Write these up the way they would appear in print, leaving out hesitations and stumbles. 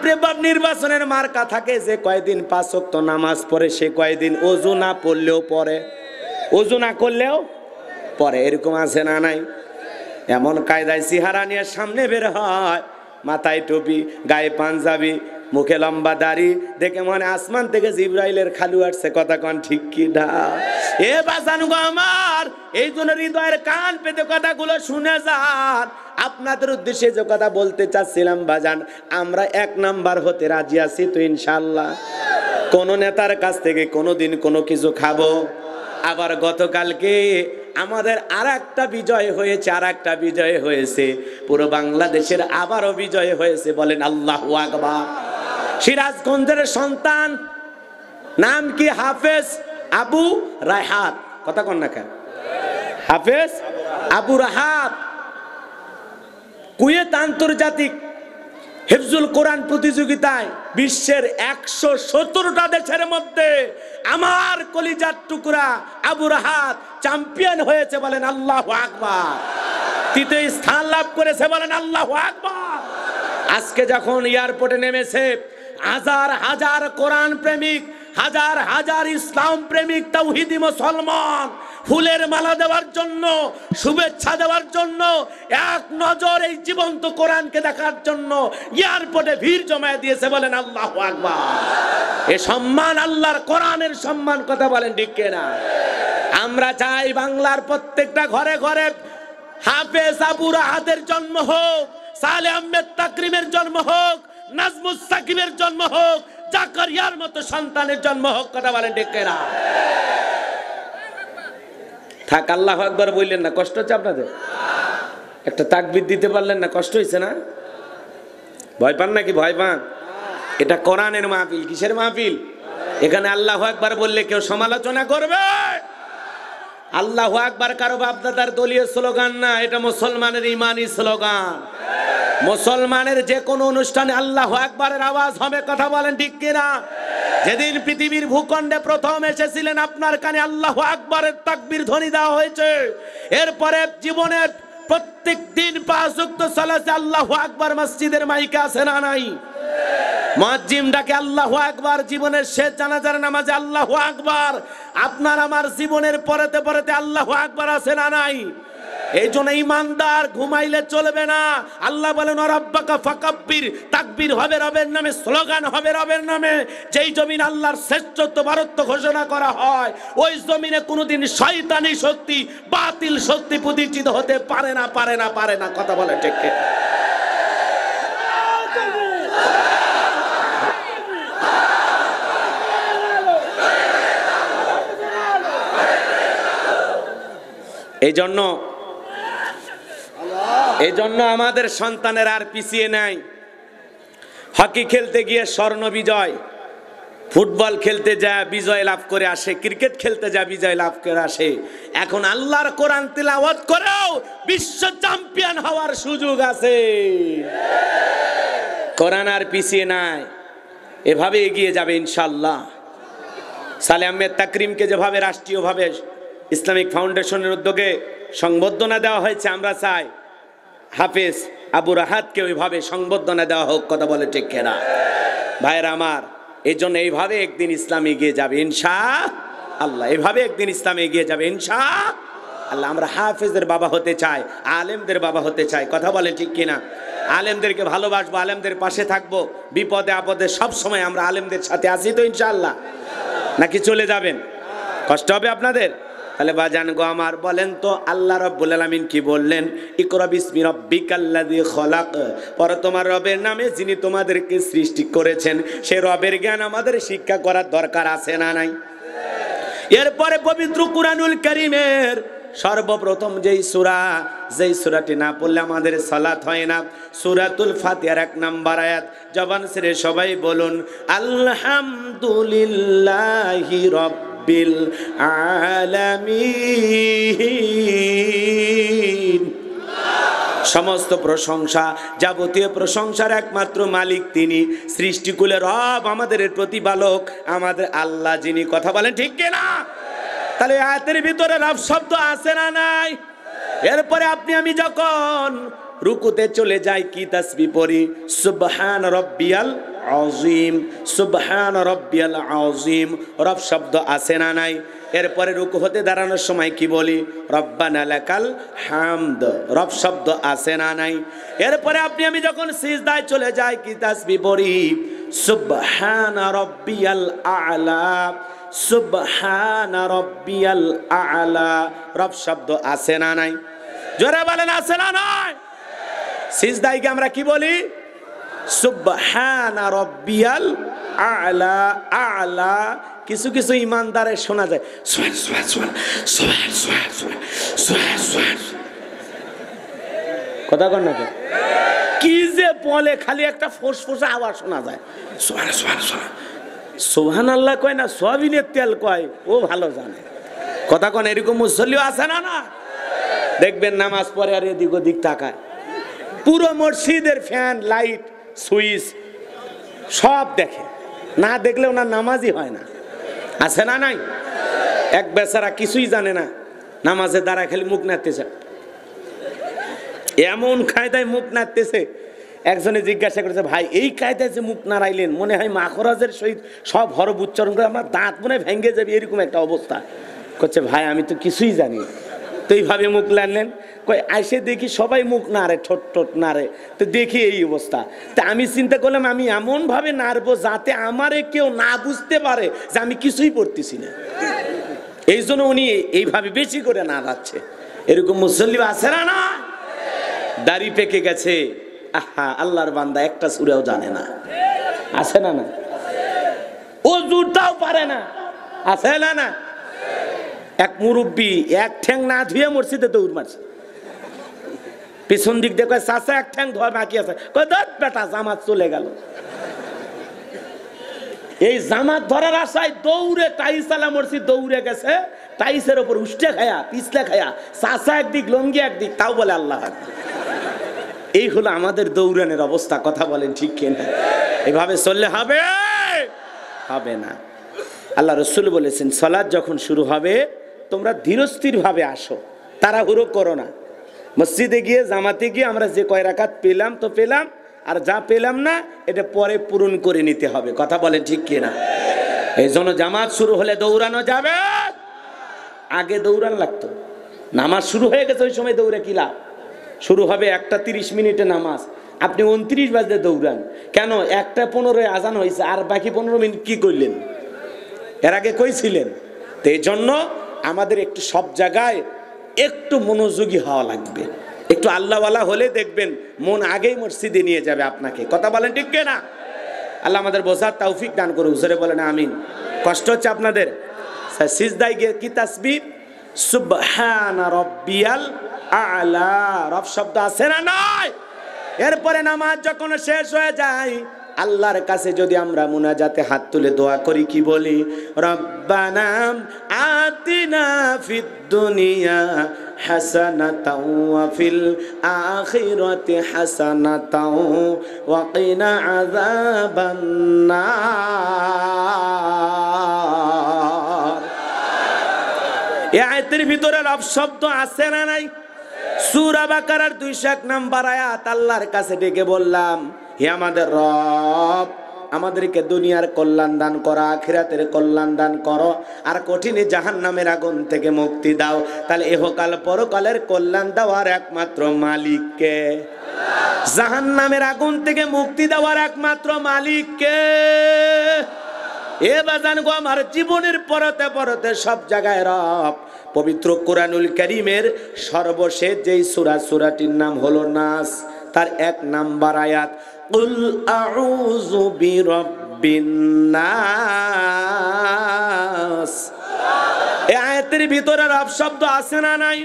বাপরে বাপ, নির্বাচনের মার্কা থাকে যে কয়দিন 5 ওয়াক্ত নামাজ পড়ে সে কয়দিন ওযু না পড়লেও পড়ে, ওযু না করলেও পড়ে। এরকম আছে না নাই? এমন কায়দায় চেহারা নিয়ে সামনে বের হয়, মাথায় টুপি, গায়ে পাঞ্জাবি, মুখে লম্বা দাড়ি, দেখে মনে আসমান থেকে জিবরাইলের খালু আসছে। কথা কন ঠিক কি না? এ বাজান গো আমার, এই জন্য হৃদয়ের কান পেতে কথাগুলো শুনে যান। আপনাদের উদ্দেশ্যে যে কথা বলতে চাচ্ছিলাম বাজান, আমরা 1 নাম্বার হতে রাজি আছি তো ইনশাআল্লাহ। কোন নেতার কাছ থেকে কোনোদিন কোনো কিছু খাবো? আবার গতকালকে আমাদের আরেকটা বিজয় হয়েছে, পুরো বাংলাদেশের আবারও বিজয় হয়েছে। বলেন আল্লাহু আকবার। সিরাজগঞ্জের সন্তান, নাম কি? হাফেজ আবু রাহাত। কথা কন না কেন? হাফেজ আবু রাহাত কুয়েত আন্তর্জাতিক হিফজুল কোরআন প্রতিযোগিতায় বিশ্বের 117টা দেশের মধ্যে আমার কলিজার টুকরা আবু রাহাত চ্যাম্পিয়ন হয়েছে। বলেন আল্লাহু আকবার। 3য় স্থান লাভ করেছে। বলেন আল্লাহু আকবার। আজকে যখন এয়ারপোর্টে নেমেছে, হাজার হাজার কোরআন প্রেমিক, হাজার হাজার ইসলাম প্রেমিক তাওহীদি মুসলমান ফুলের মালা দেওয়ার জন্য, শুভেচ্ছা দেওয়ার জন্য, এক নজর এই জীবন্ত কোরআনকে দেখার জন্য এয়ারপোর্টে ভিড় জমায়ে দিয়েছে। বলেন আল্লাহু আকবার। এ সম্মান আল্লাহর কোরআনের সম্মান। কথা বলেন ঠিক কিনা? আমরা চাই বাংলার প্রত্যেকটা ঘরে ঘরে হাফেজ আবু রাহাতের জন্ম হোক, সালেহ আহমেদ তাকরিমের জন্ম হোক, নাজমুস সাকিবের জন্ম হোক, জাকারিয়ার মতো সন্তানের জন্ম হোক। কথা বলেন ঠিক কিনা? থাক, আল্লাহু আকবার বললেন না, কষ্ট হচ্ছে আপনাদের? একটা তাকবীর দিতে পারলেন না, কষ্ট হয়েছে না? ভয় পান নাকি? ভয় পান? এটা কোরআনের মাহফিল। কিসের মাহফিল? এখানে আল্লাহু আকবার বললে কেউ সমালোচনা করবে? আল্লাহু আকবার কারো বাপদাদার দলীয় স্লোগান না, এটা মুসলমানের ইমানি স্লোগান। মুসলমানের যে কোনো অনুষ্ঠানে আল্লাহু আকবারের আওয়াজ হবে। কথা বলেন ঠিক কিনা? যেদিন পৃথিবীর ভূখণ্ডে প্রথম এসেছিলেন আপনার কানে আল্লাহু আকবারের তাকবীর ধ্বনি দেওয়া হয়েছে। এরপরে জীবনের প্রত্যেক দিন 5 ওয়াক্ত সালাতে আল্লাহু আকবার মসজিদের মাইকে আছে না নাই? মুয়াজ্জিম ডাকে আল্লাহু আকবার। জীবনের শেষ জানাজার নামাজে আল্লাহু আকবার। আপনার আমার জীবনের পরেতে পরেতে আল্লাহু আকবার আছে না নাই? এই জন্য ইমানদার ঘুমাইলে চলবে না। আল্লাহ বলেন রাব্বাকা ফাকাব্বির। তাকবীর হবে রবের নামে, স্লোগান হবে রবের নামে। যেই জমিন আল্লাহর শ্রেষ্ঠত্ব বারত্ব ঘোষণা করা হয়, ওই জমিনে কোনোদিন শয়তানি শক্তি, বাতিল শক্তি প্রতিষ্ঠিত হতে পারে না, পারে না, পারে না। কথা বলে ঠিক ঠিক। এই জন্য আমাদের সন্তানের আর পিছিয়ে নাই। হকি খেলতে গিয়ে স্বর্ণ বিজয়, ফুটবল খেলতে যায় বিজয় লাভ করে আসে, ক্রিকেট খেলতে যায় বিজয় লাভ করে আসে। এখন আল্লাহর কোরআন তিলাওয়াত করেও বিশ্ব চ্যাম্পিয়ন হওয়ার সুযোগ আছে। কোরআন আর পিছিয়ে নাই, এভাবে এগিয়ে যাবে ইনশাআল্লাহ। সালেহ আহমেদ তাকরিমকে যেভাবে রাষ্ট্রীয়ভাবে ইসলামিক ফাউন্ডেশনের উদ্যোগে সংবর্ধনা দেওয়া হয়েছে, আমরা চাই হাফেজ আবু রাহাতকে ওইভাবে সংবর্ধনা দেওয়া হোক। কথা বলে ঠিক কিনা ভাইরা আমার? এই জন্য এইভাবে একদিন ইসলাম এগিয়ে যাবে ইনশাআল্লাহ। এইভাবে একদিন ইসলাম এগিয়ে যাবে ইনশাআল্লাহ। আমরা হাফেজদের বাবা হতে চাই, আলেমদের বাবা হতে চাই। কথা বলে ঠিক কিনা? আলেমদেরকে ভালোবাসবো, আলেমদের পাশে থাকবো, বিপদে আপদে সব সময় আমরা আলেমদের সাথে আছি তো ইনশাআল্লাহ। নাকি চলে যাবেন? কষ্ট হবে আপনাদের? তাহলে বাজান গো আমার, বলেন তো আল্লাহ রাব্বুল আলামিন কি বললেন? ইকরা বিসমি রাব্বিকাল্লাযী খলাক। পরে তোমার রবের নামে যিনি তোমাদেরকে সৃষ্টি করেছেন, সেই রবের জ্ঞান আমাদের শিক্ষা করার দরকার আছে না নাই? এরপরে পবিত্র কুরআনুল কারীমের সর্বপ্রথম যেই সূরাটি না পড়লে আমাদের সালাত হয় না, সূরাতুল ফাতিহার 1 নাম্বার আয়াত। জবান ছেড়ে সবাই বলুন আলহামদুলিল্লাহি রাব্বিল আলামিন। সমস্ত প্রশংসা, যাবতীয় প্রশংসার একমাত্র মালিক তিনি, সৃষ্টিকুলের রব, আমাদের প্রতিপালক, আমাদের আল্লাহ যিনি। কথা বলেন ঠিক কিনা? তাহলে আয়াতের ভিতরে রব শব্দ আছে না নাই? এরপরে আপনি আমি যখন রুকুতে চলে যাই কি তাসবিহ পড়ি? সুবহান রাব্বিয়াল আযীম, সুবহান রাব্বিয়াল আযীম। রব শব্দ আছে না নাই? এরপরে রুকু হতে দাঁড়ানোর সময় কি বলি? রব্বানা লাকাল হামদ। রব শব্দ আছে না নাই? এরপরে আপনি আমি যখন সিজদায় চলে যাই কি তাসবিহ পড়ি? সুবহান রাব্বিয়াল আ'লা, সুবহান রাব্বিয়াল আ'লা। রব শব্দ আছে না নাই? জোরে বলেন আছে না নাই? সিজদায় কি আমরা কি বলি? সুবহান রাব্বিয়াল আ'লা। আ'লা কিছু কিছু ইমানদারের শোনা যায় সুবহান সুবহান সুবহান সুবহান সুবহান সুবহান। কথা কন না কি যে বলে, খালি একটা ফোঁস আওয়াজ শোনা যায়। সুবহান সুবহান সুবহান সুবহানাল্লাহ কয় না, সয়াবিনের তেল কয়, ও ভালো জানে। কথা কন, এরকম মুসল্লিও আছে না? না দেখবেন নামাজ পড়ে আর এদিক ওদিক তাকায়, পুরো মসজিদের ফ্যান লাইট সুইচ সব দেখে, না দেখলে ওনার নামাজই হয় না। আছে না নাই? এক বেচারা কিছুই জানে না, নামাজে দাঁড়ায় খালি মুখ নাড়তেছে, এমন কায়দায় মুখ নাড়তেছে। একজনে জিজ্ঞাসা করেছে, ভাই এই কায়দায় যে মুখ নাড়াইলেন, মনে হয় মাখরাজের সহিত সব হরফ উচ্চারণ করে আমার দাঁত মনে হয় ভেঙে যাবে, এরকম একটা অবস্থা। করছে ভাই আমি তো কিছুই জানি। তো এইভাবে মুখ নাড়লেন? কয় আইসে দেখি সবাই মুখ নাড়ে, ঠোঁট ঠোঁট নাড়ে, তো দেখি এই অবস্থা। তা আমি চিন্তা করলাম আমি এমন ভাবে নাড়বো যাতে আমারে কেউ না বুঝতে পারে যে আমি কিছুই পড়তেছি না। এই জন্য উনি এইভাবে বেশি করে নাড়াচ্ছে। এরকম মুসল্লি আছে না? না দাড়ি পেকে গেছে, আহা আল্লাহর বান্দা একটা সূরাও জানে না। আছে না? না ওযুটাও পারে না। আছে না? না এক মুরব্বী এক ঠ্যাং না ধুয়ে মসজিদে দৌড় মারছে, পিছন দিক দিয়ে কয় চাচা এক ঠ্যাং ধোয়া বাকি আছে, কয় ধর বেটা জামাত চলে গেল। এই জামাত ধরার আশায় দৌড়ে টাইসালা মসজিদ দৌড়ে গেছে, টাইসের উপর উষ্টে খায়া পিছলে খায়া, চাচা একদিক লঙ্গি একদিক, তাও বলে আল্লাহ আকবার। এই হলো আমাদের দৌড়ানোর অবস্থা। কথা বলেন ঠিক কিনা? এভাবে চললে হবে? হবে না। আল্লাহ রাসূল বলেছেন সালাত যখন শুরু হবে তোমরা ধীরস্থির ভাবে আসো, তাড়াহুড়ো করো না। মসজিদে গিয়ে জামাতে গিয়ে আমরা যে কয় রাকাত পেলাম তো পেলাম, আর যা পেলাম না এটা পরে পূরণ করে নিতে হবে। কথা বলেন ঠিক কিনা? এই জন্য জামাত শুরু হলে দৌড়ানো যাবে, আগে দৌড়ান লাগতো। নামাজ শুরু হয়ে গেছে ওই সময় দৌড়ে কি লাভ? শুরু হবে 1:30 মিনিটে নামাজ, আপনি 29 বাজে দৌড়ান কেন? 1:15 আজান হয়েছে, আর বাকি 15 মিনিট কি করলেন? এর আগে কই ছিলেন? তো এই জন্য আমাদের একটু সব জায়গায় একটু মনোযোগী হওয়া লাগবে। একটু আল্লাহওয়ালা হলে দেখবেন মন আগেই মসজিদে নিয়ে যাবে আপনাকে। কথা বলেন ঠিক কিনা? আল্লাহ আমাদের বোঝার তৌফিক দান করুক। জোরে বলেন আমিন। কষ্ট হচ্ছে আপনাদের? সিজদায় গিয়ে কি তাসবিহ? সুবহান রাব্বিয়াল আ'লা। রব শব্দ আছে না নাই? এরপরে নামাজ যখন শেষ হয়ে যায় আল্লাহর কাছে যদি আমরা মুনাজাতে হাত তুলে দোয়া করি কি বলি? রব্বানা আতিনা ফিদ দুনিয়া হাসানাতাও ওয়া ফিল আখিরাতি হাসানাতাও ওয়া কিনা আযাবান নার। এই আয়াতের ভিতরে রব শব্দ আছে না নাই? সূরা বাকারার 201 নম্বর আয়াত। আল্লাহর কাছে ডেকে বললাম, হে আমাদের রব, আমাদেরকে দুনিয়ার কল্যাণ দান করো, আখিরাতের কল্যাণ দান করো, আর কঠিন জাহান্নামের আগুন থেকে মুক্তি দাও। তাহলে ইহকাল পরকালের কল্যাণ দেওয়ার একমাত্র মালিক কে? জাহান্নামের আগুন থেকে মুক্তি দেওয়ার একমাত্র মালিক কে? এ বাজান গো, আমার জীবনের পরতে পরতে সব জায়গায় রব। পবিত্র কোরআনুল কারীমের সর্বশেষ যেই সূরা, সূরাটির নাম হলো নাস, তার 1 নাম্বার আয়াত, কুল আউযু বিরাব্বিন নাস। এই আয়াতের ভিতরে রব শব্দ আছে না নাই?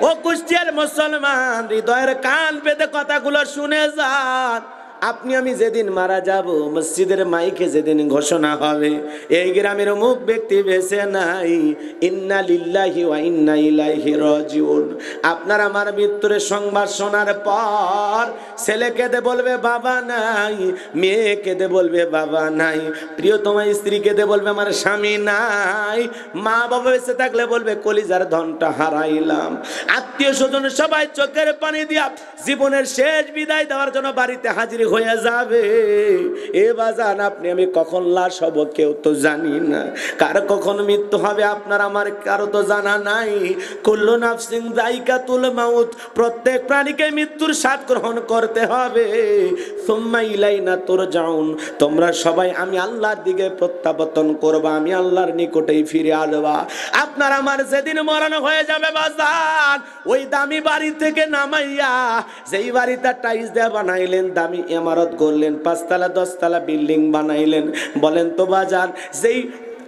ও কুষ্টিয়ার মুসলমান, হৃদয়ের কান পেতে কথাগুলো শুনে যান। আপনি আমি যেদিন মারা যাব, মসজিদের মাইকে যেদিন ঘোষণা হবে এই গ্রামের অমুক ব্যক্তি বেঁচে নাই, ইন্না লিল্লাহি ওয়া ইন্না ইলাইহি রাজিউন, আপনার আমার মৃত্যুর সংবাদ শোনার পর ছেলে কেঁদে বলবে বাবা নাই, মেয়ে কেঁদে বলবে বাবা নাই, প্রিয়তমা স্ত্রী কেঁদে বলবে আমার স্বামী নাই, মা বাবা বেঁচে থাকলে বলবে কলিজার ধনটা হারাইলাম, আত্মীয় স্বজন সবাই চোখের পানি দিয়া জীবনের শেষ বিদায় দেওয়ার জন্য বাড়িতে হাজির হয়ে যাবে। এ বাজান আপনি আমি কখন লাশ হব কেউ তো জানি না, কার কখন মৃত্যু হবে আপনার আমার কারো তো জানা নাই। কুল্লু নাফসিন যায়কাতুল মাউত, প্রত্যেক প্রাণীকে মৃত্যুর স্বাদ গ্রহণ করতে হবে। সুম্মা ইলাইনা তুরজাউন, তোমরা সবাই আমি আল্লাহর দিকে প্রত্যাবর্তন করবা, আমি আল্লাহর নিকটেই ফিরে আসবা। আপনার আমার যেদিন মরণ হয়ে যাবে বাজান, ওই দামি বাড়ি থেকে নামাইয়া, যেই বাড়িটা টাইলস দিয়ে বানাইলেন, দামি ইমারত করলেন, 5 তলা 10 তলা বিল্ডিং বানাইলেন, বলেন তো বাজান, যেই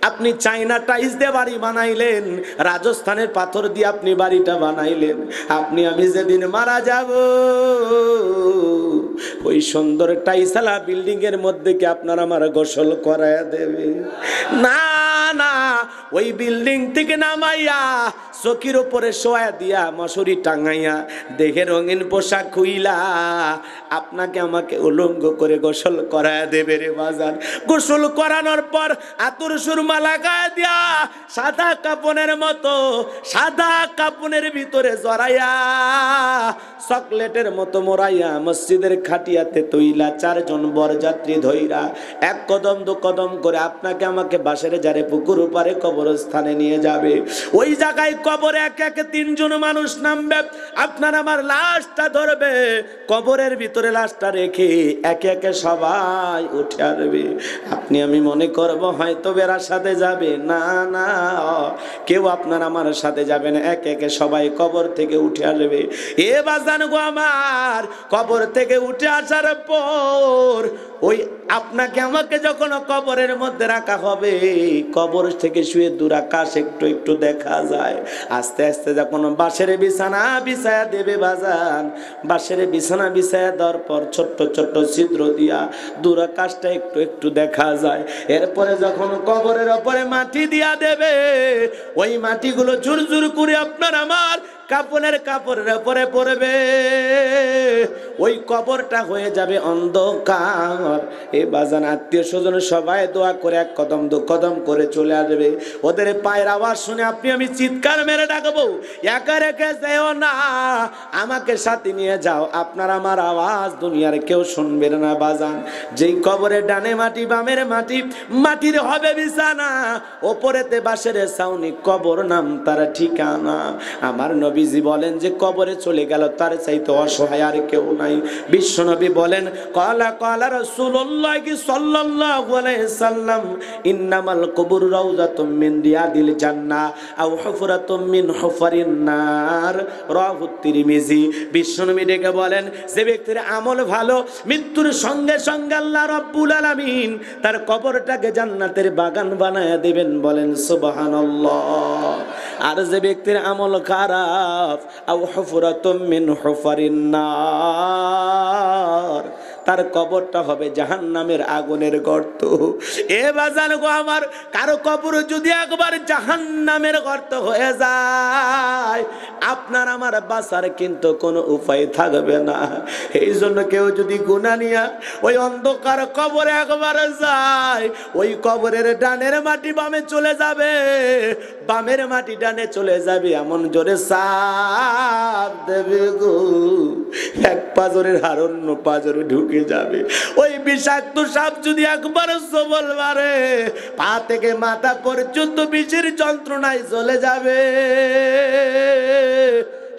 আপনি চাইনা টাইলস দিয়ে বাড়ি বানাইলেন, রাজস্থানের পাথর দিয়ে আপনি বাড়িটা বানাইলেন, আপনি আমি যেদিন মারা যাব, ওই সুন্দর টাইলসওয়ালা বিল্ডিং এর মধ্যে কি আপনার আমার গোসল করায়া দেবে? না না, ওই বিল্ডিং থেকে নামাইয়া চকির উপরে শোয়া দিয়া, মশারি টাঙাইয়া, দেখে রঙিন পোশাক খুইলা আপনাকে আমাকে উলঙ্গ করে গোসল করায়া দেবে রে বাজান। গোসল করানোর পর আতর সুরমা লাগায় দিয়া, সাদা কাপনের মতো, সাদা কাপনের ভিতরে জড়াইয়া, চকলেটের মতো মোড়াইয়া, মসজিদের খাটিয়াতে তৈলা 4 জন বরযাত্রী ধইরা, 1 কদম 2 কদম করে আপনাকে আমাকে বাসের জারে পুকুর পারে কবরস্থানে নিয়ে যাবে। ওই জায়গায় কবরে একে একে 3 জন মানুষ নামবে, আপনার আমার লাশটা ধরবে, কবরের ভিতরে লাশটা রেখে একে একে সবাই উঠে আসবে। আপনি আমি মনে করব হয়তো বেড়ার সাথে যাবে, না না, কেউ আপনার আমার সাথে যাবে না, একে একে সবাই কবর থেকে উঠে আসবে। এ বাজান গো আমার, কবর থেকে উঠে আসার পর ওই আপনাকে আমাকে যখন কবরের মধ্যে রাখা হবে, কবর থেকে শুয়ে দূর আকাশ একটু একটু দেখা যায়। আস্তে আস্তে যখন বাঁশের বিছানা বিছায়া দেবে বাজান, বাঁশের বিছানা বিছায়া দেওয়ার পর ছোট্ট ছোট্ট ছিদ্র দিয়া দূর আকাশটা একটু একটু দেখা যায়। এরপরে যখন কবরের ওপরে মাটি দিয়া দেবে, ওই মাটিগুলো জোর জোর করে আপনার আমার কাপড়ের উপরে পড়বে, ওই কবরটা হয়ে যাবে অন্ধকার। এ বাজান আত্মীয় স্বজন সবাই দোয়া করে 1 কদম 2 কদম করে চলে আসবে। ওদের পায়ের আওয়াজ শুনে আপনি আমি চিৎকার মেরে ডাকবো, একা রেখে যেও না, আমাকে সাথে নিয়ে যাও। আপনার আমার আওয়াজ দুনিয়ার কেউ শুনবে না বাজান। যেই কবরে ডানে মাটি বামের মাটি, মাটির হবে বিছানা, ওপরেতে বাঁশের ছাউনি, কবর নাম তার ঠিকানা। আমার নবীজি বলেন যে কবরে চলে গেল তার চাইতে অসহায় আর কেউ নাই। বিশ্ব নবী বলেন, কালা কালা রাসূলুল্লাহ সাল্লাল্লাহু আলাইহি সাল্লাম, ইন্নামাল কুবুর রাউযাতুম মিন রিয়াদিল জান্নাহ আও হুফরাতুম মিন হুফারিন নার, রাওয়াহু তিরমিজি। বিশ্ব নবী ডেকে বলেন, যে ব্যক্তির আমল ভালো, মৃত্যুর সঙ্গে সঙ্গে আল্লাহ রাব্বুল আলামিন তার কবরটাকে জান্নাতের বাগান বানায়া দিবেন, বলেন সুবহানাল্লাহ। আর যে ব্যক্তির আমল খারাপ, আও হুফরাতুম মিন হুফারিন নার, তার কবরটা হবে জাহান্নামের আগুনের গর্ত। এ বাজান গো আমার, কারো কবর যদি একবার জাহান্নামের গর্ত হয়ে যায়, আপনার আমার বাঁচার কিন্তু কোনো উপায় থাকবে না। এই জন্য কেউ যদি গুনাহ নিয়া ওই অন্ধকার কবরে একবার যায়, ওই কবরের ডানের মাটি বামে চলে যাবে, বামের মাটি ডানে চলে যাবে, এমন জোরে সাপ দেবে গো, 1 পাজরের হাড় অন্য পাজরে ঢুকে যাবে। ওই বিষাক্ত সাপ যদি একবার সবল মারে, পা থেকে মাথা পর্যন্ত বিষের যন্ত্রণায় চলে যাবে।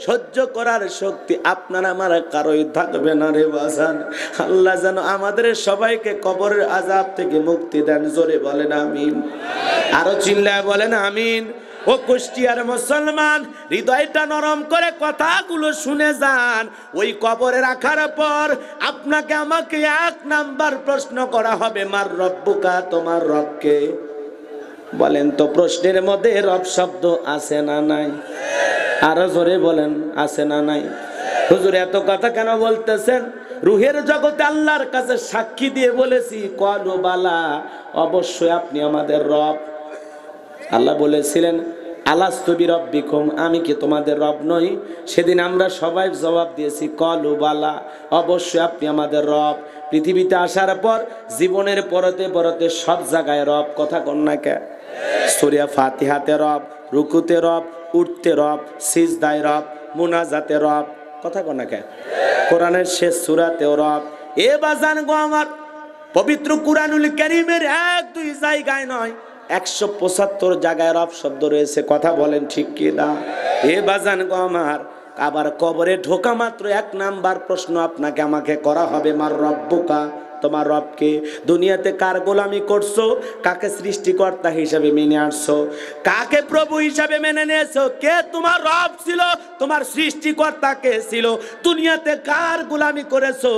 সহ্য করার শক্তি আপনার আমার কারোই থাকবে না রে বাজান। আল্লাহ যেন আমাদের সবাইকে কবরের আযাব থেকে মুক্তি দেন, জোরে বলেন আমিন। আরো চিল্লায় বলেন আমিন। ও কুষ্টিয়ার মুসলমান, হৃদয়টা নরম করে কথাগুলো শুনে যান। ওই কবরে রাখার পর আপনাকে আমাকে 1 নাম্বার প্রশ্ন করা হবে, মার রব্বুকা, তোমার রবকে। বলেন তো প্রশ্নের মধ্যে রব শব্দ আছে না নাই? আরো জোরে বলেন, আছে না নাই? হুজুর এত কথা কেন বলতেছেন? রুহের জগতে আল্লাহর কাছে সাক্ষী দিয়ে বলেছি, ক্বালু বালা, অবশ্যই আপনি আমাদের রব। আল্লাহ বলেছিলেন, আলাস্তু বিরব্বিকুম, আমি কি তোমাদের রব নই? সেদিন আমরা সবাই জবাব দিয়েছি, ক্বালু বালা, অবশ্যই আপনি আমাদের রব। পৃথিবীতে আসার পর জীবনের পরতে পরতে সব জায়গায় রব, কথা কন না কে? সূরা ফাতিহাতে রব, রুকুতে রব, উঠতে রব, সিজদায় রব, মুনাজাতে রব, কথা কন না কে? কোরআনের শেষ সূরাতেও রব। এ বাজান গো আমার, পবিত্র কুরআনুল কারীমের 1-2 জায়গায় নয়, 175 জায়গায় রব শব্দ রয়েছে। কথা বলেন ঠিক কি না? এ বাজান গো আমার, আবার কবরে ঢোকা মাত্র 1 নাম্বার প্রশ্ন আপনাকে আমাকে করা হবে, মার রব্বুকা, তোমার রবকে। দুনিয়াতে কার গোলামি করছো? কাকে সৃষ্টিকর্তা হিসেবে মেনে আসছো? কাকে প্রভু হিসেবে মেনে নিয়েছো? কে তোমার রব ছিল? তোমার সৃষ্টিকর্তা কে ছিল? দুনিয়াতে কার গোলামি করেছো?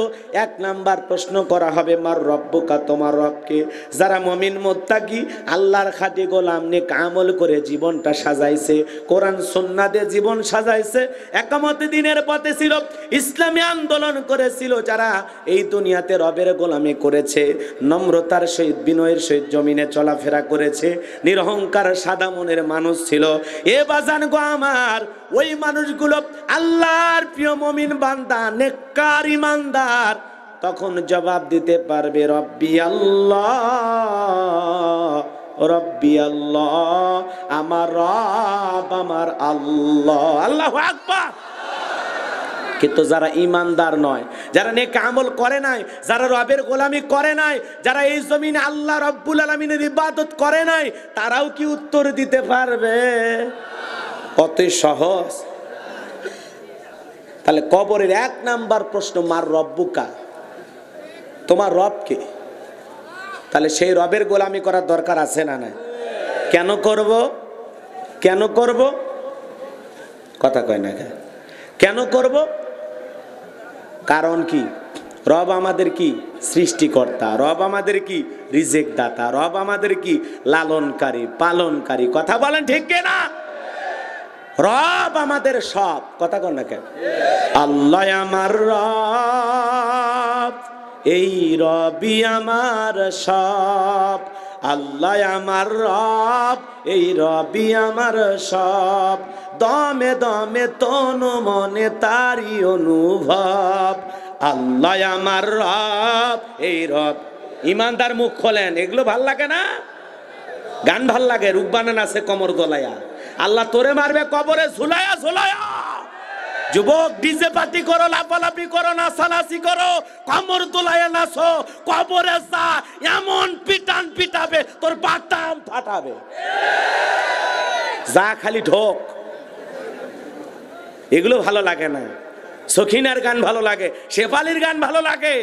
1 নাম্বার প্রশ্ন করা হবে, মার রব্বুকা, তোমার রবকে। যারা মুমিন মুত্তাকি আল্লাহর খাঁটি গোলাম নেক আমল করে জীবনটা সাজাইছে, কোরআন সুন্নাহ দিয়ে জীবন সাজাইছে, একামত দিনের পথে ছিল, ইসলামী আন্দোলন করেছিল, যারা এই দুনিয়াতে রবের গোলামি করেছে, নম্রতার সহিত বিনয়ের সহিত জমিনে চলাফেরা করেছে, নিরহংকার সাদা মনের মানুষ ছিল। এ বাজান গো আমার, ওই মানুষগুলো আল্লাহর প্রিয় মুমিন বান্দা, নেককার ইমানদার, তখন জবাব দিতে পারবে, রব্বি আল্লাহ, রব্বি আল্লাহ, আমার রব আমার আল্লাহ। আল্লাহু আকবার। কিন্তু যারা ইমানদার নয়, যারা নেক আমল করে নাই, যারা রবের গোলামি করে নাই, যারা এই জমিনে আল্লাহ রব্বুল আলামিনের ইবাদত করে নাই, তারাও কি উত্তর দিতে পারবে? কত সহজ। তাহলে কবরের 1 নাম্বার প্রশ্ন, মার রব্বুকা, তোমার রবকে। তাহলে সেই রবের গোলামি করার দরকার আছে না নাই? কেন করব? কেন করব? কথা কয় না কেন করব? কারণ কি? রব আমাদের কি? সৃষ্টিকর্তা। রব আমাদের কি? রিজিক দাতা। রব আমাদের কি? লালনকারী, পালনকারী। কথা বলেন ঠিক কিনা? রব আমাদের সব। কথা কন না কেন? আল্লাহ আমার রব, এই রবি আমার সব। আল্লাহ আমার রব, এই রবি আমার সব। দমে দমে তনু মনে তারি অনুভব। আল্লাহ আমার রব, এই রব। ইমানদার মুখ খোলেন। এগুলো ভাল লাগে না? গান ভাল লাগে, রূপবানান আছে কমর দোলায়া, আল্লাহ তোরে মারবে কবরে ঝুলায়া ঝুলায়া। যুবক, ডিজে পার্টি করো, লাফালাফি করো, নাচানাচি করো, কমর দোলায়া নাচো, কবরে যা, এমন পিটান পিটাবে তোর বাটাম ফাটাবে। যা খালি ঢোক। এগুলো ভালো লাগে না। সখিনার গান ভালো লাগে, শেফালির গান ভালো লাগে,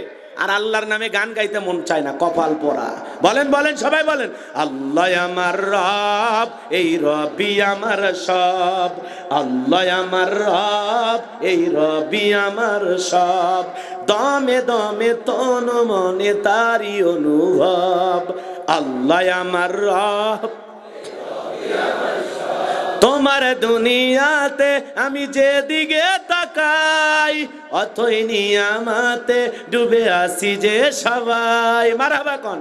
আর আল্লাহর নামে গান গাইতে মন চায় না, কপাল পোড়া। বলেন বলেন সবাই বলেন, আল্লাহ আমার রব, এই রবি আমার সব। আল্লাহ আমার রব, এই রবি আমার সব। দমে দমে তন মনে তারি অনুভব। আল্লাহ আমার রব, তোমার দুনিয়াতে আমি যেদিকে তাকাই, অথই নিয়ামতে ডুবে আসি যে সবাই। মারহাবা কোন?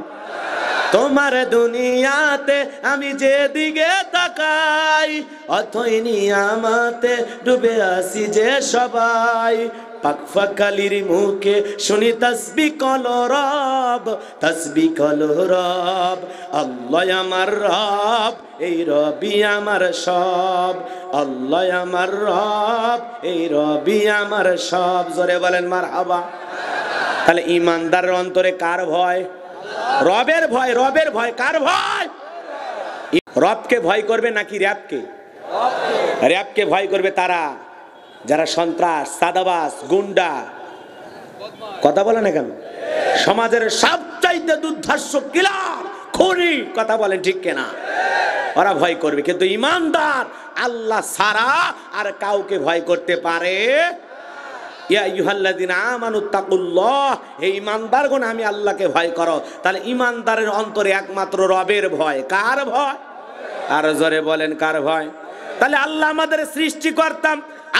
তোমার দুনিয়াতে আমি যেদিকে তাকাই, অথই নিয়ামতে ডুবে আসি যে সবাই। পাকফাকালির মুখে শুনি তাসবিহ কলো রব, তাসবিহ কলো রব। আল্লাহ আমার রব, এই রবি আমার সব। আল্লাহ আমার রব, এই রবি আমার সব। জোরে বলেন মারহাবা। তাহলে ইমানদারের অন্তরে কার ভয়? রবের ভয়। রবের ভয়। কার ভয়? রবকে ভয় করবে নাকি র‍্যাবকে? র‍্যাবকে ভয় করবে তারা যারা সন্ত্রাস, সাদাবাজ, গুন্ডা। কথা বলে না কেন? সমাজের সবচাইতে দুর্ধর্ষ কিলার, খুনি। কথা বলেন ঠিক কিনা? ওরা ভয় করবে। কিন্তু ইমানদার আল্লাহ ছাড়া আর কাউকে ভয় করতে পারে। ইয়া আইয়ুহাল্লাযিনা আমানুত্তাকুল্লাহ, হে ইমানদারগণ আমি আল্লাহকে ভয় করো। তাহলে ইমানদারের অন্তরে একমাত্র রবের ভয়। কার ভয়? আর জোরে বলেন কার ভয়? তাহলে আল্লাহ আমাদের সৃষ্টিকর্তা,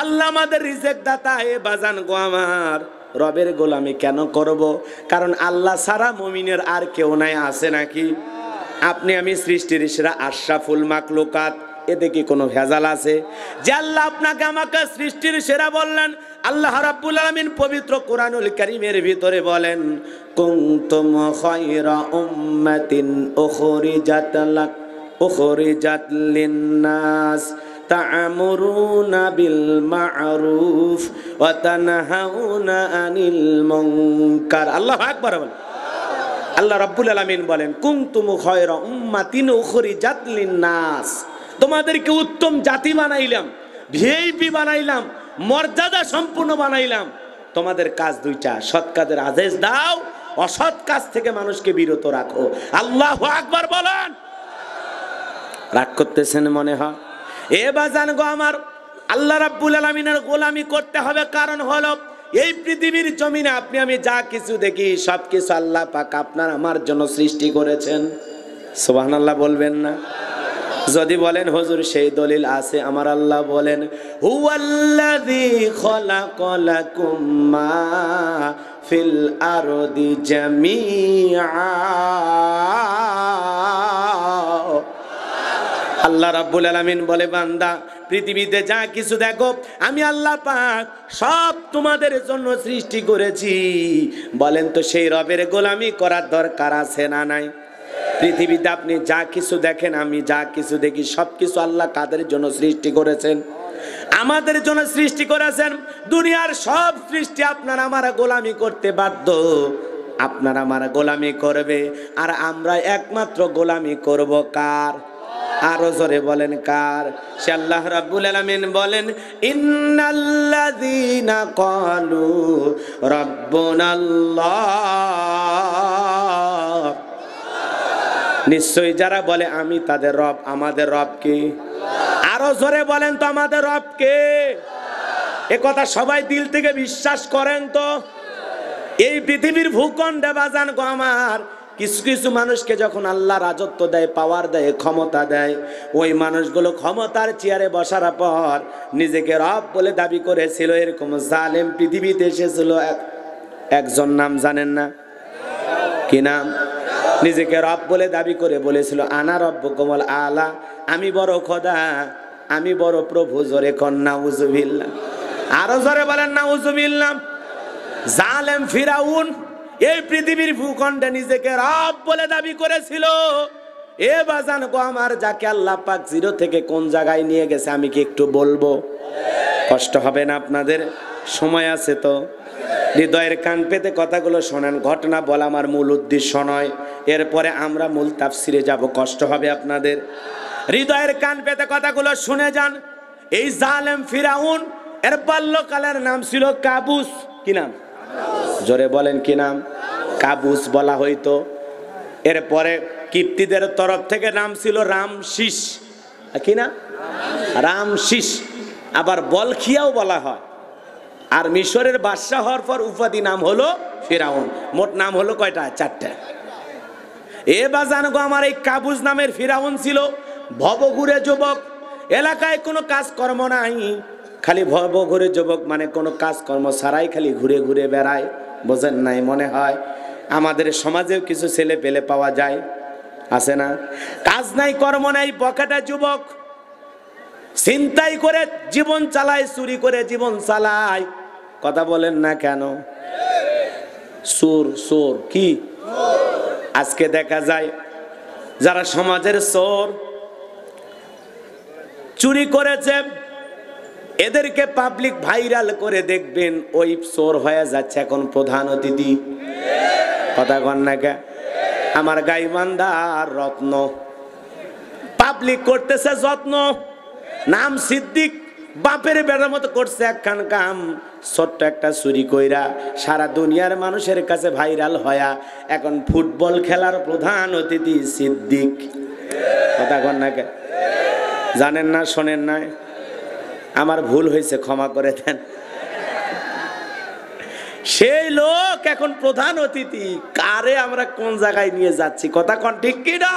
আল্লাহ আমাদের রিজিক দাতা। হে বাজান গো আমার, রবের গোলামি কেন করব? কারণ আল্লাহ ছাড়া মুমিনের আর কেউ নাই। আছে নাকি? আপনি আমি সৃষ্টির সেরা আশরাফুল মাখলুকাত, এতে কি কোনো ভেজাল আছে? যে আল্লাহ আপনাকে আমাকে সৃষ্টির সেরা বললেন, আল্লাহ রাব্বুল আলামিন পবিত্র কোরআনুল কারীমের ভিতরে বলেন, কুনতুম খায়রা উম্মাতিন উখরিজাত লিন-নাস তা'মুরুনা বিল মা'রুফ ওয়া তানহাউনা আনিল মুনকার। আল্লাহু আকবার। আল্লাহ রাব্বুল আলামিন বলেন কুনতুম খায়রা উম্মাতিন উখরিজাত লিন-নাস, তোমাদেরকে উত্তম জাতি বানাইলাম, ভিআইপি বানাইলাম, মর্যাদা সম্পূর্ণ বানাইলাম। তোমাদের কাজ দুইটা, সৎ কাজের আদেশ দাও, অসৎ কাজ থেকে মানুষকে বিরত রাখো। আল্লাহু আকবার বলেন। রাগ করতেছেন মনে হয়? এ বাজান গো আমার, আল্লাহ রাব্বুল আলামিনের গোলামি করতে হবে। কারণ হলো এই পৃথিবীর জমিনে আপনি আমি যা কিছু দেখি সবকিছু আল্লাহ পাক আপনার আমার জন্য সৃষ্টি করেছেন। সুবহানাল্লাহ বলবেন না? যদি বলেন হুজুর সেই দলিল আছে, আমার আল্লাহ বলেন হুয়াল্লাযী খালাকালাকুম মা ফিল আরদি জামিআ। আল্লাহ রাব্বুল আলামিন বলে বান্দা পৃথিবীতে যা কিছু দেখো আমি আল্লাহ পাক সব তোমাদের জন্য সৃষ্টি করেছি। বলেন তো সেই রবের গোলামি করার দরকার আছে না নাই? পৃথিবীতে আপনি যা কিছু দেখেন, আমি যা কিছু দেখি, সবকিছু আল্লাহ কাদের জন্য সৃষ্টি করেছেন? আমাদের জন্য সৃষ্টি করেছেন। দুনিয়ার সব সৃষ্টি আপনার আমার গোলামি করতে বাধ্য, আপনার আমার গোলামি করবে। আর আমরা একমাত্র গোলামি করব কার? আরো জোরে বলেন কার? সে আল্লাহ রাব্বুল আলামিন বলেন ইন্নাল্লাযীনা ক্বালু রাব্বুনাল্লাহ, নিশ্চয়ই যারা বলে আমি তাদের রব, আমাদের রব কে? আরো জোরে বলেন তো আমাদের রব কে? এ কথা সবাই দিল থেকে বিশ্বাস করেন তো? এই পৃথিবীর ভূখণ্ডে বাজান গো আমার, কিছু কিছু মানুষকে যখন আল্লাহ রাজত্ব দেয়, পাওয়ার দেয়, ক্ষমতা দেয়, ওই মানুষগুলো ক্ষমতার চেয়ারে বসার পর নিজেকে রব বলে দাবি করেছিল। এরকম জালেম পৃথিবীতে এসেছিল। একজন নাম জানেন না? কি নাম? নিজেকে রব বলে দাবি করে বলেছিল আনা রব্বুকুমুল আলা, আমি বড় খোদা, আমি বড় প্রভু। জোরে কন নাউজুবিল্লাহ। আরো জোরে বলেন নাউজুবিল্লাহ। জালেম ফিরাউন এই পৃথিবীর ভূখণ্ডে নিজেকে রব বলে দাবি করেছিল। এ বাজান গো আমার, যাকে আল্লাহ পাক জিরো থেকে কোন জায়গায় নিয়ে গেছে আমি কি একটু বলবো? কষ্ট হবে না আপনাদের? সময় আছে তো? হৃদয়ের কান পেতে কথাগুলো শোনেন। ঘটনা বলা আমার মূল উদ্দেশ্য নয়, এরপরে আমরা মূল তাফসিরে যাব। কষ্ট হবে আপনাদের? হৃদয়ের কান পেতে কথাগুলো শুনে যান। এই জালেম ফিরাউন, এর বাল্যকালের নাম ছিল কাবুস। কি নাম? জোরে বলেন কি নাম? কাবুস বলা হইতো। এরপরে কিপ্তিদের তরফ থেকে নাম ছিল রামশিস। কি না? রামশিস। আবার বলখিয়াও বলা হয়। আর মিশরের বাদশা হওয়ার পর উপাধি নাম হলো ফিরাউন। মোট নাম হলো কয়টা? 4টা। এ বাজান গো আমার, এই কাবুস নামের ফিরাউন ছিল ভবঘুরে যুবক। এলাকায় কোনো কাজকর্ম নাই, খালি ভবঘুরে যুবক, মানে কোনো কাজকর্ম ছাড়াই খালি ঘুরে ঘুরে বেড়ায়। বোঝেন নাই মনে হয়? আমাদের সমাজেও কিছু ছেলে পেলে পাওয়া যায়, আছে না? কাজ নাই, কর্ম নাই, বকাটা যুবক। ছিনতাই করে জীবন চালায়, চুরি করে জীবন চালায়। কথা বলেন না কেন? চোর চোর কি? আজকে দেখা যায় যারা সমাজের চোর, চুরি করেছে, এদেরকে পাবলিক ভাইরাল করে দেখবেন ওই চোর হয়ে যাচ্ছে এখন প্রধান অতিথি। কথা কন না কে? আমার গাইবান্ধার রত্ন পাবলিক করতেছে যত্ন। নাম সিদ্দিক, বাপের বেড়ার মতো করছে একখান কাম। ছোট্ট একটা চুরি কইরা সারা দুনিয়ার মানুষের কাছে ভাইরাল হয়া এখন ফুটবল খেলার প্রধান অতিথি সিদ্দিক। কথা কন না কে? জানেন না, শোনেন না? আমার ভুল হয়েছে, ক্ষমা করে দেন। সেই লোক এখন প্রধান অতিথি। কারে আমরা কোন জায়গায় নিয়ে যাচ্ছি? কথা কন ঠিক কি না?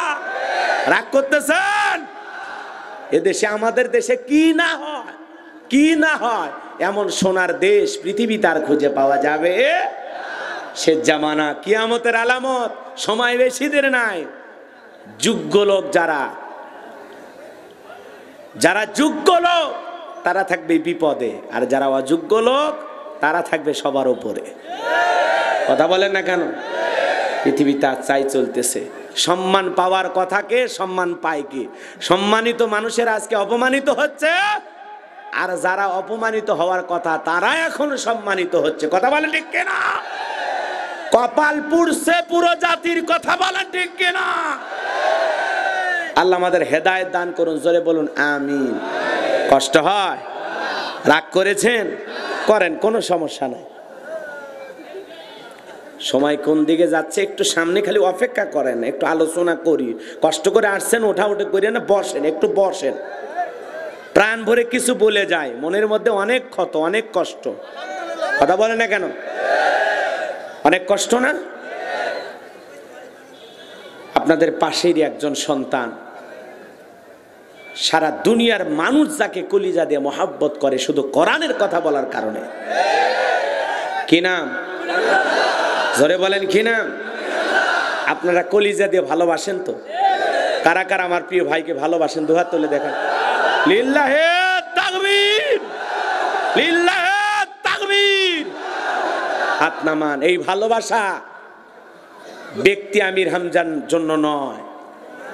রাগ করতেছেন? এদেশে, আমাদের দেশে কি না হয়, কি না হয়, এমন সোনার দেশ পৃথিবী তার খুঁজে পাওয়া যাবে? সে জামানা কিয়ামতের আলামত, সময় বেশি দের নাই। যোগ্য লোক যারা, যারা যোগ্য লোক তারা থাকবে বিপদে, আর যারা অযোগ্য লোক তারা থাকবে সবার উপরে। কথা বলেন না কেন? পৃথিবী তার চাই চলতেছে। সম্মান পাওয়ার কথাকে সম্মান পায় কি? সম্মানিত মানুষের আজকে অপমানিত হচ্ছে, আর যারা অপমানিত হওয়ার কথা তারা এখন সম্মানিত হচ্ছে। কথা বলেন ঠিক কিনা? কপাল পুড়ছে পুরো জাতির, কথা বলেন ঠিক কিনা? আল্লাহ আমাদের হেদায়েত দান করুন, জোরে বলুন আমিন। কষ্ট হয়, রাগ করেছেন, করেন, কোনো সমস্যা নাই। সময় কোন দিকে যাচ্ছে একটু সামনে খালি অপেক্ষা করেন, একটু আলোচনা করি। কষ্ট করে আসছেন, ওঠা উঠে করিয়ে না, বসেন, একটু বসেন। প্রাণ ভরে কিছু বলে যায়, মনের মধ্যে অনেক ক্ষত, অনেক কষ্ট। কথা বলে না কেন? অনেক কষ্ট না? আপনাদের পাশেরই একজন সন্তান, সারা দুনিয়ার মানুষ যাকে কলিজা দিয়ে মহাব্বত করে শুধু কোরআনের কথা বলার কারণে। কি নাম? জোরে বলেন কি নাম? আপনারা কলিজা দিয়ে ভালোবাসেন তো? কারা কারা আমার প্রিয় ভাইকে ভালোবাসেন? দুহাত তুলে দেখেন। লিল্লাহে তাকবীর, লিল্লাহে তাকবীর। হাত নামান। এই ভালোবাসা ব্যক্তি আমির হামজার জন্য নয়,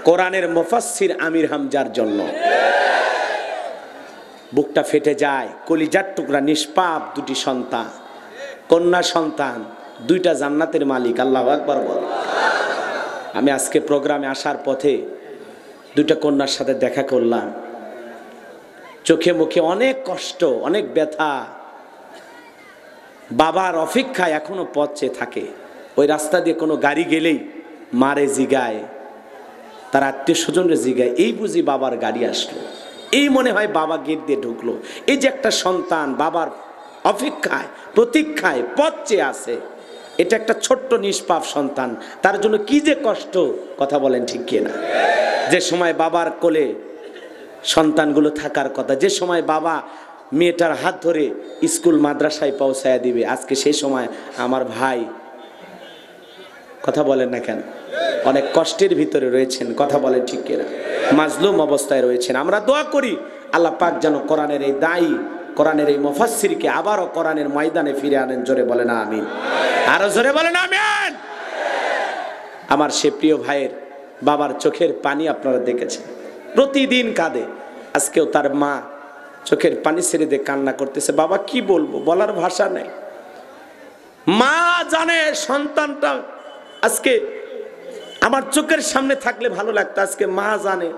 কোরআনের মুফাসসির আমির হামজার জন্য। বুকটা ফেটে যায়, কলিজার টুকরা নিষ্পাপ দুটি সন্তান, কন্যা সন্তান, দুইটা জান্নাতের মালিক। আল্লাহু আকবার বল। আমি আজকে প্রোগ্রামে আসার পথে দুইটা কন্যার সাথে দেখা করলাম। চোখে মুখে অনেক কষ্ট, অনেক ব্যথা। বাবার অপেক্ষায় এখনো পথ চেয়ে থাকে। ওই রাস্তা দিয়ে কোনো গাড়ি গেলেই মারে জিগায়, তার আত্মীয় স্বজনরে জিগায়, এই বুঝি বাবার গাড়ি আসলো, এই মনে হয় বাবা গেট দিয়ে ঢুকলো। এই যে একটা সন্তান বাবার অপেক্ষায় প্রতীক্ষায় পথ চেয়ে আছে, এটা একটা ছোট্ট নিষ্পাপ সন্তান, তার জন্য কি যে কষ্ট। কথা বলেন ঠিক কিনা? যে সময় বাবার কোলে সন্তানগুলো থাকার কথা, যে সময় বাবা মেয়েটার হাত ধরে স্কুল মাদ্রাসায় পৌঁছায়া দিবে, আজকে সেই সময় আমার ভাই, কথা বলেন না কেন, অনেক কষ্টের ভিতরে রয়েছেন। কথা বলেন ঠিক কিনা? মাজলুম অবস্থায় রয়েছেন। আমরা দোয়া করি আল্লাহ পাক যেন কোরআনের এই দায়ী, কোরআনের এই মুফাসসিরকে আবারও কোরআনের ময়দানে ফিরে আনেন। জোরে বলেন আমিন। আরো জোরে বলেন আমিন। আমার সে প্রিয় ভাইয়ের বাবার চোখের পানি আপনারা দেখেছেন, প্রতিদিন কাঁদে। আজকেও তার মা চোখের পানি ছেড়ে দিয়ে কান্না করতেছে। বাবা কি বলবো, বলার ভাষা নেই। মা জানে সন্তানটা আজকে আমার চোখের সামনে থাকলে ভালো লাগতো, আজকে মা জানে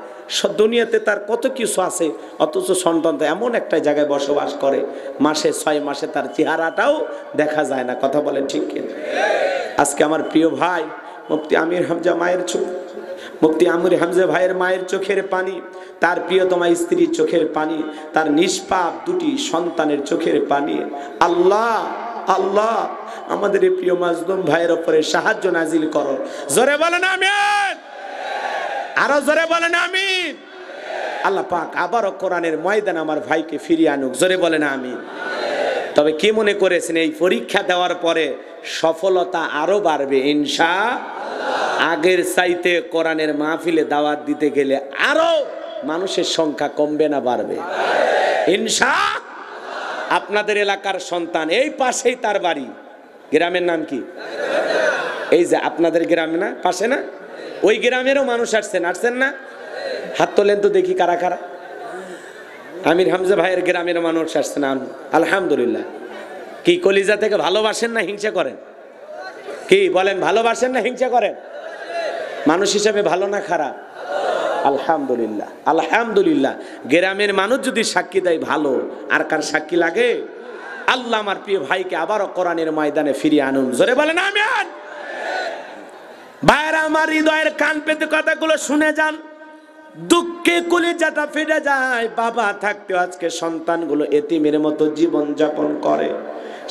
দুনিয়াতে তার কত কিছু আছে, অথচ সন্তানটা এমন একটা জায়গায় বসবাস করে, মাসে 6 মাসে তার চেহারাটাও দেখা যায় না। কথা বলেন ঠিক কি? আজকে আমার প্রিয় ভাই মুফতি আমির হামজা মায়ের চোখ, মুফতি আমির হামজা ভাইয়ের মায়ের চোখের পানি, তার প্রিয়তমা স্ত্রীর চোখের পানি, তার নিষ্পাপ দুটি সন্তানের চোখের পানি। আল্লাহ আল্লাহ আমাদের এই প্রিয় মাজলুম ভাইয়ের উপরে সাহায্য নাজিল করো। জোরে বলেন আমিন। আরো জোরে বলেন আমিন। আল্লাহ পাক আবারও কোরআনের ময়দানে আমার ভাইকে ফিরিয়ে আনুক। জোরে বলেন আমিন। তবে কি মনে করেছেন এই পরীক্ষা দেওয়ার পরে সফলতা আরো বাড়বে ইনশাআল্লাহ? আগের চাইতে কোরআনের মাহফিলে দাওয়াত দিতে গেলে আরো মানুষের সংখ্যা কমবে না বাড়বে ইনশাআল্লাহ? আপনাদের এলাকার সন্তান, এই পাশেই তার বাড়ি, গ্রামের নাম কি? এই যে আপনাদের গ্রামে না, পাশে না, ওই গ্রামেরও মানুষ আসছেন, আসছেন না? হাত তোলেন তো দেখি কারা কারা। আমির হামজা ভাইয়ের গ্রামের মানুষ আসছেন, আলহামদুলিল্লাহ। কি কলিজা থেকে ভালোবাসেন না হিংসা করেন? কি বলেন, ভালোবাসেন না হিংসা করেন? মানুষ হিসাবে ভালো না খারাপ? আলহামদুলিল্লাহ আলহামদুলিল্লাহ। গ্রামের মানুষ যদি সাক্ষী দেয় ভালো, আর কার সাক্ষী লাগে? আল্লাহ আমার প্রিয় ভাইকে আবারও কোরআনের ময়দানে ফিরিয়ে আনুন। জোরে বলেন আমিন। ভাইরা আমার, হৃদয়ের কান পেতে কথাগুলো শুনে যান। দুঃখে কলিজাটা ফেটে যায়। বাবা থাকতেও আজকে সন্তানগুলো এতিমের মতো জীবন যাপন করে,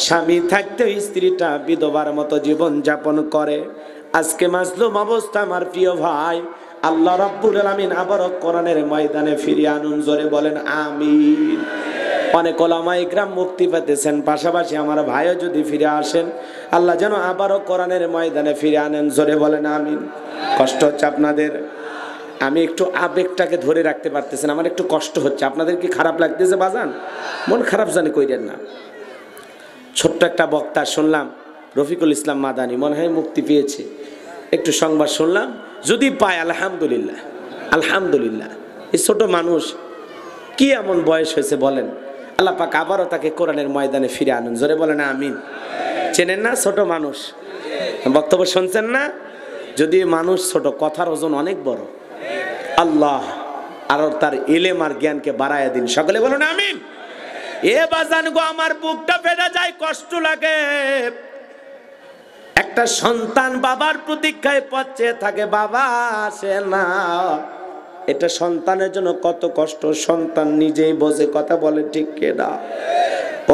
স্বামী থাকতেও স্ত্রীটা বিধবার মতো জীবন যাপন করে। আজকে মাজলুম অবস্থা আমার প্রিয় ভাই, আল্লাহ রাব্বুল আলামিন আবারও কোরআনের ময়দানে ফিরিয়ে আনুন। জোরে বলেন আমিন। অনেক ওলামা ইকরাম মুক্তি পেতেছেন, পাশাপাশি আমার ভাইও যদি ফিরে আসেন, আল্লাহ যেন আবারও কোরআনের ময়দানে ফিরে আনেন। জোরে বলেন আমিন। কষ্ট হচ্ছে আপনাদের, আমি একটু আবেগটাকে ধরে রাখতে পারতেছেন, আমার একটু কষ্ট হচ্ছে। আপনাদের কি খারাপ লাগতেছে বাজান? মন খারাপ জানি কইরেন না। ছোট্ট একটা বক্তা শুনলাম, রফিকুল ইসলাম মাদানী, মনে হয় মুক্তি পেয়েছে। একটু সংবাদ শুনলাম, যদি পায় আলহামদুলিল্লাহ আলহামদুলিল্লাহ। এই ছোট মানুষ, কি এমন বয়স হয়েছে বলেন? আল্লাহ পাক আবারও তাকে কোরআনের ময়দানে ফিরে আনুন। জোরে বলেন আমিন। চেনেন না? ছোট মানুষ, বক্তব্য শুনছেন না? যদি মানুষ ছোট, কথার ওজন অনেক বড়। আল্লাহ আর তার ইলম আর জ্ঞানকে বাড়ায় দিন, সকলে বলুন আমিন। এ বাজান গো, আমার বুকটা ফেটে যায়, কষ্ট লাগে। একটা সন্তান বাবার প্রতীক্ষায় পথ চেয়ে থাকে, বাবা আসে না। এটা সন্তানের জন্য কত কষ্ট, সন্তান নিজেই বোঝে, কথা বলে ঠিক কিনা?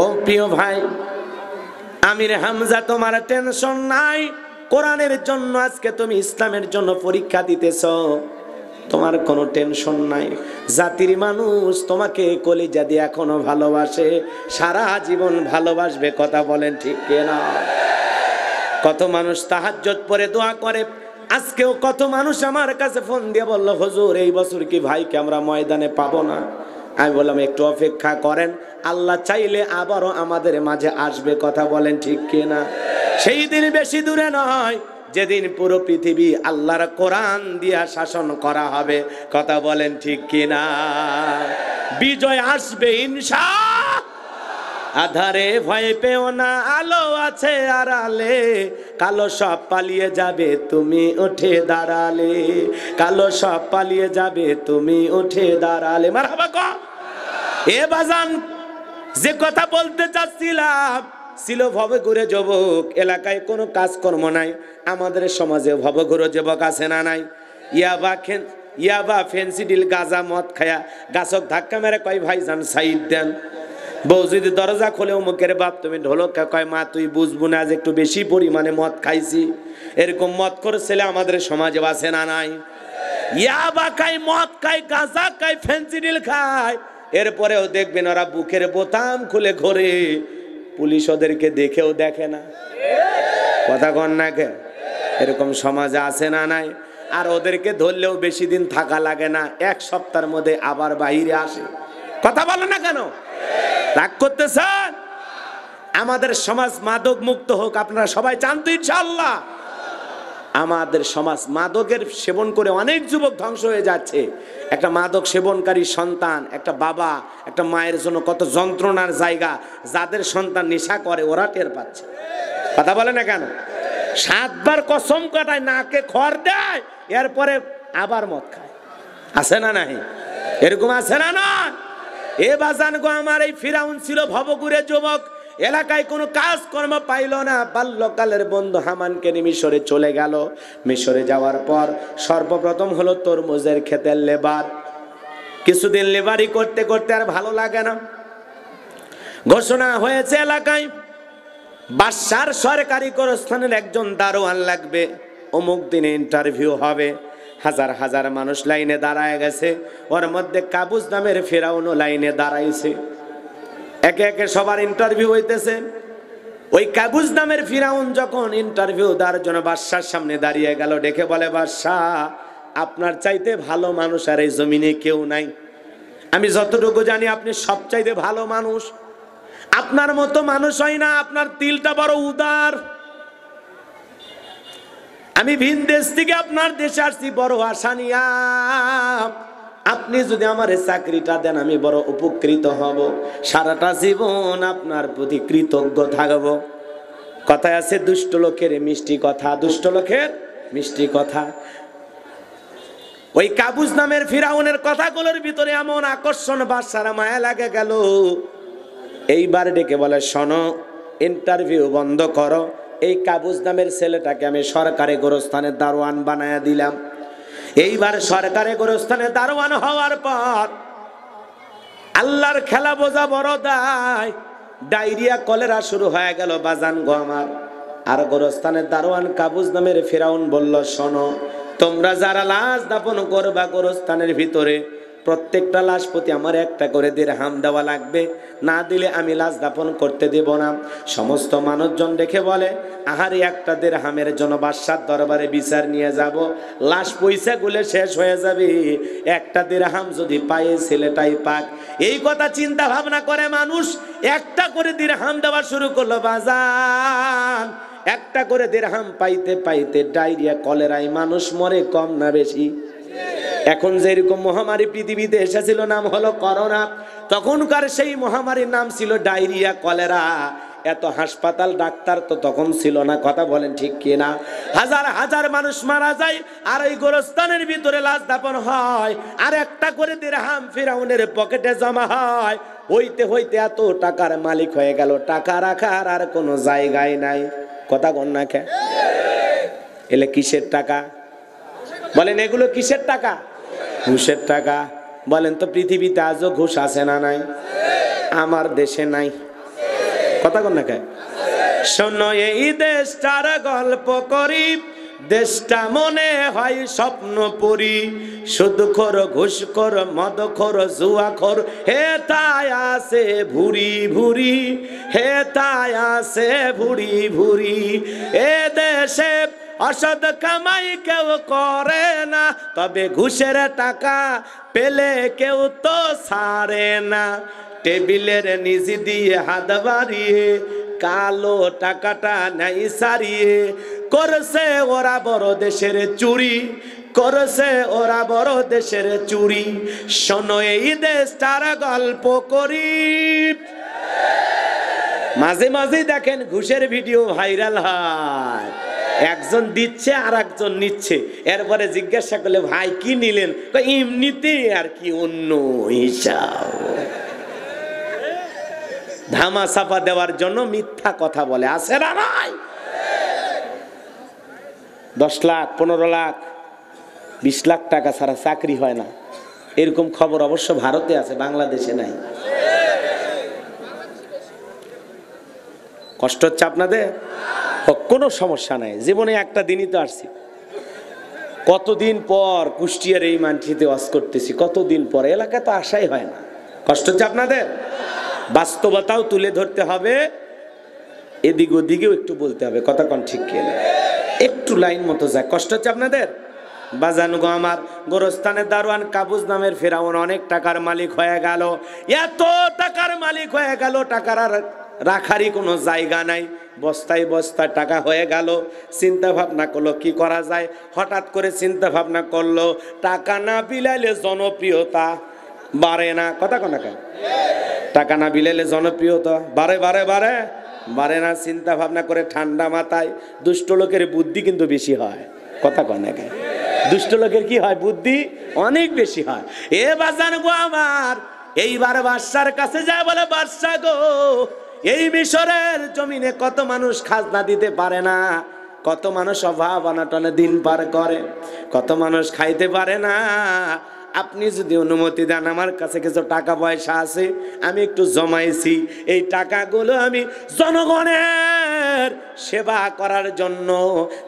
ও প্রিয় ভাই আমির হামজা, তোমার টেনশন নাই। কোরআনের জন্য আজকে তুমি ইসলামের জন্য পরীক্ষা দিতেছ, তোমার কোনো টেনশন নাই। জাতির মানুষ তোমাকে কলিজা দিয়ে এখনো ভালোবাসে, সারা জীবন ভালোবাসবে, কথা বলেন ঠিক কিনা? কত মানুষ তাহাজ্জুদ পড়ে দোয়া করে। আজকেও কত মানুষ আমার কাছে ফোন দিয়ে বলল, হুজুর এই বছর কি ভাইকে আমরা ময়দানে পাবো না? আমি বললাম একটু অপেক্ষা করেন, আল্লাহ চাইলে আবারও আমাদের মাঝে আসবে, কথা বলেন ঠিক কিনা? সেই দিন বেশি দূরে নয়, যেদিন পুরো পৃথিবী আল্লাহর কোরআন দিয়া শাসন করা হবে, কথা বলেন ঠিক কিনা? বিজয় আসবে ইনশাআল্লাহ। আধারে ভয় পেও না, আলো আছে আড়ালে, কালো সব পালিয়ে যাবে তুমি উঠে দাঁড়ালে, কালো সব পালিয়ে যাবে তুমি উঠে দাঁড়ালে। মারহাবা কও। এ বাজান, যে কথা বলতে চাচ্ছিলাম ছিল ভবঘুরে যুবক, এলাকায় কোনো কাজকর্ম নাই। আমাদের সমাজে ভবঘুরে যুবক আছে না নাই? ইয়াবা ফেন্সিডিল গাঁজা মদ খায়া গাছক ধাক্কা মেরে কয় ভাইজান সাইড দেন। বউ যদি দরজা খোলে, মুখের বাপ তুমি ঢোলক, কয় মা তুই বুঝবো না, আজ একটু বেশি পরিমাণে মদ খাইছি। এরকম মদ করে ছেলে আমাদের সমাজে আছে না নাই? ইয়াবা খায়, মদ খায়, গাঁজা খায়, ফেন্সিডিল খায়, এরপরেও দেখবেন ওরা বুকের বোতাম খুলে ঘোরে, পুলিশ ওদেরকে দেখেও দেখে না, কথা কন না কে? এরকম সমাজে আছে না নাই? আর ওদেরকে ধরলেও বেশি দিন থাকা লাগে না, এক সপ্তাহের মধ্যে আবার বাইরে আসে, কথা বলে না কেন? রাগ করতেছেন? আমাদের সমাজ মাদক মুক্ত হোক, আপনারা সবাই চান তো ইনশাআল্লাহ? আমাদের সমাজ মাদকের সেবন করে অনেক যুবক ধ্বংস হয়ে যাচ্ছে। একটা মাদক সেবনকারী সন্তান, একটা বাবা, একটা মায়ের জন্য কত যন্ত্রণার জায়গা। যাদের সন্তান নেশা করে ওরা টের পাচ্ছে, কথা বলে না কেন? 7 বার কসম কাটায়, নাকে খড় দেয়, এরপরে আবার মদ খায়, আছে না নাই? এরকম আছে না না? এ বাজান গো, আমার এই ফিরাউন ছিল ভবঘুরে যুবক, এলাকায় কোনো কাজকর্ম পাইল না। বাল্যকালের বন্ধু হামানকে নিয়ে মিশরে চলে গেল। মিশরে যাওয়ার পর সর্বপ্রথম হলো তরমুজের ক্ষেতের লেবার। কিছুদিন লেবারি করতে করতে আর ভালো লাগে না, ঘোষণা হয়েছে এলাকায় বাদশার সরকারি গোরস্থানের একজন দারোয়ান লাগবে, অমুক দিনে ইন্টারভিউ হবে। হাজার হাজার মানুষ লাইনে দাঁড়ায় গেছে, ওর মধ্যে কাবুস নামের ফেরাউনও লাইনে দাঁড়াইছে। একে একে সবার ইন্টারভিউ হইতেছে। ওই কাবুস নামের ফিরাউন যখন ইন্টারভিউ দেওয়ার জন্য বাদশার সামনে দাঁড়িয়ে গেল, ডেকে বলে, বাদশাহ আপনার চাইতে ভালো মানুষ আর এই জমিনে কেউ নাই। আমি যতটুকু জানি আপনি সবচাইতে ভালো মানুষ, আপনার মতো মানুষ হয় না, আপনার দিলটা বড় উদার। আমি ভিন দেশ থেকে আপনার দেশে আসছি বড় আশা নিয়া, আপনি যদি আমার চাকরিটা দেন আমি বড় উপকৃত হব, সারাটা জীবন আপনার প্রতি কৃতজ্ঞ থাকব। কথায় আছে দুষ্ট লোকের মিষ্টি কথা, দুষ্ট লোকের মিষ্টি কথা। ওই কাবুস নামের ফিরাউনের কথাগুলোর ভিতরে এমন আকর্ষণ, বাদশার মায়া লাগে গেল। এইবার ডেকে বলে, শোনো, ইন্টারভিউ বন্ধ করো, এই কাবুস নামের ছেলেটাকে আমি সরকারি গোরস্থানের দারোয়ান বানায়া দিলাম। এইবার সরকারি গোরস্থানের দারোয়ান হওয়ার পর আল্লাহর খেলা বোঝা বড় দায়, ডায়রিয়া কলেরা শুরু হয়ে গেল বাজান গো আমার। আর গোরস্থানের দারোয়ান কাবুস নামের ফিরাউন বলল, শোনো, তোমরা যারা লাশ দাফন করবা গোরস্থানের ভিতরে, প্রত্যেকটা লাশ প্রতি আমার একটা করে দিরহাম দেওয়া লাগবে, না দিলে আমি লাশ দাফন করতে দেব না। সমস্ত মানুষজন দেখে বলে, আহারে একটা দিরহামের জন্য বাদশার দরবারে বিচার নিয়ে যাব, লাশ পয়সা গুলে শেষ হয়ে যাবে, একটা দিরহাম যদি পায় ছেলেটাই পাক। এই কথা চিন্তা ভাবনা করে মানুষ একটা করে দিরহাম দেওয়া শুরু করলো। বাজান, একটা করে দিরহাম পাইতে পাইতে ডায়রিয়া কলেরায় মানুষ মরে কম না বেশি? এখন যেরকম মহামারী পৃথিবীতে এসেছিল, নাম হলো করোনা, তখনকার সেই মহামারীর নাম ছিল ডায়রিয়া কলেরা। এত হাসপাতাল ডাক্তার তো তখন ছিল না, কথা বলেন ঠিক কিনা? হাজার হাজার মানুষ মারা যায় আর এই গোরস্থানের ভিতরে লাশ দাফন হয়, আর একটা করে দিরহাম ফিরাউনের পকেটে জমা হয়। হইতে হইতে এত টাকার মালিক হয়ে গেল, টাকা রাখার আর কোনো জায়গায় নাই। কথা কন না কে? এলে কিসের টাকা বলেন? এগুলো কিসের টাকা? ঘুষের টাকা। বলেন তো পৃথিবীতে আজও ঘুষ আছে না নাই? আমার দেশে নাই। কথা কন না কে? শোনো এই দেশটার গল্প করি, দেশটা মনে হয় স্বপ্নপুরী। সুদখোর, ঘুষখোর, মদখোর, জুয়াখোর, হে তাই আছে ভুরি ভুরি, হে তাই আছে ভুরি ভুরি। এ দেশে অসৎ কামাই কেউ করে না, তবে ঘুষের টাকা পেলে কেউ তো ছাড়ে না। টেবিলের নিচে দিয়ে হাত বাড়িয়ে কালো টাকাটা নাই সারিয়ে করছে ওরা বড় দেশের চুরি, করছে ওরা বড় দেশের চুরি। শোনো এই দেশটার গল্প করি। মাঝে মাঝে দেখেন ঘুষের ভিডিও ভাইরাল হয়, একজন দিচ্ছে আর একজন নিচ্ছে, এরপরে জিজ্ঞাসা করলে ভাই কি নিলেন? এমনিতে আর কি, অন্য হিসাব। ধামা চাপা দেওয়ার জন্য মিথ্যা কথা বলে, আছে না নাই? 10 লাখ 15 লাখ 20 লাখ টাকা ছাড়া চাকরি হয় না, এরকম খবর অবশ্য ভারতে আছে, বাংলাদেশে নাই। কষ্ট হচ্ছে আপনাদের? কোনো সমস্যা নাই, জীবনে একটা দিনই তো আসছি। কতদিন পর কুষ্টিয়ার এই মানচিতে ওয়াজ করতেছি, কতদিন পর, এলাকায় তো আসাই হয় না। কষ্ট হচ্ছে আপনাদের? বাস্তবতাও তুলে ধরতে হবে, এদিক ওদিকেও একটু বলতে হবে। কথা কোন ঠিক কিনা? একটু লাইন মতো যায়। কষ্ট হচ্ছে আপনাদের? বাজানুগো আমার, গোরস্থানের দারোয়ান কাবুজ নামের ফেরাউন অনেক টাকার মালিক হয়ে গেল। এত টাকার মালিক হয়ে গেল, টাকার আর রাখারই কোনো জায়গা নাই। বস্তায় বস্তায় টাকা হয়ে গেল। চিন্তা ভাবনা করলো কি করা যায়। হঠাৎ করে চিন্তা ভাবনা করলো, টাকা না বিলাইলে জনপ্রিয়তা বাড়ে না। কথা কোন না? টাকা না বিলাইলে জনপ্রিয়তা বাড়ে বাড়ে বাড়ে বাড়ে না। চিন্তা ভাবনা করে ঠান্ডা মাথায়, দুষ্ট লোকের বুদ্ধি কিন্তু বেশি হয়। কথা কন না? দুষ্ট লোকের কি হয়? বুদ্ধি অনেক বেশি হয়। এ বাজান গো আমার, এইবার বাদশার কাছে যায়, বলে বাদশা গো, এই মিশরের জমিনে কত মানুষ খাজনা দিতে পারে না, কত মানুষ অভাব অনটনে দিন পার করে, কত মানুষ খাইতে পারে না। আপনি যদি অনুমতি দেন, আমার কাছে কিছু টাকা পয়সা আছে, আমি একটু জমাইছি, এই টাকাগুলো আমি জনগণের সেবা করার জন্য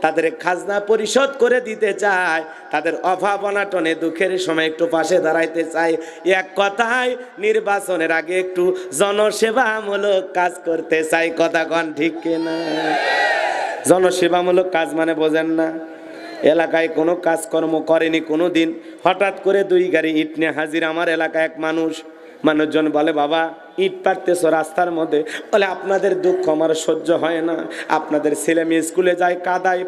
তাদের খাজনা পরিশোধ করে দিতে চাই, তাদের অভাব অনাটনে দুঃখের সময় একটু পাশে দাঁড়াইতে চাই। এক কথায় নির্বাচনের আগে একটু জনসেবামূলক কাজ করতে চাই। কথা কন ঠিক কিনা? জনসেবামূলক কাজ মানে বোঝেন না? এলাকায় কোনো কাজকর্ম করেনি কোনো দিন, হঠাৎ করে 2 গাড়ি ইট নিয়ে হাজির আমার এলাকায় এক মানুষজন বলে, বাবা ইট পাড়তেছো রাস্তার মধ্যে, বলে আপনাদের দুঃখ আমার সহ্য হয় না, আপনাদের ছেলে মেয়ে স্কুলে যায় কাদায়,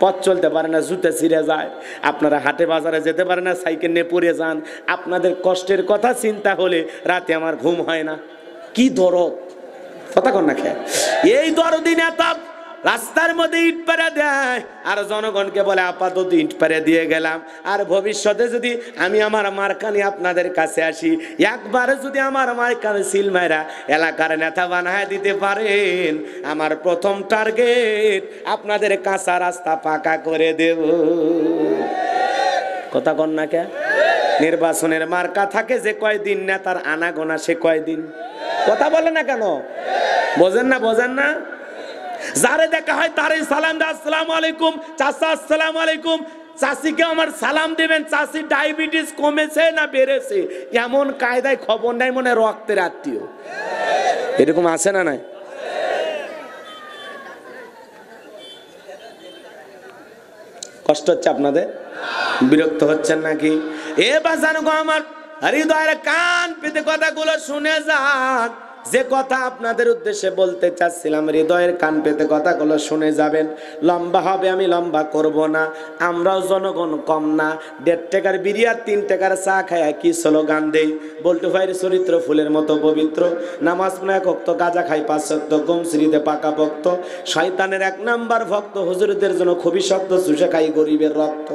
পথ চলতে পারে না, জুতে ছিঁড়ে যায়, আপনারা হাটে বাজারে যেতে পারে না, সাইকেল নিয়ে পড়ে যান, আপনাদের কষ্টের কথা চিন্তা হলে রাতে আমার ঘুম হয় না। কি দরদ! কথা কন না খেয়ে? এই দরদি নেতা রাস্তার মধ্যে ইট পেরে দেয় আর জনগণকে বলে আপাতত ইট পেরে দিয়ে গেলাম, আর ভবিষ্যতে যদি আমি আমার মার্কানি আপনাদের কাছে আসি, একবারে যদি আমার মার্কানি সিল মাইরা এলাকার নেতা বানায় দিতে পারেন, আমার প্রথম টার্গেট আপনাদের কাঁচা রাস্তা পাকা করে দেব। কথা কন না কে? নির্বাচনের মার্কা থাকে যে কয়দিন, নেতার আনাগোনা সে কয়দিন। কথা বলে না কেন? বোঝেন না? বোঝেন না? যারে দেখা হয় তারে সালাম দেয়, আসসালামু আলাইকুম চাচা, আসসালামু আলাইকুম চাচিকে আমার সালাম দিবেন, চাচি ডায়াবেটিস কমেছে না বেড়েছে, এমন কায়দায় খবর নাই, মনে রক্তের আত্মীয়। এরকম আছে না নাই? কষ্ট হচ্ছে আপনাদের? বিরক্ত হচ্ছেন নাকি? এ বাজানো গো আমার, হৃদয়ের কান পেতে কথাগুলো শুনে যান। যে কথা আপনাদের উদ্দেশ্যে বলতে চাচ্ছিলাম, হৃদয়ের কান পেতে কথাগুলো শুনে যাবেন। লম্বা হবে, আমি লম্বা করব না। আমরাও জনগণ কম না। 1.5 টাকার বিড়ি আর 3 টাকার চা খায় কি স্লোগান দেই, বল্টু ভাইয়ের চরিত্র ফুলের মতো পবিত্র, নামাজ পড়ে 1 ওয়াক্ত, গাঁজা খাই 5 ওয়াক্ত, গম শ্রীতে পাকা ভক্ত, শয়তানের 1 নাম্বার ভক্ত, হুজুরদের জন্য খুবই শক্ত, চুষে খাই গরিবের রক্ত।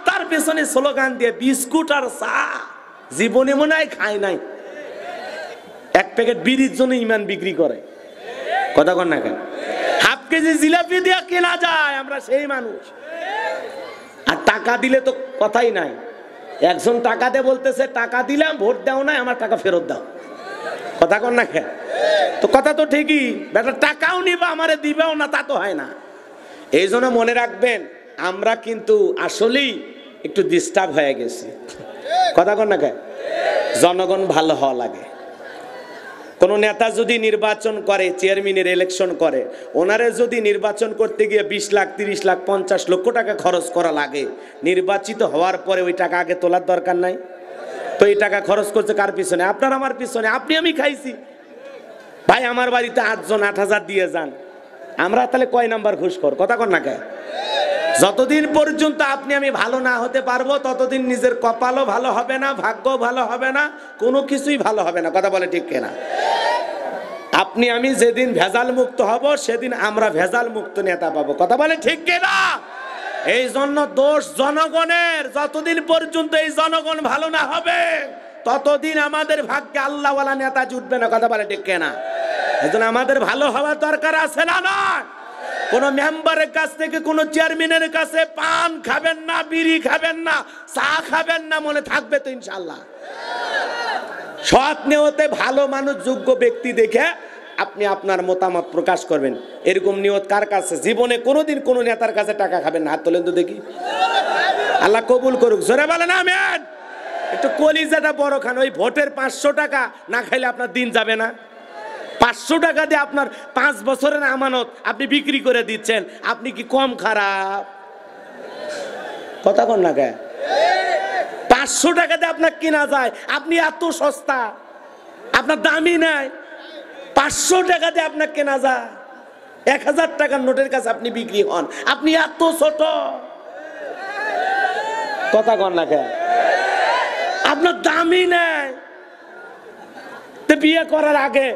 তার পেছনে স্লোগান দিয়ে বিস্কুট আর চা জীবনে মনে হয় খায় নাই। 1 প্যাকেট বিড়ির জন্য ইমান বিক্রি করে। কথা কন না কেন? হাফ কেজি জিলাপি দিয়ে কেনা যায়, আমরা সেই মানুষ। আর টাকা দিলে তো কথাই নাই। একজন টাকা দিয়ে বলতেছে, টাকা দিলাম, ভোট দাও না, আমার টাকা ফেরত দাও। কথা কন না কেন? তো কথা তো ঠিকই, বেটা টাকাও নিবা আমারে দিবেও না, তা তো হয় না। এই জন্য মনে রাখবেন, আমরা কিন্তু আসলেই একটু ডিস্টার্ব হয়ে গেছি। কথা কন না কেন? জনগণ ভালো হওয়া লাগে। কোন নেতা যদি নির্বাচন করে, চেয়ারম্যানের ইলেকশন করে, ওনারে যদি নির্বাচন করতে গিয়ে 20 লাখ, 30 লাখ, 50 লক্ষ টাকা খরচ করা লাগে, নির্বাচিত হওয়ার পরে ওই টাকা আগে তোলার দরকার নাই? তো এই টাকা খরচ করছে কার পিছনে? আপনার আমার পিছনে। আপনি আমি খাইছি। ভাই আমার বাড়িতে 8 জন 8,000 দিয়ে যান, আমরা তাহলে কয় নাম্বার ঘুষখোর? কথা কন না কেন? যতদিন পর্যন্ত আপনি আমি ভালো না হতে পারবো, ততদিন নিজের কপালও ভালো হবে না, ভাগ্যও ভালো হবে না, কোনো কিছুই ভালো হবে না। কথা বলে ঠিক কিনা? আপনি আমি যেদিন ভেজাল মুক্ত হব, সেদিন আমরা ভেজাল মুক্ত নেতা পাবো। কথা বলে ঠিক কিনা? এই জন্য দোষ জনগণের। যতদিন পর্যন্ত এই জনগণ ভালো না হবে, ততদিন আমাদের ভাগ্যে আল্লাহওয়ালা নেতা জুটবে না। কথা বলে ঠিক কিনা? এই জন্য আমাদের ভালো হওয়ার দরকার আছে না? না, কোন মেম্বারের কাছ থেকে, কোন চেয়ারম্যানের কাছে পান খাবেন না, বিড়ি খাবেন না, চা খাবেন না, মনে থাকবে তো ইনশাআল্লাহ। সৎ নিয়তে ভালো মানুষ, যোগ্য ব্যক্তি দেখে আপনি আপনার মতামত প্রকাশ করবেন। এরকম নিয়ত কার কাছে? জীবনে কোনোদিন কোন নেতার কাছে টাকা খাবেন না। হাত তোলেন তো দেখি। আল্লাহ কবুল করুক। জোরে বলেন আমিন। একটু কলিজাটা বড় খান। ওই ভোটের 500 টাকা না খাইলে আপনার দিন যাবে না। 500 টাকা দিয়ে আপনার 5 বছরের আমানত আপনি বিক্রি করে দিচ্ছেন, আপনি কি কম খারাপ? কথা কন না কে? 500 টাকা দিয়ে আপনার কিনা যায়, আপনি এত সস্তা, আপনার দামই নাই। 500 টাকা দিয়ে আপনার কেনা যায়, 1000 টাকার নোটের কাছে আপনি বিক্রি হন, আপনি এত ছোট। কথা কন না কে? আপনার দামই নাই। তো বিয়ে করার আগে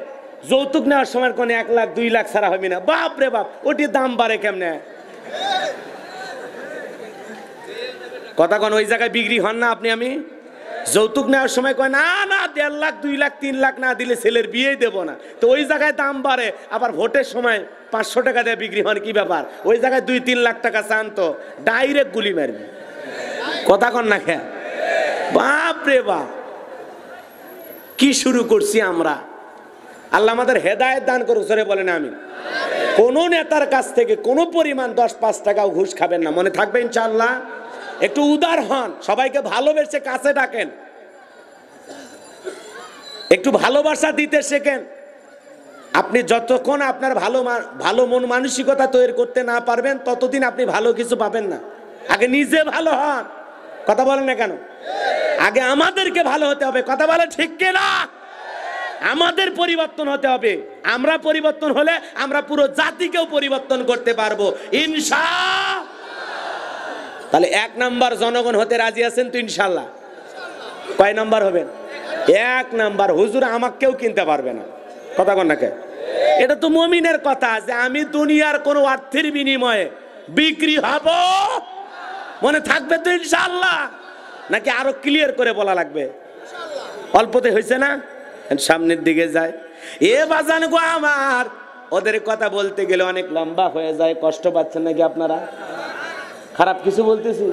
যৌতুক নেওয়ার সময় কোন 1 লাখ 2 লাখ ছাড়া হবে না। বাপ রে বাপ, ওটি দাম বাড়ে কেমনে? কথা কন, ওই জায়গায় বিক্রি হন না আপনি আমি? যৌতুক নেওয়ার সময় কয় না না 1.5 লাখ 2 লাখ 3 লাখ না দিলে ছেলের বিয়েই দেবো না। তো ওই জায়গায় দাম বাড়ে। আবার ভোটের সময় 500 টাকা দিয়ে বিক্রি হন, কি ব্যাপার? ওই জায়গায় 2-3 লাখ টাকা চান তো ডাইরেক্ট গুলি মারবে। কথা কন না খেয়া? বাপ রে বাপ, কি শুরু করছি আমরা! আল্লাহ আমাদের হেদায়েত দান করুক। জোরে বলেন আমিন। কোন নেতার কাছ থেকে কোনো পরিমাণ 10-5 টাকাও ঘুষ খাবেন না, মনে থাকবে ইনশাআল্লাহ। একটু উদার হন, সবাইকে ভালোবেসে কাছে ডাকেন, একটু ভালোবাসা দিতে শেখেন। আপনি যতক্ষণ আপনার ভালো মন মানসিকতা তৈরি করতে না পারবেন, ততদিন আপনি ভালো কিছু পাবেন না। আগে নিজে ভালো হন। কথা বলেন না কেন? আগে আমাদেরকে ভালো হতে হবে। কথা বলে ঠিক কিনা? আমাদের পরিবর্তন হতে হবে। আমরা পরিবর্তন হলে আমরা পুরো জাতিকেও পরিবর্তন করতে পারবো ইনশাআল্লাহ। তাহলে 1 নাম্বার জনগণ হতে রাজি আছেন তো ইনশাআল্লাহ? কয় নাম্বার হবেন? 1 নাম্বার। হুজুর আমাকে কেউ কিনতে পারবে না। কথা কন না কে? এটা তো মুমিনের কথা যে আমি দুনিয়ার কোনো অর্থের বিনিময়ে বিক্রি হব। মনে থাকবে তো ইনশাআল্লাহ? নাকি আরো ক্লিয়ার করে বলা লাগবে? অল্পতে হয়েছে না? সামনের দিকে যায়। এ বাজান গো আমার, ওদের কথা বলতে গেলে অনেক লম্বা হয়ে যায়। কষ্ট পাচ্ছেন নাকি আপনারা? খারাপ কিছু বলতেছি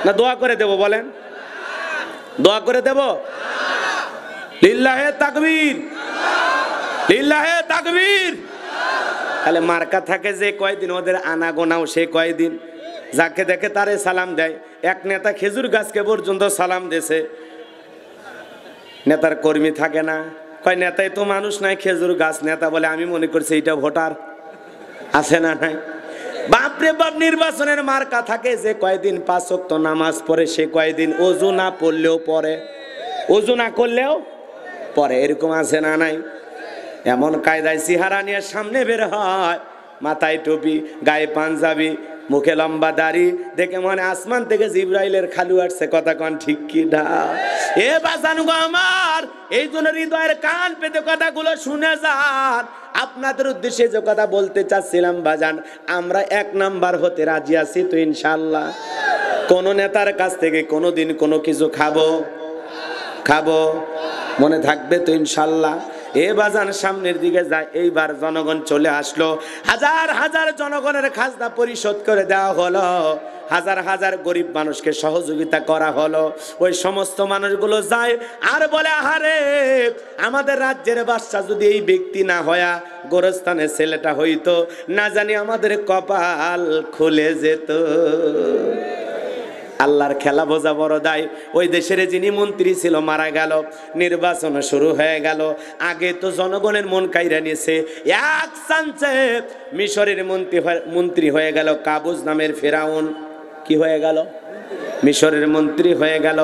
না? দোয়া করে দেব, বলেন দোয়া করে দেব। লিল্লাহে তাকবীর, লিল্লাহে তাকবীর। তাহলে মার্কা থাকে যে কয়দিন, ওদের আনা গোনাও সে কয়দিন। যাকে দেখে তারে সালাম দেয়। এক নেতা খেজুর গাছকে পর্যন্ত সালাম দিয়েছে। নেতার কর্মী থাকে না, কয় নেতাই তো মানুষ নাই, খেজুর গাছ। নেতা বলে আমি মনে করছি এটা ভোটার। আছে না নাই? বাপরে বাপ, নির্বাচনের মার্কা থাকে যে কয়দিন 5 ওয়াক্ত নামাজ পড়ে, সে কয়দিন অজু না পড়লেও পড়ে, অজু না করলেও পরে, এরকম আছে না নাই? এমন কায়দায় চেহারা নিয়ে সামনে বের হয়, মাথায় টুপি, গায়ে পাঞ্জাবি, মুখে লম্বা দাড়ি, দেখে মনে আসমান থেকে জিব্রাইলের খালু আসছে। কথা কন ঠিক কি না? এ বাজান গো আমার, এই জন্য হৃদয়ের কান পেতে কথাগুলো শুনে যান। আপনাদের উদ্দেশ্যে যে কথা বলতে চাচ্ছিলাম বাজান, আমরা 1 নাম্বার হতে রাজি আছি তো ইনশাআল্লাহ? কোন নেতার কাছ থেকে কোনোদিন কোনো কিছু খাবো মনে থাকবে তো ইনশাআল্লাহ? এ বাজান সামনের দিকে যায়। এইবার জনগণ চলে আসলো, হাজার হাজার জনগণের খাজনা পরিশোধ করে দেওয়া হলো, হাজার হাজার গরিব মানুষকে সহযোগিতা করা হলো। ওই সমস্ত মানুষগুলো যায় আর বলে, আহারে আমাদের রাজ্যের বাদশা যদি এই ব্যক্তি না হয়া গোরস্থানের ছেলেটা হইতো, না জানি আমাদের কপাল খুলে যেত। আল্লাহর খেলা বোঝা বড় দায়। ওই দেশের যিনি মন্ত্রী ছিল মারা গেল, নির্বাচন শুরু হয়ে গেল। আগে তো জনগণের মন কাইরা নিয়েছে, এক চান্সে মিশরের মন্ত্রী হয়ে গেল কাবুজ নামের ফেরাউন। কি হয়ে গেল? মিশরের মন্ত্রী হয়ে গেল।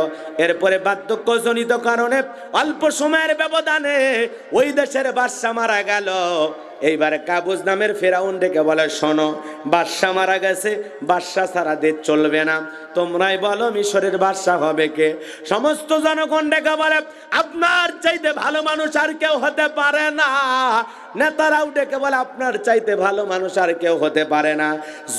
এরপরে বার্ধক্যজনিত কারণে অল্প সময়ের ব্যবধানে ওই দেশের বাদশা মারা গেল। এইবার কাবুজ নামের ফেরাউন ডেকে বলে, শোনো, বাদশা মারা গেছে, বাদশা ছাড়া দেশ চলবে না, তোমরাই বলো মিশরের বাদশা হবে কে? সমস্ত জনগণ ডেকে বলে, আপনার চাইতে ভালো মানুষ আর কেউ হতে পারে না। নেতারাও ডেকে বলে, আপনার চাইতে ভালো মানুষ আর কেউ হতে পারে না।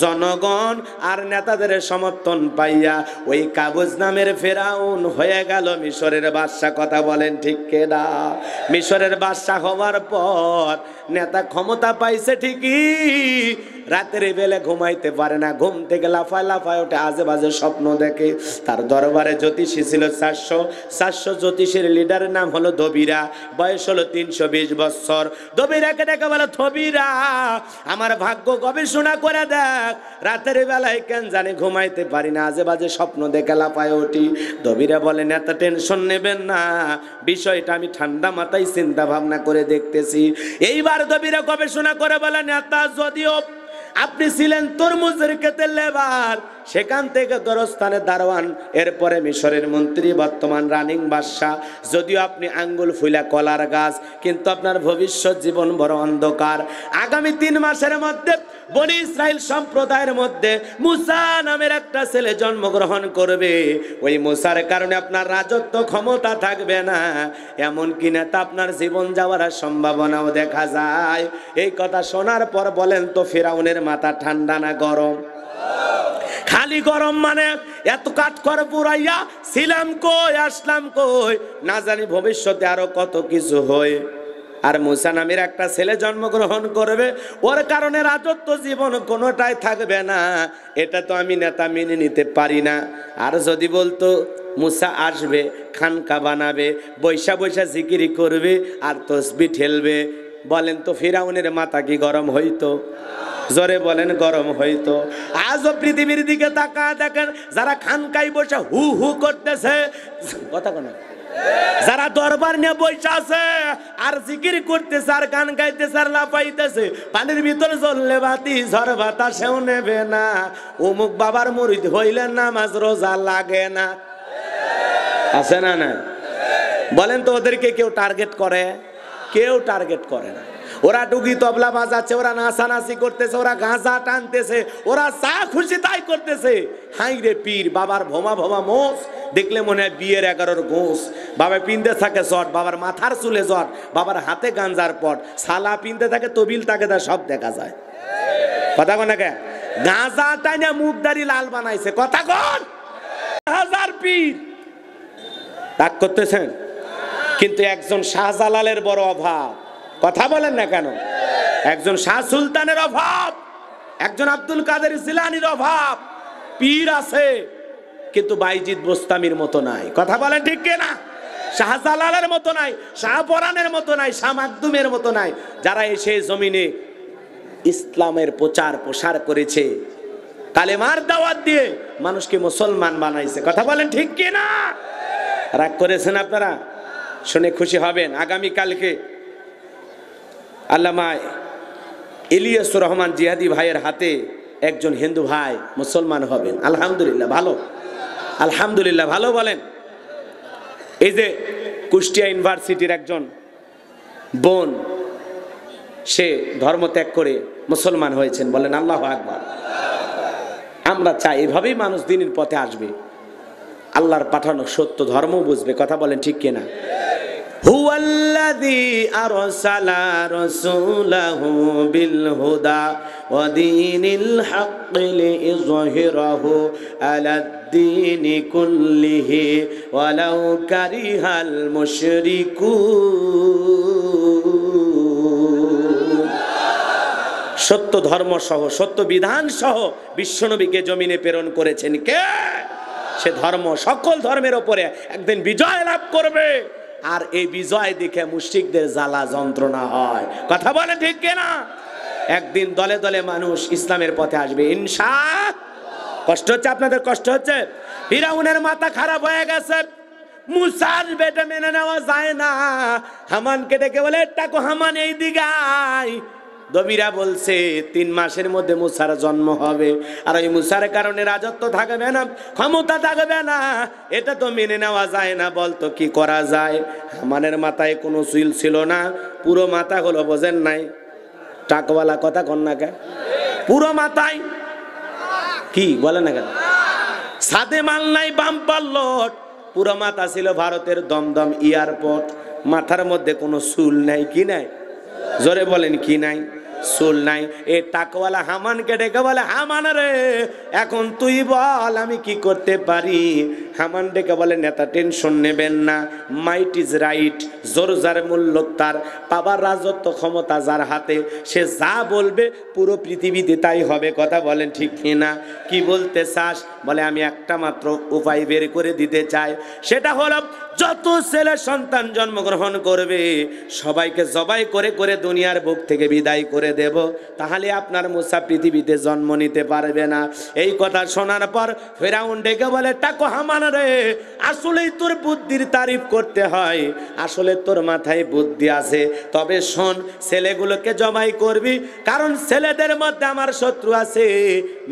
জনগণ আর নেতাদের সমর্থন পাইয়া ওই কাবুজ নামের ফেরাউন হয়ে গেল মিশরের বাদশা। কথা বলেন ঠিক কিনা? মিশরের বাদশা হওয়ার পর নেতা ক্ষমতা পাইছে ঠিকই, রাতের বেলা ঘুমাইতে পারে না, ঘুম থেকে লাফায় লাফায় ওঠে, আজে বাজে স্বপ্ন দেখে। তার দরবারে জ্যোতিষী ছিল 400 জ্যোতিষীর লিডারের নাম হলো ধবিরা, বয়স হলো 320 বছর। ধবিরাকে ডেকে বলে, ধবিরা আমার ভাগ্য গবেষণা করে দেখ, রাতের বেলায় কেন জানি ঘুমাইতে পারি না, আজে বাজে স্বপ্ন দেখে লাফায় উঠি। ধবিরা বলে, নেতা টেনশন নেবেন না, বিষয়টা আমি ঠান্ডা মাথায় চিন্তা ভাবনা করে দেখতেছি। এইবার ধবিরা গবেষণা করে বলে, নেতা যদিও আপনি ছিলেন তরমুজের ক্ষেতের লেবার, সেখান থেকে গোরস্থানের দারোয়ান, এরপরে মিশরের মন্ত্রী, বর্তমান রানিং বাদশাহ, যদিও আপনি আঙ্গুল ফুলা কলার গাছ, কিন্তু আপনার ভবিষ্যৎ জীবন বড় অন্ধকার। আগামী 3 মাসের মধ্যে বনি ইসরাইল সম্প্রদায়ের মধ্যে মুসা নামের একটা ছেলে জন্মগ্রহণ করবে। ওই মুসার কারণে আপনার রাজত্ব ক্ষমতা থাকবে না, এমনকি নেতা আপনার জীবন যাওয়ার সম্ভাবনাও দেখা যায়। এই কথা শোনার পর বলেন তো, ফিরাউনের মাথা ঠান্ডা না গরম? খালি গরম। মানে এত কাঠ করে পুরাইয়া ছিলাম কই, আসলাম কই, না জানি ভবিষ্যতে আরো কত কিছু হয়। আর মুসা নামের একটা ছেলে জন্মগ্রহণ করবে, ওর কারণে রাজত্ব জীবন কোনোটাই থাকবে না, এটা তো আমি নেতা মেনে নিতে পারি না। আর যদি বলতো মুসা আসবে, খানকা বানাবে, বৈশা বৈশা জিকিরি করবে আর তসবি ঠেলবে, বলেন তো ফিরাউনের মাথা কি গরম হইতো? জোরে বলেন, গরম হইতো? আজও পৃথিবীর দিকে তাকায় দেখেন, যারা খানকাই বসে হু হু করতেছে, কথা কোন, যারা দরবার নিয়ে বসে আছে আর জিকির করতেছে আর গান গাইতেছে আর লাফাইতেছে, পানির ভিতর জ্বললে বাতি ঝড় বাতাসেও নেবে না, অমুক বাবার মুরিদ হইলে নামাজ রোজা লাগে না। আছে না? না বলেন তো, ওদেরকে কেউ টার্গেট করে? কেউ টার্গেট করে না। ওরা ডুগি তবলা বাজাচ্ছে, ওরা নাচানাচি করতেছে, ওরা গাঁজা টানতেছে, ওরা যা খুশি তাই করতেছে। হাই রে পীর, বাবার ভোমা ভোমা মোষ দেখলে মনে হয় বিয়ের 11 গোস। বাবা পিনতে থাকে জট, বাবার মাথার চুলে জট, বাবার হাতে গাঞ্জার পট, সালা পিনতে থাকে, তবিল তাকে তা সব দেখা যায়। কথা কন না কে? গাঁজা টাইনা মুখদারি লাল বানাইছে। কথা কন? হাজার পীর তাক করতেছেন, কিন্তু একজন শাহজালালের বড় অভাব। কথা বলেন না কেন? একজন শাহ সুলতানের অভাব, একজন আব্দুল কাদের জিলানীর অভাব। পীর আছে কিন্তু বাইজিদ বোস্তামির মতো নাই। কথা বলেন ঠিক কিনা? শাহজালালের মতো নাই, শাহপরানের মতো নাই, শাহ মাকদুমের মতো নাই, যারা এসে জমিনে ইসলামের প্রচার প্রসার করেছে, কালেমার দাওয়াত দিয়ে মানুষকে মুসলমান বানাইছে। কথা বলেন ঠিক কিনা? রাগ করেছেন আপনারা? শুনে খুশি হবেন, আগামী কালকে আল্লামা ইলিয়াসুর রহমান জিহাদি ভাইয়ের হাতে একজন হিন্দু ভাই মুসলমান হবেন। আলহামদুলিল্লাহ, ভালো, আলহামদুলিল্লাহ, ভালো বলেন। এই যে কুষ্টিয়া ইউনিভার্সিটির একজন বোন, সে ধর্ম ত্যাগ করে মুসলমান হয়েছেন, বলেন আল্লাহু আকবার। আমরা চাই এভাবেই মানুষ দ্বীনের পথে আসবে, আল্লাহর পাঠানো সত্য ধর্ম বুঝবে, কথা বলেন ঠিক কিনা? হুয়াল্লাযী আরসালা রাসূলাহু বিল হুদা ওয়া দীনিল হাক্কি লিইযহিরাহু আলাদ-দীনি কুল্লিহি ওয়ালাউ কারিহাল মুশরিকুন। সত্য ধর্ম সহ সত্য বিধান সহ বিশ্বনবীকে জমিনে প্রেরণ করেছেন কে? সে ধর্ম সকল ধর্মের উপরে একদিন বিজয় লাভ করবে, আর এই বিজয় দেখে মুশরিকদের জ্বালা যন্ত্রণা হয়, কথা বলে ঠিক কিনা? একদিন দলে দলে মানুষ ইসলামের পথে আসবে ইনশাআল্লাহ। কষ্ট হচ্ছে আপনাদের? কষ্ট হচ্ছে? ফিরাউনের মাথা খারাপ হয়ে গেছে, মুসার বেটা মেনে নেওয়া যায় না। হামানকে ডেকে বলে, টাকো হামান এই দিকে আয়। দবিরা বলছে 3 মাসের মধ্যে মুসার জন্ম হবে, আর ওই মুসার কারণে রাজত্ব থাকবে না, ক্ষমতা থাকবে না, এটা তো মেনে নেওয়া যায় না। বলতো কি করা যায়? হামানের মাথায় কোনো চুল ছিল না, পুরো মাথা হলো, বোঝেন নাই? টাকওয়ালা কথা কন্যাকে পুরো মাথায় কি বলে না কেন? সাদে মাল নাই, বাম পাল্লট, পুরো মাথা ছিল ভারতের দমদম এয়ারপোর্ট। মাথার মধ্যে কোনো চুল নাই, কি নাই? জোরে বলেন কি নাই? চুল নাই। এ টাকওয়ালা হামানকে ডেকে বলে, হামান রে এখন তুই বল আমি কি করতে পারি? হামান ডেকে বলে, নেতা টেনশন নেবেন না, মাইট ইজ রাইট, জোর যার মূল্য তার, পাবার রাজত্ব ক্ষমতা যার হাতে, সে যা বলবে পুরো পৃথিবীতে তাই হবে, কথা বলেন ঠিক কিনা? কি বলতে চাস? বলে আমি একটা মাত্র উপায় বের করে দিতে চাই, সেটা হলো যত ছেলে সন্তান জন্মগ্রহণ করবে সবাইকে জবাই করে করে দুনিয়ার বুক থেকে বিদায় করে দেব, তাহলে আপনার মুসা পৃথিবীতে জন্ম নিতে পারবে না। এই কথা শোনার পর ফেরাউন ডেকে বলে, টাকো হামান রে, আসলেই তোর বুদ্ধির তারিফ করতে হয়, আসলে তোর মাথায় বুদ্ধি আছে, তবে শোন, ছেলেগুলোকে জবাই করবি, কারণ ছেলেদের মধ্যে আমার শত্রু আছে,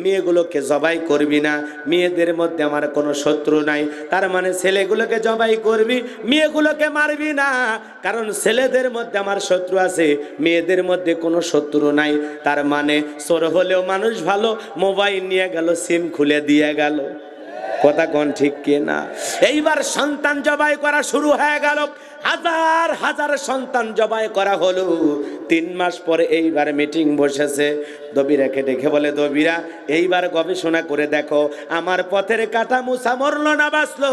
মেয়েগুলোকে জবাই করবি না, মেয়েদের মধ্যে আমার কোনো শত্রু নাই। তার মানে ছেলেগুলোকে জবাই করবি, মেয়েগুলোকে মারবি না, কারণ ছেলেদের মধ্যে আমার শত্রু আছে, মেয়েদের মধ্যে কোনো শত্রু নাই। তার মানে চোর হলেও মানুষ ভালো, মোবাইল নিয়ে গেল, সিম খুলে দিয়ে গেল, কথা কোন ঠিক কিনা? এইবার সন্তান জবাই করা শুরু হয়ে গেল, হাজার হাজার সন্তান জবাই করা হলো। 3 মাস পরে এইবার মিটিং বসেছে, দবিরাকে দেখে বলে, দবিরা এইবার গবেষণা করে দেখো আমার পথের কাটা মুসা মরলো না বাঁচলো।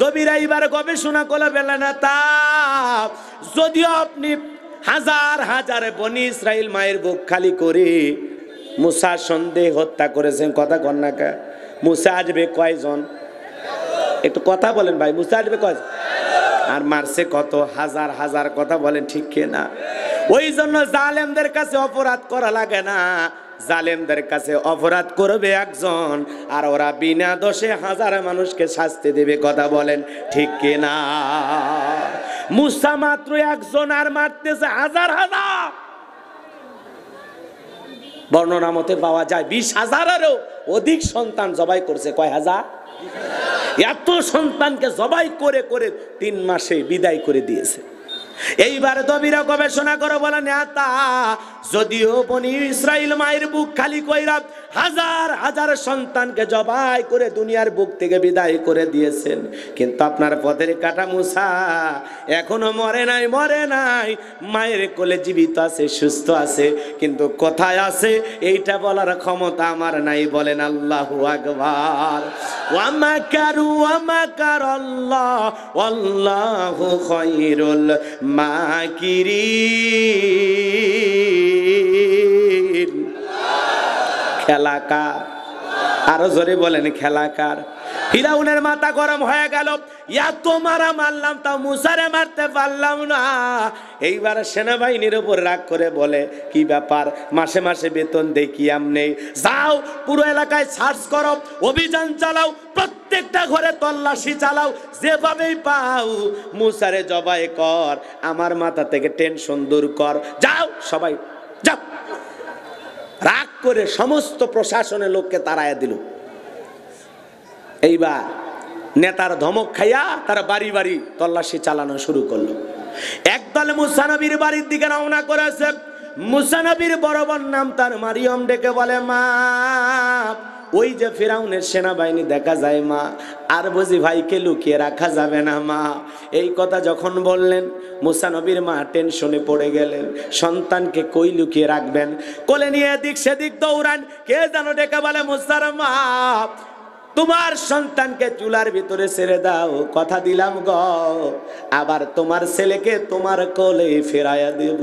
দবিরা এইবার গবেষণা করে বেলা না তা, যদিও আপনি হাজার হাজার বনি ইসরাইল মায়ের বুক খালি করে মুসা সন্দেহ হত্যা করেছেন, কথা কন্যাকা। মুসা আসবে কয়জন? একটু কথা বলেন ভাই, মুসা আসবে কয়জন? আর মারছে কত? হাজার হাজার, কথা বলেন ঠিক কিনা? ওই জন্য জালেমদের কাছে অপরাধ করা লাগে না, জালেমদের কাছে অপরাধ করবে একজন, আর ওরা বিনা দোষে হাজার মানুষকে শাস্তি দেবে, কথা বলেন ঠিক কিনা? মুসা মাত্র একজন আর মারতেছে হাজার হাজার। বর্ণনা মতে পাওয়া যায় 20,000-এরও অধিক সন্তান জবাই করছে। কয় হাজার? এত সন্তানকে জবাই করে করে 3 মাসে বিদায় করে দিয়েছে। এইবার দবিরা গবেষণা করে বলে, নেতা যদিও বনি ইসরাইল মায়ের বুক খালি কইরা হাজার হাজার সন্তানকে জবাই করে দুনিয়ার বুক থেকে বিদায় করে দিয়েছেন, কিন্তু আপনার পথের কাটা মুসা এখনো মরে নাই, মরে নাই, মায়ের কোলে জীবিত আছে, সুস্থ আছে, কিন্তু কোথায় আছে এইটা বলার ক্ষমতা আমার নাই, বলেন আল্লাহু আকবার। ওয়া মাকারু ওয়া মাকারাল্লাহ ওয়াল্লাহু খায়রুল মাকিরিন। খেলাকার, আরো জোরে বলেন খেলাকার। ফিরাউনের মাথা গরম হয়ে গেল, এত মারা মারলাম তাও মুসারে মারতে পারলাম না। এইবার সেনাবাহিনীর উপর রাগ করে বলে, কি ব্যাপার, মাসে মাসে বেতন দেই কি আমনে, যাও পুরো এলাকায় সার্চ করো, অভিযান চালাও, প্রত্যেকটা ঘরে তল্লাশি চালাও, যেভাবেই পাও মুসারে জবাই কর, আমার মাথা থেকে টেনশন দূর কর, যাও সবাই যাও। রাগ করে সমস্ত প্রশাসনের লোককে তাড়াইয়া দিল। এইবার নেতার ধমক খাইয়া তারা বাড়ি বাড়ি তল্লাশি চালানো শুরু করলো। একদল মুসা নবীর বাড়ির দিকে রওনা করেছে। মুসা নবীর বড় বোন নাম তার মারিয়ম, ডেকে বলে, মা ওই যে ফিরাউনের সেনাবাহিনী দেখা যায় মা, আর বুঝি ভাইকে লুকিয়ে রাখা যাবে না মা। এই কথা যখন বললেন মুসা নবীর মা টেনশনে পড়ে গেলেন, সন্তানকে কই লুকিয়ে রাখবেন। কোলে নিয়ে এদিক সেদিক দৌড়ান। কে যেন ডেকে বলে, মুসার মা তোমার সন্তানকে চুলার ভিতরে ছেড়ে দাও, কথা দিলাম গো আবার তোমার ছেলেকে তোমার কোলে ফেরাইয়া দেব।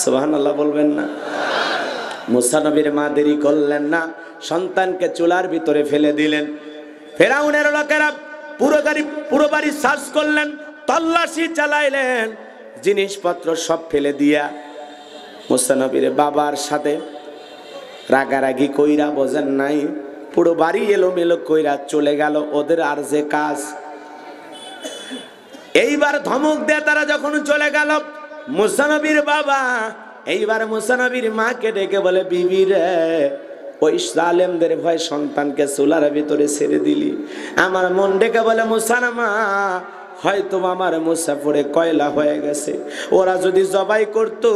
সুবহানাল্লাহ বলবেন না? মুসা নবীর মা দেরি করলেন না, সন্তানকে চুলার ভিতরে ফেলে দিলেন। ফেরাউনের লোকেরা পুরো বাড়ি সার্চ করলেন, তল্লাশি চালাইলেন, জিনিসপত্র সব ফেলে দিয়া মুসা নবীর বাবার সাথে রাগারাগি কইরা, বোঝেন নাই, পুরো বাড়ি এলোমেলো কইরা চলে গেল ওদের আর যে কাজ। এইবার ধমক দিয়ে তারা যখন চলে গেল, মুসা নবীর বাবা এইবার মুসা নবীর মাকে ডেকে বলে, বিবি রে ওই জালেমদের ভয় সন্তানকে চুলার ভিতরে ছেড়ে দিলি। আমার মন ডেকে বলে, মুসার মা হয়তো আমার মুসা পড়ে কয়লা হয়ে গেছে, ওরা যদি জবাই করতো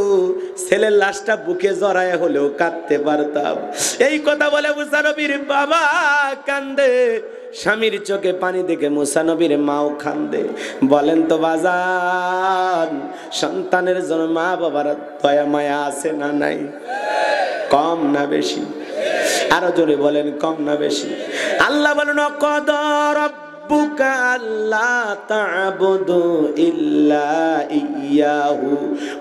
ছেলের লাশটা বুকে জড়ায় হলেও কাঁদতে পারতাম। এই কথা বলে মুসা নবীর বাবা কান্দে, স্বামীর চোখে পানি দেখে মুসা নবীর মাও কান্দে। বলেন তো বাজান, সন্তানের জন্য মা বাবার দয়া মায়া আছে না নাই? কম না বেশি? আরো জোরে বলেন, কম না বেশি? আল্লাহ বলেন, কদর রাব্বুকা আল্লা তা'বুদু ইল্লা ইয়্যাহু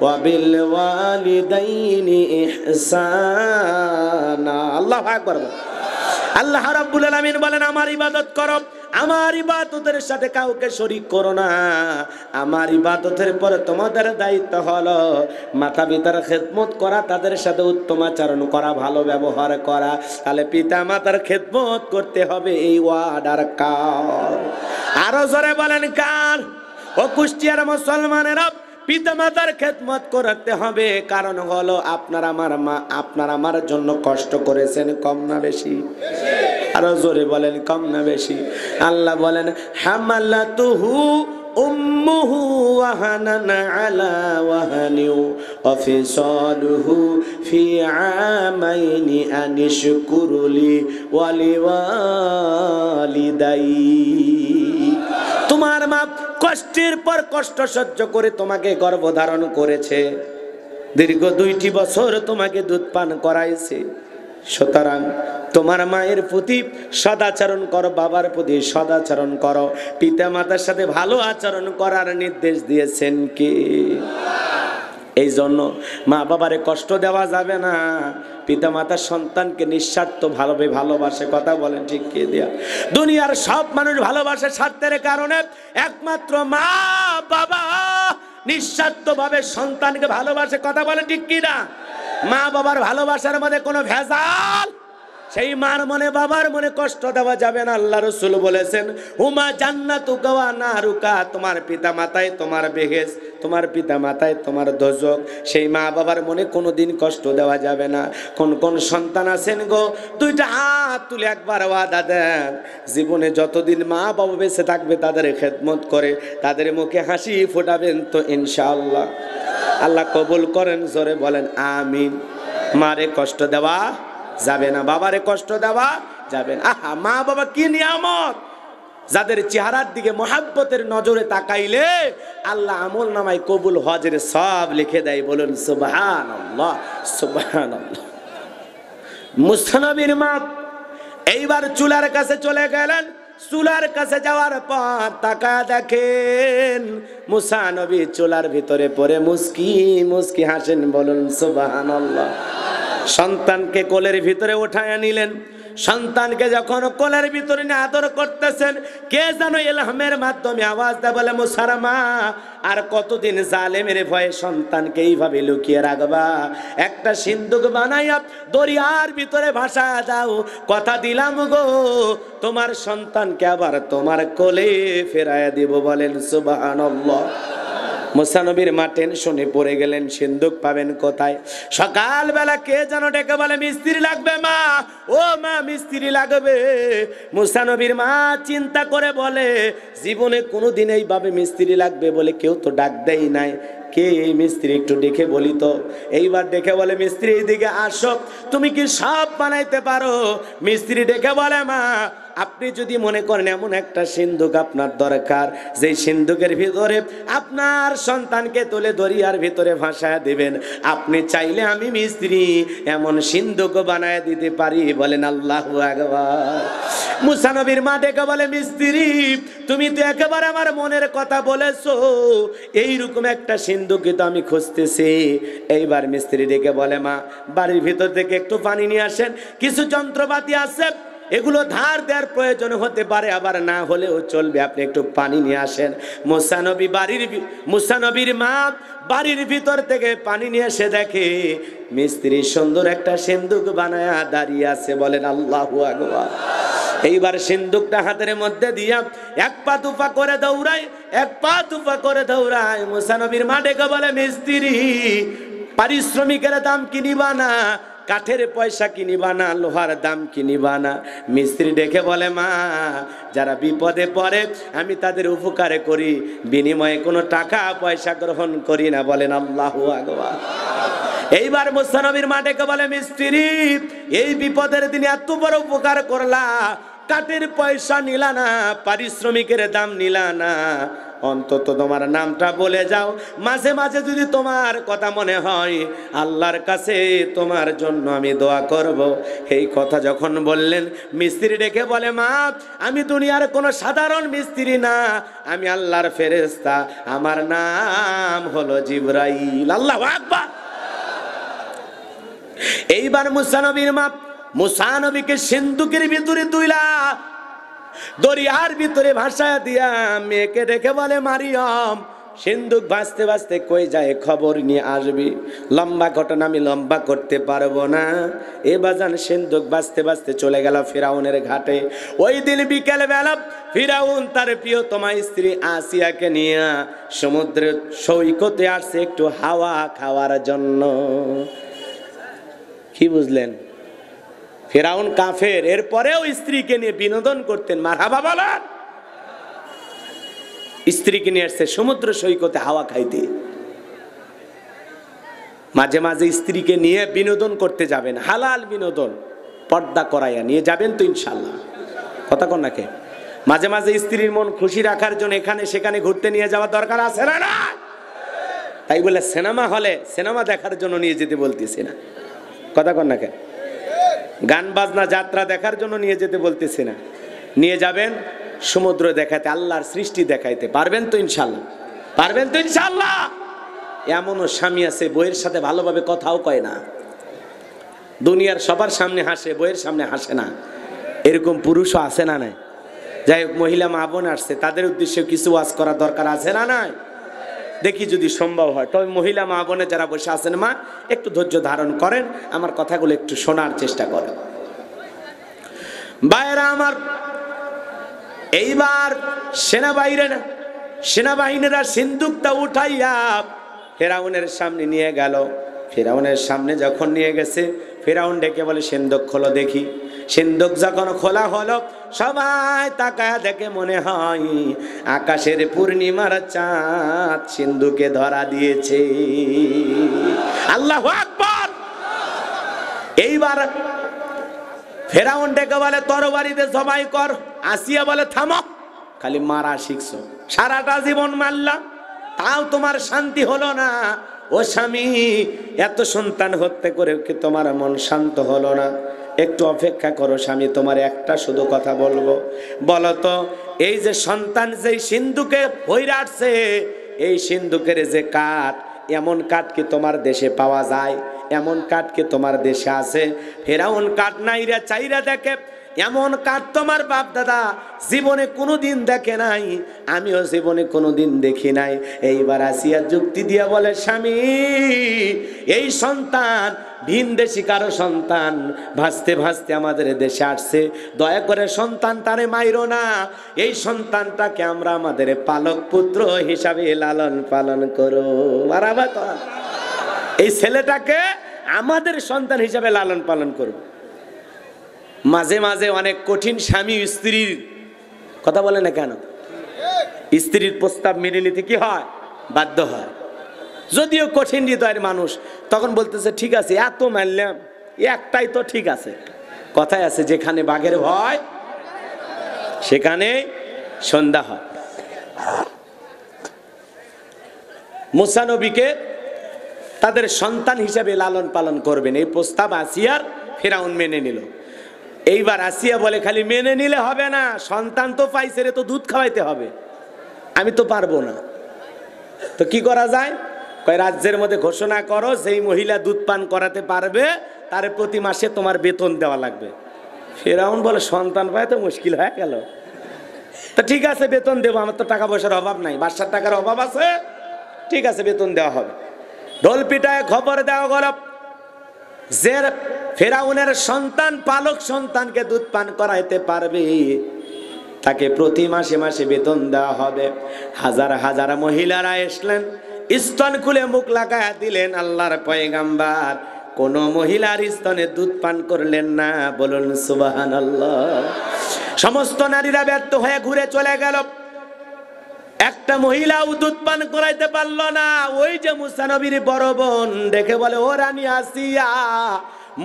ওয়া বিল ওয়ালিদাইনি ইহসানা। আল্লাহু আকবার। আল্লাহ রাব্বুল আলামিন বলেন, আমার ইবাদত করো, আমার ইবাদতের সাথে কাউকে শরীক করো না। আমার ইবাদতের পরে তোমাদের দায়িত্ব হলো মাতা পিতার খেদমত করা, তাদের সাথে উত্তম আচরণ করা, ভালো ব্যবহার করা। তাহলে পিতা মাতার খেদমত করতে হবে, এই ওয়ার্ডার কার? আরো জোরে বলেন কার? ও কুষ্টিয়ার মুসলমানেরা, পিতা মাতার খেদমত করতে হবে, কারণ হলো আপনার আমার মা আপনার আমার জন্য কষ্ট করেছেন, কম না বেশি? আরো জোরে বলেন, কম না বেশি? আল্লাহ বলেন, হামালাতুহু উম্মুহু ওয়াহানান আলা ওয়াহানি ওয়া ফিসালুহু ফি আমাইনি আনিশকুরলি ওয়া লিওয়ালিদাই। তোমার মা কষ্টের পর কষ্ট সহ্য করে তোমাকে গর্ভধারণ করেছে, দীর্ঘ 2টি বছর তোমাকে দুধ পান করাইছে। সুতরাং তোমার মায়ের প্রতি সদাচরণ করো, বাবার প্রতি সদাচরণ করো, পিতা মাতার সাথে ভালো আচরণ করার নির্দেশ দিয়েছেন কে? এই জন্য মা বাবারে কষ্ট দেওয়া যাবে না। পিতা মাতা সন্তানকে নিঃস্বার্থ ভালোবাসে, কথা বলেন ঠিক কে দেয়া? দুনিয়ার সব মানুষ ভালোবাসে স্বার্থের কারণে, একমাত্র মা বাবা নিঃস্বার্থভাবে সন্তানকে ভালোবাসে, কথা বলেন ঠিক কি না? মা বাবার ভালোবাসার মধ্যে কোনো ভেজাল, সেই মার মনে বাবার মনে কষ্ট দেওয়া যাবে না। আল্লাহ রাসূল বলেছেন, হুমা জান্নাতুকা ওয়া নারুকা, তোমার পিতা মাতায় তোমার বেহেশত, তোমার পিতা মাতায় তোমার দোজখ। সেই মা বাবার মনে কোনোদিন কষ্ট দেওয়া যাবে না। কোন কোন সন্তান আছেন গো, 2টা হাত তুলে একবার ওয়াদা দেন, জীবনে যতদিন মা বাবা বেঁচে থাকবে তাদের খেদমত করে তাদের মুখে হাসি ফোটাবেন তো ইনশাআল্লাহ। আল্লাহ কবুল করেন, জোরে বলেন আমিন। মারে কষ্ট দেওয়া যাবে না, বাবারে কষ্ট দেওয়া যাবে না। আহা, মা বাবা কি নিয়ামত, যাদের চেহারার দিকে মহাব্বতের নজরে তাকাইলে আল্লাহ আমল নামায় কবুল হজের সব লিখে দেয়। বলুন সুবহানাল্লাহ, সুবহানাল্লাহ। মুসা নবীর মা এইবার চুলার কাছে চলে গেলেন। চুলার কাছে যাওয়ার পর তাকা দেখেন মুসা নবী চুলার ভিতরে পড়ে মুস্কি মুস্কি হাসেন। বলুন সুবহানাল্লাহ। সন্তানকে কোলের ভিতরে উঠায় নিলেন। সন্তানকে যখন কোলের ভিতরে নিয়ে আদর করতেছেন, কে যেন ইলহামের মাধ্যমে আওয়াজ দেয়, বলে মুসার মা আর কতদিন জালেমের ভয়ে সন্তানকে এইভাবে লুকিয়ে রাখবা? একটা সিন্দুক বানাইয়া দরিয়ার ভিতরে ভাসা দাও, কথা দিলাম গো তোমার সন্তানকে আবার তোমার কোলে ফেরাইয়া দিব। বলেন সুবহানাল্লাহ। মুসা নবীর মা টেনশনে পড়ে গেলেন, সিন্দুক পাবেন কোথায়? সকালবেলা কে যেন ডেকে বলে মিস্ত্রি লাগবে মা, ও মা মিস্ত্রি লাগবে। মুসা নবীর মা চিন্তা করে বলে জীবনে কোনোদিন এইভাবে মিস্ত্রি লাগবে বলে কেউ তো ডাক দেই নাই, কে এই মিস্ত্রি একটু দেখে বলি তো। এইবার দেখে বলে মিস্ত্রি এইদিকে আসো, তুমি কি সব বানাইতে পারো? মিস্ত্রি ডেকে বলে মা আপনি যদি মনে করেন এমন একটা সিন্ধুক আপনার দরকার, যে সিন্ধুকের ভিতরে আপনার সন্তানকে তুলে দরিয়ার ভিতরে ভাসায় দিবেন, আপনি চাইলে আমি মিস্ত্রি এমন সিন্ধুক বানায় দিতে পারি। বলেন আল্লাহু আকবার। মুসা নবীর মা ডেকে বলে মিস্ত্রি তুমি তো একেবারে আমার মনের কথা বলেছো, এইরকম একটা সিন্ধুকই তো আমি খুঁজতেছি। এইবার মিস্ত্রি ডেকে বলে মা বাড়ির ভিতর থেকে একটু পানি নিয়ে আসেন, কিছু যন্ত্রপাতি আছে এগুলো ধার দেওয়ার প্রয়োজন হতে পারে, আবার না হলেও চলবে, আপনি একটু পানি নিয়ে আসেন। মুসা নবীর মা বাড়ির ভিতর থেকে পানি নিয়ে এসে দেখে মিস্ত্রি সুন্দর একটা সিন্ধুক বানায়া দাঁড়িয়ে আছে। বলেন আল্লাহু আকবার। এইবার সিন্ধুকটা হাতের মধ্যে দিয়া এক পা দুপা করে দৌড়ায়, এক পা দুপা করে দৌড়ায়। মুসা নবীর মা ডেকে বলে মিস্ত্রি পারিশ্রমিকের দাম কিনিবা না, কাঠের পয়সা কিনিবা না, লোহার দাম কিনিবা না। মিস্ত্রি ডেকে বলে মা যারা বিপদে পড়ে আমি তাদের উপকারে করি, বিনিময়ে কোনো টাকা পয়সা গ্রহণ করি না। বলেন আল্লাহু আকবার। এইবার মুসা নবীর মা ডেকে বলে মিস্ত্রি এই বিপদের দিনে এত বড় উপকার করলা, কাঠের পয়সা নিলা না, পারিশ্রমিকের দাম নিলা না, অন্তত তোমার নামটা বলে যাও। মাঝে মাঝে যদি তোমার কথা মনে হয় আল্লাহর কাছে তোমার জন্য আমি দোয়া করব। এই কথা যখন বললেন মিস্ত্রি ডেকে বলে মা আমি দুনিয়ার কোনো সাধারণ মিস্ত্রি না, আমি আল্লাহর ফেরেশতা, আমার নাম হলো জিবরাইল। আল্লাহু আকবার। এইবার মুসা নবীর মা মুসা নবীকে সিন্ধুকের ভিতরে তুইলা দরিয়ার ভিতরে ভাসায় দিয়া মেয়েকে ডেকে বলে মারিয়াম সিন্ধুক ভাসতে ভাসতে কই যায় খবর নিয়ে আসবি। লম্বা ঘটনা আমি লম্বা করতে পারবো না। এ বাজান সিন্ধুক ভাসতে ভাসতে চলে গেল ফিরাউনের ঘাটে। ওই দিন বিকেল বেলা ফিরাউন তার প্রিয়তমা স্ত্রী আসিয়াকে নিয়ে সমুদ্রের সৈকতে আসছে একটু হাওয়া খাওয়ার জন্য। কি বুঝলেন? ফিরাউন কাফের, এরপরেও স্ত্রীকে নিয়ে বিনোদন করতেন। মারহাবা বলেন। স্ত্রীকে নিয়ে আসছে সমুদ্র সৈকতে হাওয়া খাইতে। মাঝে মাঝে স্ত্রীকে নিয়ে বিনোদন করতে যাবেন, হালাল বিনোদন, পর্দা করাইয়া নিয়ে যাবেন তো ইনশাল্লাহ। কথা কন নাকি? মাঝে মাঝে স্ত্রীর মন খুশি রাখার জন্য এখানে সেখানে ঘুরতে নিয়ে যাওয়া দরকার আছে না? না তাই বলে সিনেমা হলে সিনেমা দেখার জন্য নিয়ে যেতে বলতেছি না। কথা কন নাকি? গান বাজনা যাত্রা দেখার জন্য নিয়ে যেতে বলতেছি না। নিয়ে যাবেন সমুদ্র দেখাতে, আল্লাহর সৃষ্টি দেখাইতে। পারবেন তো ইনশাল্লাহ? পারবেন তো ইনশাল্লাহ? এমনও স্বামী আছে বইয়ের সাথে ভালোভাবে কথাও কয় না, দুনিয়ার সবার সামনে হাসে, বইয়ের সামনে হাসে না। এরকম পুরুষও আছে না নাই? যাই হোক, মহিলা মা বোন আসছে, তাদের উদ্দেশ্যে কিছু ওয়াজ করা দরকার আছে না নাই? দেখি যদি সম্ভব হয়। তবে মহিলা মা বোনে যারা বসে আছেন মা একটু ধৈর্য ধারণ করেন, আমার কথাগুলো একটু শোনার চেষ্টা করেন। ভাইরা আমার, এইবার সেনাবাহিনীরা সিন্ধুকটা উঠাইয়া ফেরাউনের সামনে নিয়ে গেল। ফেরাউনের সামনে যখন নিয়ে গেছে ফেরাউন ডেকে বলে সিন্ধুক খোলো দেখি। সিন্ধুক যখন খোলা হলো সবাই তাকায় দেখে মনে হয় আকাশের পূর্ণিমার চাঁদ সিন্ধুকে ধরা দিয়েছে। আল্লাহু আকবার। এইবার ফেরাউন ডেকে বলে তরবারিতে জবাই কর। আসিয়া বলে থামো, খালি মারা শিখছো, সারাটা জীবন মারলাম তাও তোমার শান্তি হলো না। ও স্বামী, এত সন্তান হত্যা করে কি তোমার মন শান্ত হলো না? একটু অপেক্ষা করো স্বামী, তোমার একটা শুধু কথা বলবো। বলো তো, এই যে সন্তান যেই সিন্ধুকে হইরা আসছে, এই সিন্ধুকের যে কাঠ, এমন কাঠ কি তোমার দেশে পাওয়া যায়? এমন কাঠ কি তোমার দেশে আছে? ফেরাউন কাঠ নাইরা চাইরা দেখে, এমন কাঠ তোমার বাপ দাদা জীবনে কোনোদিন দেখে নাই, আমিও জীবনে কোনোদিন দেখি নাই। এইবার আসিয়া যুক্তি দিয়া বলে স্বামী, এই সন্তান ভিন দেশি কারো সন্তান ভাসতে ভাসতে আমাদের দেশে আসছে, দয়া করে সন্তানটারে মাইরো না। এই সন্তানটাকে আমরা আমাদের পালক পুত্র হিসাবে লালন পালন করো। বারাবার এই ছেলেটাকে আমাদের সন্তান হিসাবে লালন পালন করো। মাঝে মাঝে অনেক কঠিন স্বামী স্ত্রীর কথা বলে না কেন, স্ত্রীর প্রস্তাব মেনে নিতে কি হয়, বাধ্য হয়। যদিও কঠিন হৃদয়ের মানুষ, তখন বলতেছে ঠিক আছে এত মানলাম, একটাই তো ঠিক আছে। কথায় আছে যেখানে বাঘের ভয় সেখানে সন্ধ্যা হয়। মুসা নবীকে তাদের সন্তান হিসেবে লালন পালন করবেন, এই প্রস্তাব আসিয়ার ফেরাউন মেনে নিল। এইবার আসিয়া বলে খালি মেনে নিলে হবে না, সন্তান তো পাইছে রে, তো দুধ খাওয়াইতে হবে, আমি তো পারবো না। তো কি করা যায়, কয় রাজ্যের মধ্যে ঘোষণা করো যেই মহিলা দুধ পান করাতে পারবে তার প্রতি মাসে তোমার বেতন দেওয়া লাগবে। ফেরাউন বলে সন্তান পায় তো মুশকিল হয়ে গেল, তো ঠিক আছে বেতন দেবো, আমার তো টাকা পয়সার অভাব নাই, বাসার টাকার অভাব আছে, ঠিক আছে বেতন দেওয়া হবে। ঢোল পিটায় খবর দেওয়া গেল যে ফেরাউনের সন্তান পালক সন্তানকে দুধ পান করাইতে পারবে তাকে প্রতি মাসে মাসে বেতন দেওয়া হবে। হাজার হাজার মহিলারা আসলেন, স্তন খুলে মুখ লাগায়া দিলেন। আল্লাহর পয়গাম্বার কোন মহিলার স্তনে দুধ পান করলেন না, বলুন সুবহানাল্লাহ। সমস্ত নারীরা ব্যর্থ হয়ে ঘুরে চলে গেল, একটা মহিলাও দুধ পান করাইতে পারল না। ওই যে মুসা নবীর বড় বোন দেখে বলে ও রানী আসিয়া,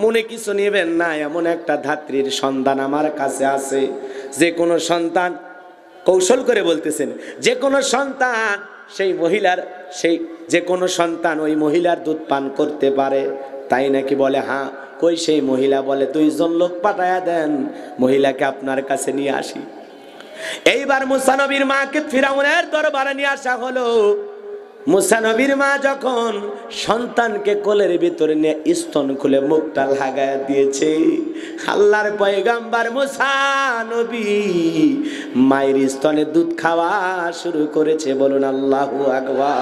মনে কিছু নেবেন না, এমন একটা ধাত্রীর সন্তান আমার কাছে আছে। যে কোনো সন্তান, কৌশল করে বলতেছেন, যে কোনো সন্তান সেই মহিলার, সেই যে কোনো সন্তান ওই মহিলার দুধ পান করতে পারে, তাই নাকি? বলে হ্যাঁ। কই সেই মহিলা? বলে 2 জন লোক পাঠায়া দেন, মহিলাকে আপনার কাছে নিয়ে আসি। এইবার মুসা নবীর মাকে ফিরাউনের দরবারে নিয়ে আসা হলো। মুসা নবীর মা যখন সন্তানকে কোলের ভিতরে নিয়ে স্তন খুলে মুখটা লাগায় দিয়েছে, আল্লাহর পয়গাম্বার মুসা নবী মায়ের স্তনে দুধ খাওয়া শুরু করেছে, বলুন আল্লাহু আকবার।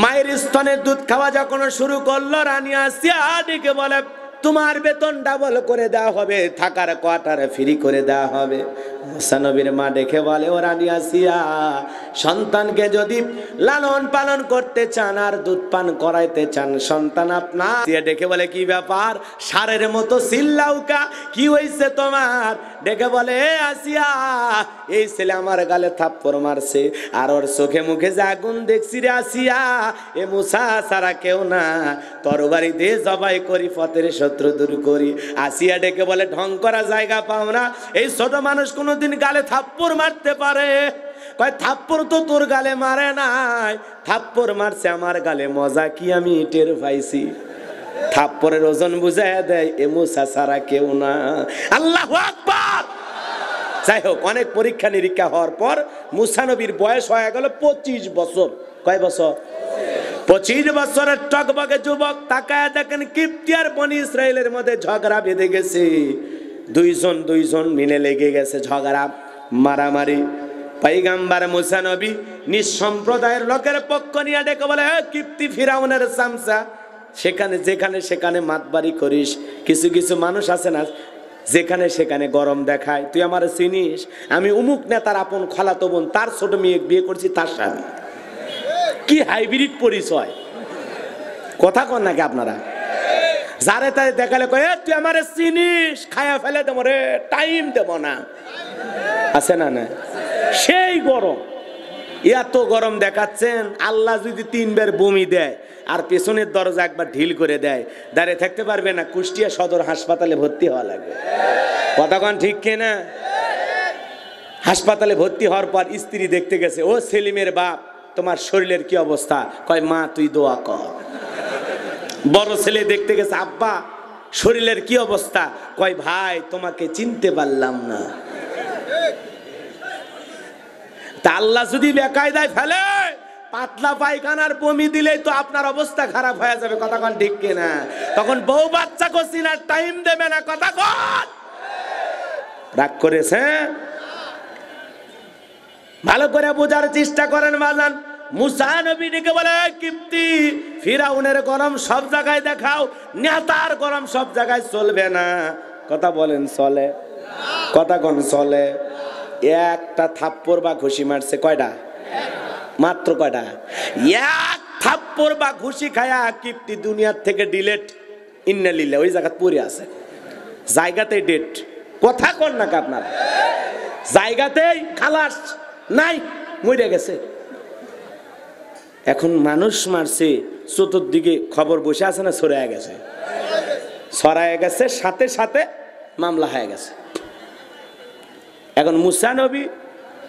মায়ের স্তনে দুধ খাওয়া যখন শুরু করলো, রানী আসিয়া ডেকে বলে তোমার বেতন ডাবল করে দেওয়া হবে, থাকার কোয়ার্টার ফ্রি করে দেওয়া হবে। মুসা নবীর মা দেখে বলে ও রানী আসিয়া, সন্তানকে যদি লালন পালন করতে চান আর দুধ পান করাইতে চান, সন্তান আপনার। ডেকে বলে কি ব্যাপার, সারের মতো চিল্লাউকা, কি হইছে তোমার? ডেকে বলে আসিয়া, এই ছেলে আমার গালে থাপ্পড় মারছে, আর ওর চোখে মুখে যে আগুন দেখছি রে আসিয়া, এ মুসা সারা কেউ না, তরবারি দিয়ে জবাই করি, পথের শত্রু দূর করি। আসিয়া ডেকে বলে ঢং করা জায়গা পাও না, এই ছোট মানুষ কোনোদিন গালে থাপ্পড় মারতে পারে? কয় থাপ্পড় তো তোর গালে মারে নাই, থাপ্পড় মারছে আমার গালে, মজা কি আমি টের পাইছি। থাপ্পড়ের ওজন বুঝাইয়া দেয়, এ মুসা সারা কেউ না। আল্লাহু আকবার। যাই হোক, অনেক পরীক্ষা নিরীক্ষা হওয়ার পর মুসা নবীর বয়স হয়ে গেল 25 বছর। কয় বছর? 25 বছরের টকবকে যুবক। তাকায় দেখেন কিপ্তি আর বনি ইসরায়েলের মধ্যে ঝগড়া বেঁধে গেছে, দুইজন মিলে লেগে গেছে, ঝগড়া মারামারি। পয়গাম্বার মুসা নবী নিজ সম্প্রদায়ের লোকের পক্ষ নিয়ে ডেকে বলে কিপ্তি ফিরাউনের চামচা, সেখানে যেখানে সেখানে মাতবাড়ি করিস, কিছু কিছু মানুষ আছে না যেখানে সেখানে গরম দেখায়, তুই আমার চিনিস? আমি উমুক নেতার আপন খালাতো বোন, তার ছোট মেয়ে বিয়ে করছি, তার স্বামী। কি হাইব্রিড পরিচয়, কথা কন নাকি আপনারা? যারে তাই দেখালে কয় তুই আমার চিনিস, খায়া ফেলে দেবো রে, টাইম দেব না, আছে না? না, সেই গরম, এত গরম দেখাচ্ছেন। আল্লাহ যদি 3 বার বমি দেয় আর পেছনের দরজা একবার ঢিল করে দেয়, দাঁড়িয়ে থাকতে পারবে না, কুষ্টিয়া সদর হাসপাতালে ভর্তি হওয়া লাগবে। কতক্ষণ ঠিক কিনা? হাসপাতালে ভর্তি হওয়ার পর স্ত্রী দেখতে গেছে, ও সেলিমের বাপ তোমার শরীরের কি অবস্থা? কয় মা তুই দোয়া কর। বড় ছেলে দেখতে গেছে, আব্বা শরীরের কি অবস্থা? কয় ভাই তোমাকে চিনতে পারলাম না। তা আল্লাহ যদি বেকায়দায় ফেলে, পাতলা পায়খানার বমি দিলেই তো আপনার অবস্থা খারাপ হয়ে যাবে, কথা কন ঠিক কিনা? তখন বউ বাচ্চা করছি না, টাইম দেবে না, কথা কন। রাগ করেছে? ভালো করে বোঝার চেষ্টা করেন বাজান। মুসা নবী ডেকে বলে, কিপ্তি ফিরাউনের গরম সব জায়গায় দেখাও, নেতার গরম সব জায়গায় চলবে না। কথা বলেন চলে? কথা কোন চলে? একটা থাপ্পড় বা ঘুষি মারছে, কয়টা? মাত্র কয়টা? এক থাপ্পড় বা ঘুষি খায়া কিপ্তি দুনিয়ার থেকে ডিলেট, ইন্নালিল্লাহ, ওই জায়গা পড়ে আছে, জায়গাতেই ডেট। কথা কর না আপনার, জায়গাতেই খালাস, নাই, মরে গেছে। এখন মানুষ মারছে, চতুর্দিকে খবর বসে আছে না, ছড়ায় গেছে, ছড়ায় গেছে, সাথে সাথে মামলা হয়ে গেছে। এখন মুসা নবী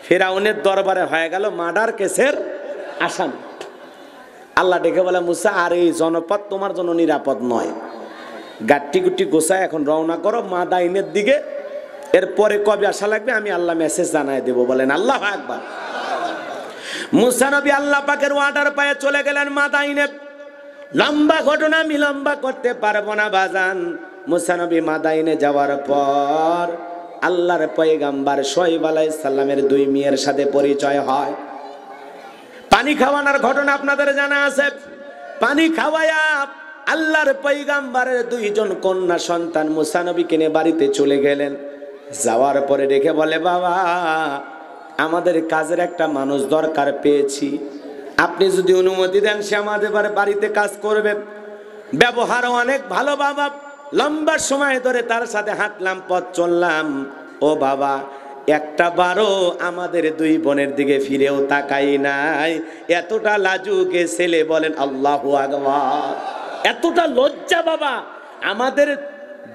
ফিরাউনের দরবারে হয়ে গেল মার্ডার কেসের আসামি। আল্লাহ ডেকে বলে, মুসা আর এই জনপদ তোমার জন্য নিরাপদ নয়, গাট্টি গুটি গোছায় এখন রওনা করো মাদাইনের দিকে। এরপরে কবে আসা লাগবে আমি আল্লাহ মেসেজ জানাই দেব। বলেন আল্লাহু আকবার। মুসা নবী আল্লাহ পাকের অর্ডার পায়ে চলে গেলেন মাদাইনে। লম্বা ঘটনা আমি লম্বা করতে পারবো না বাজান। মুসা নবী মাদাইনে যাওয়ার পর আল্লাহর পয়গাম্বার শুআয়ব আলাইহিস সালামের দুই মেয়ের সাথে পরিচয় হয়। পানি খাওয়ানোর ঘটনা আপনাদের জানা আছে। পানি খাওয়ায়া আল্লাহর পয়গাম্বারের দুইজন কন্যা সন্তান মুসা নবীকে নিয়ে বাড়িতে চলে গেলেন। যাওয়ার পরে রেখে বলে, বাবা আমাদের কাজের একটা মানুষ দরকার পেয়েছি, আপনি যদি অনুমতি দেন সে আমাদের বাড়িতে কাজ করবে। ব্যবহার অনেক ভালো বাবা, লম্বা সময় ধরে তার সাথে হাঁটলাম, পথ চললাম। ও বাবা একটা বারও আমাদের দুই বোনের দিকে ফিরেও তাকাই নাই। এতটা লাজুকে ছেলে, বলেন আল্লাহু আকবার। এতটা লজ্জা বাবা, আমাদের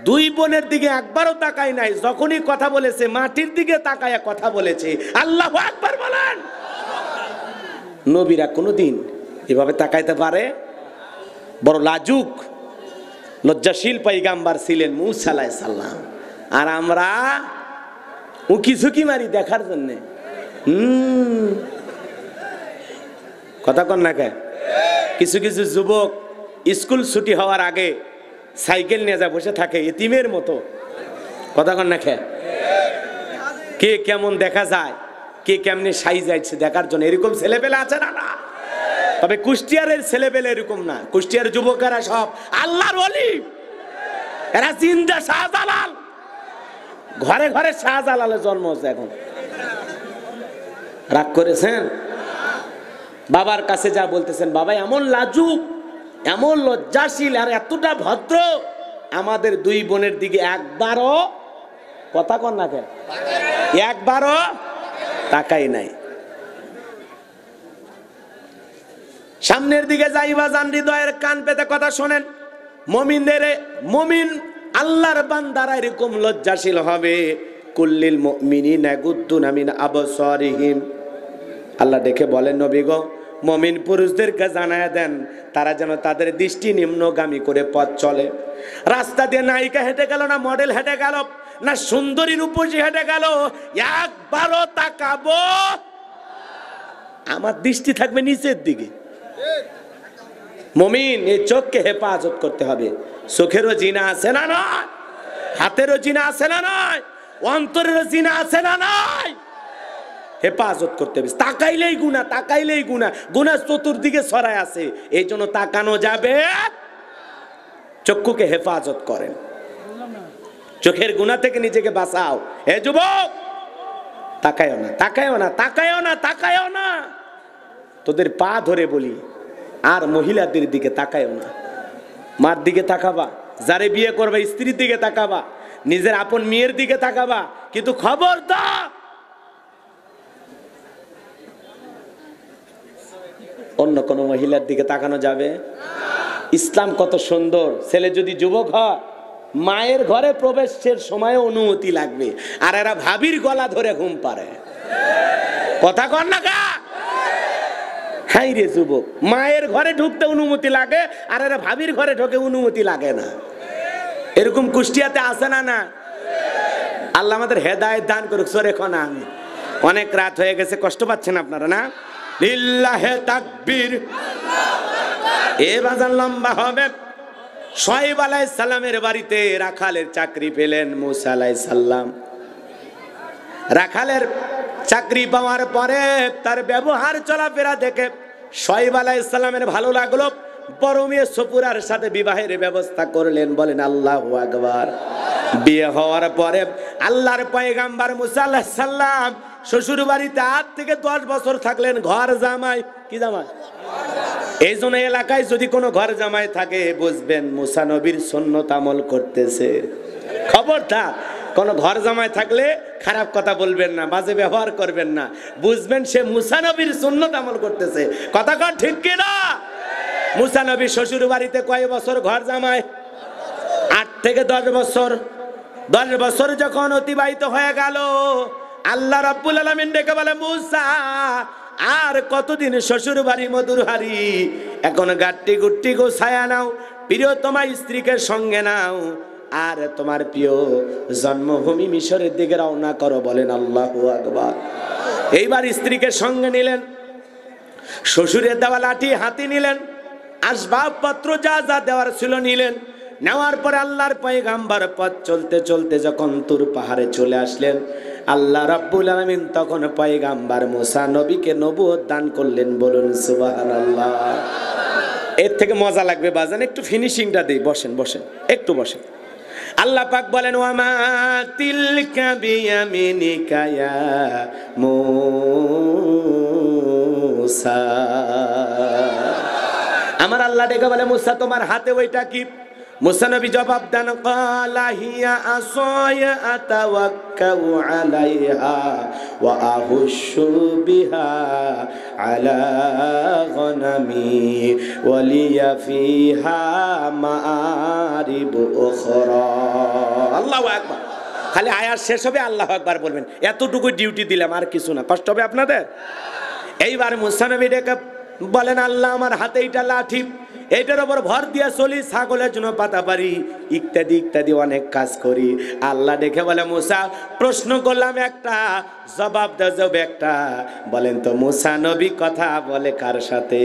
দুই বোনের দিকে একবারও তাকাই নাই। যখনই কথা বলেছে মাটির দিকে তাকায়া কথা বলেছে। আল্লাহু আকবার বলেন। নবীরা কোনোদিন এভাবে তাকাইতে পারে? বড় লাজুক লজ্জাশীল পয়গাম্বার ছিলেন মুসা আলাইহিস সালাম। আর আমরা উকি ঝুঁকি মারি দেখার জন্য। কথা কন না কে? কিছু কিছু যুবক স্কুল ছুটি হওয়ার আগে সাইকেল নিয়ে যা বসে থাকে এতিমের মতো। কথা কন না কে? কে কেমন দেখা যায়, কে কেমনে সাই যাচ্ছে দেখার জন্য এরকম ছেলেপেলে আছে না? না, তবে কুষ্টিয়ারের ছেলেপেলে এরকম না। কুষ্টিয়ার যুবকেরা সব আল্লাহর ওলি, এরা জিন্দা শাহজালাল। ঘরে ঘরে শাহজালালের জন্ম হচ্ছে এখন। রাগ করেছেন? বাবার কাছে যা বলতেছেন, বাবা এমন লাজুক, এমন লজ্জাশীল আর এতটা ভদ্র, আমাদের দুই বোনের দিকে একবারও, কথা কন না কেন, একবারও তাকাই নাই। সামনের দিকে যাইবা যান, হৃদয়ের কান পেতে কথা শোনেন। মুমিন আল্লাহর বান্দারা এরকম লজ্জাশীল হবে। কুল্লিল মুমিনিনা ইয়াগুদ্দুনা মিন আবসারিহিম। আল্লাহ দেখে বলেন, নবী গো মুমিন পুরুষদেরকে জানায় দেন তারা যেন তাদের দৃষ্টি নিম্নগামী করে পথ চলে। রাস্তা দিয়ে নায়িকা হেঁটে গেল না মডেল হেঁটে গেল না সুন্দরী রূপসী হেঁটে গেল, একবারও তাকাবো, আমার দৃষ্টি থাকবে নিচের দিকে। মুমিন এই চোখকে হেফাজত করতে হবে। চোখেরও জিনা আছে না নয়? হাতেরও জিনা আছে না নয়? অন্তরেরও জিনা আছে না নয়? হেফাজত করতে হবে। তাকাইলেই গুনাহ, তাকাইলেই গুনাহ, গুনাহ চতুর্দিকে ছড়ায় আছে, এই জন্য তাকানো যাবে। চক্ষুকে হেফাজত করেন, চোখের গুনাহ থেকে নিজেকে বাঁচাও। হে যুবক, তাকায়ও না, তাকায়ও না, তাকায়ও না, তাকায়ও না। তোদের পা ধরে বলি, আর মহিলাদের দিকে তাকায়ও না। মার দিকে তাকাবা, যারে বিয়ে করবে স্ত্রীর দিকে তাকাবা, নিজের আপন মেয়ের দিকে তাকাবা, কিন্তু খবরদার অন্য কোন মহিলার দিকে তাকানো যাবে? ইসলাম কত সুন্দর। ছেলে যদি যুবক হয় মায়ের ঘরে প্রবেশের সময় অনুমতি লাগবে, আর এরা ভাবির গলা ধরে ঘুম পারে। কথা কর না কা? হাই রে যুবক, মায়ের ঘরে ঢুকতে অনুমতি লাগে, আর এরা ভাবির ঘরে ঢোকে অনুমতি লাগে না। এরকম কুষ্টিয়াতে আছে না? না, আল্লাহ আমাদের হেদায়েত দান করুক। সরে কোনা, আমি অনেক রাত হয়ে গেছে, কষ্ট পাচ্ছেন আপনারা না? লিল্লাহে তাকবীর। এ বাজান লম্বা হবে। শুআয়ব আলাইহিস সালামের বাড়িতে রাখালের চাকরি পেলেন মুসা আলাইহিস সালাম। রাখালের চাকরি পাওয়ার পরে তার ব্যবহার চলাফেরা দেখে শোয়েব আলাইহিস সালামের ভালো লাগলো, বড় মেয়ে সফুরার সাথে বিবাহের ব্যবস্থা করলেন। বলেন আল্লাহু আকবার। বিয়ে হওয়ার পরে আল্লাহর পয়গাম্বর মুসা আলাইহিস সালাম শ্বশুর বাড়িতে 8 থেকে 10 বছর থাকলেন। ঘর জামাই, কি জামাই? এই জন্য এলাকায় যদি কোনো ঘর জামাই থাকে বুঝবেন মুসা নবীর সুন্নত আমল করতেছে। খবরদার, কোন ঘর জামাই থাকলে খারাপ কথা বলবেন না, বাজে ব্যবহার করবেন না, বুঝবেন সে মুসা নবীর সুন্নত আমল করতেছে। কথা কর ঠিক কি না? মুসা নবী শ্বশুর বাড়িতে কয় বছর ঘর জামাই? 8 থেকে 10 বছর। 10 বছর যখন অতিবাহিত হয়ে গেল, আল্লাহ রাব্বুল আলামিন ডেকে বলে, মুসা আর কতদিন শ্বশুর বাড়ি মধুর হারি, এখন গাট্টি গুট্টি গোছায়া নাও, প্রিয়তমা স্ত্রীকে সঙ্গে নাও, আর তোমার প্রিয় জন্মভূমি মিশরের দিকে রওনা করো। বলেন আল্লাহু আকবার। এইবার স্ত্রীকে সঙ্গে নিলেন, শ্বশুরের দেওয়া লাঠি হাতে নিলেন, আসবাবপত্র যা যা দেওয়ার ছিল নিলেন। নেওয়ার পরে আল্লাহর পয়গাম্বর পথ চলতে চলতে যখন তুর পাহাড়ে চলে আসলেন, আল্লাহ রাব্বুল আলামিন তখন পয়গাম্বর মুসা নবীকে নবুয়ত দান করলেন। বলুন সুবহানাল্লাহ। এর থেকে মজা লাগবে বাজান, একটু ফিনিশিংটা দেই। বসেন বসেন, একটু বসেন। আল্লাহ পাক বলেন, ওয়ামা তিলকা বিয়ামিনিকা ইয়া মুসা। আমার আল্লাহ ডেকে বলে, মুসা তোমার হাতে ওইটা কি? মুসা নবী জবাব দেন, ক্বালা হিয়া আসায়া আতাওয়াক্কাউ আলাইহা ওয়া আহুশু বিহা আলা গনামি ওয়া লিয়া ফিহা মাআরিব উখরা। আল্লাহু আকবার। খালি আয়াত শেষ হবে আল্লাহু আকবার বলবেন, এতটুকু ডিউটি দিলাম, আর কিছু না। কষ্ট হবে আপনাদের? এইবার মুসা নবী ডেকে বলেন, আল্লাহ আমার হাতে এইটা লাঠি, এইটার উপর ভর দিয়া চলি, ছাগলের জন্য পাতা পারি, ইত্যাদি ইত্যাদি অনেক কাজ করি। আল্লাহ দেখে বলে, মুসা প্রশ্ন করলাম একটা, জবাব দেব একটা। বলেন তো মুসা নবী কথা বলে কার সাথে?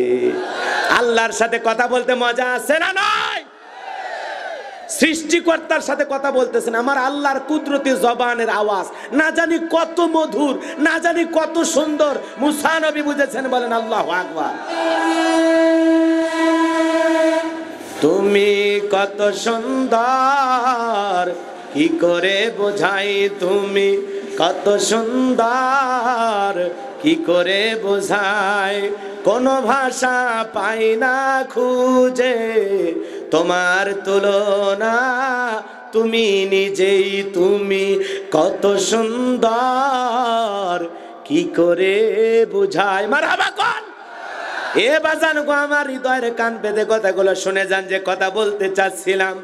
আল্লাহর সাথে কথা বলতে মজা আছে না নাই? সৃষ্টিকর্তার সাথে কথা বলতেছেন। আমার আল্লাহর কুদরতি জবানের আওয়াজ না জানি কত মধুর, না জানি কত সুন্দর। মুসা নবী বুঝেছেন। বলেন আল্লাহু আকবার। তুমি কত সুন্দর, কি করে বোঝাই? তুমি কত সুন্দর, কি করে বোঝাই? কোন ভাষা পাই না খুঁজে তোমার তুলনা, তুমি নিজেই, তুমি কত সুন্দর, কি করে বোঝাই? মারহাবা কোন এ বাজান গো, আমার হৃদয়ের কান পেতে কথাগুলো শুনে যান, যে কথা বলতে চাচ্ছিলাম।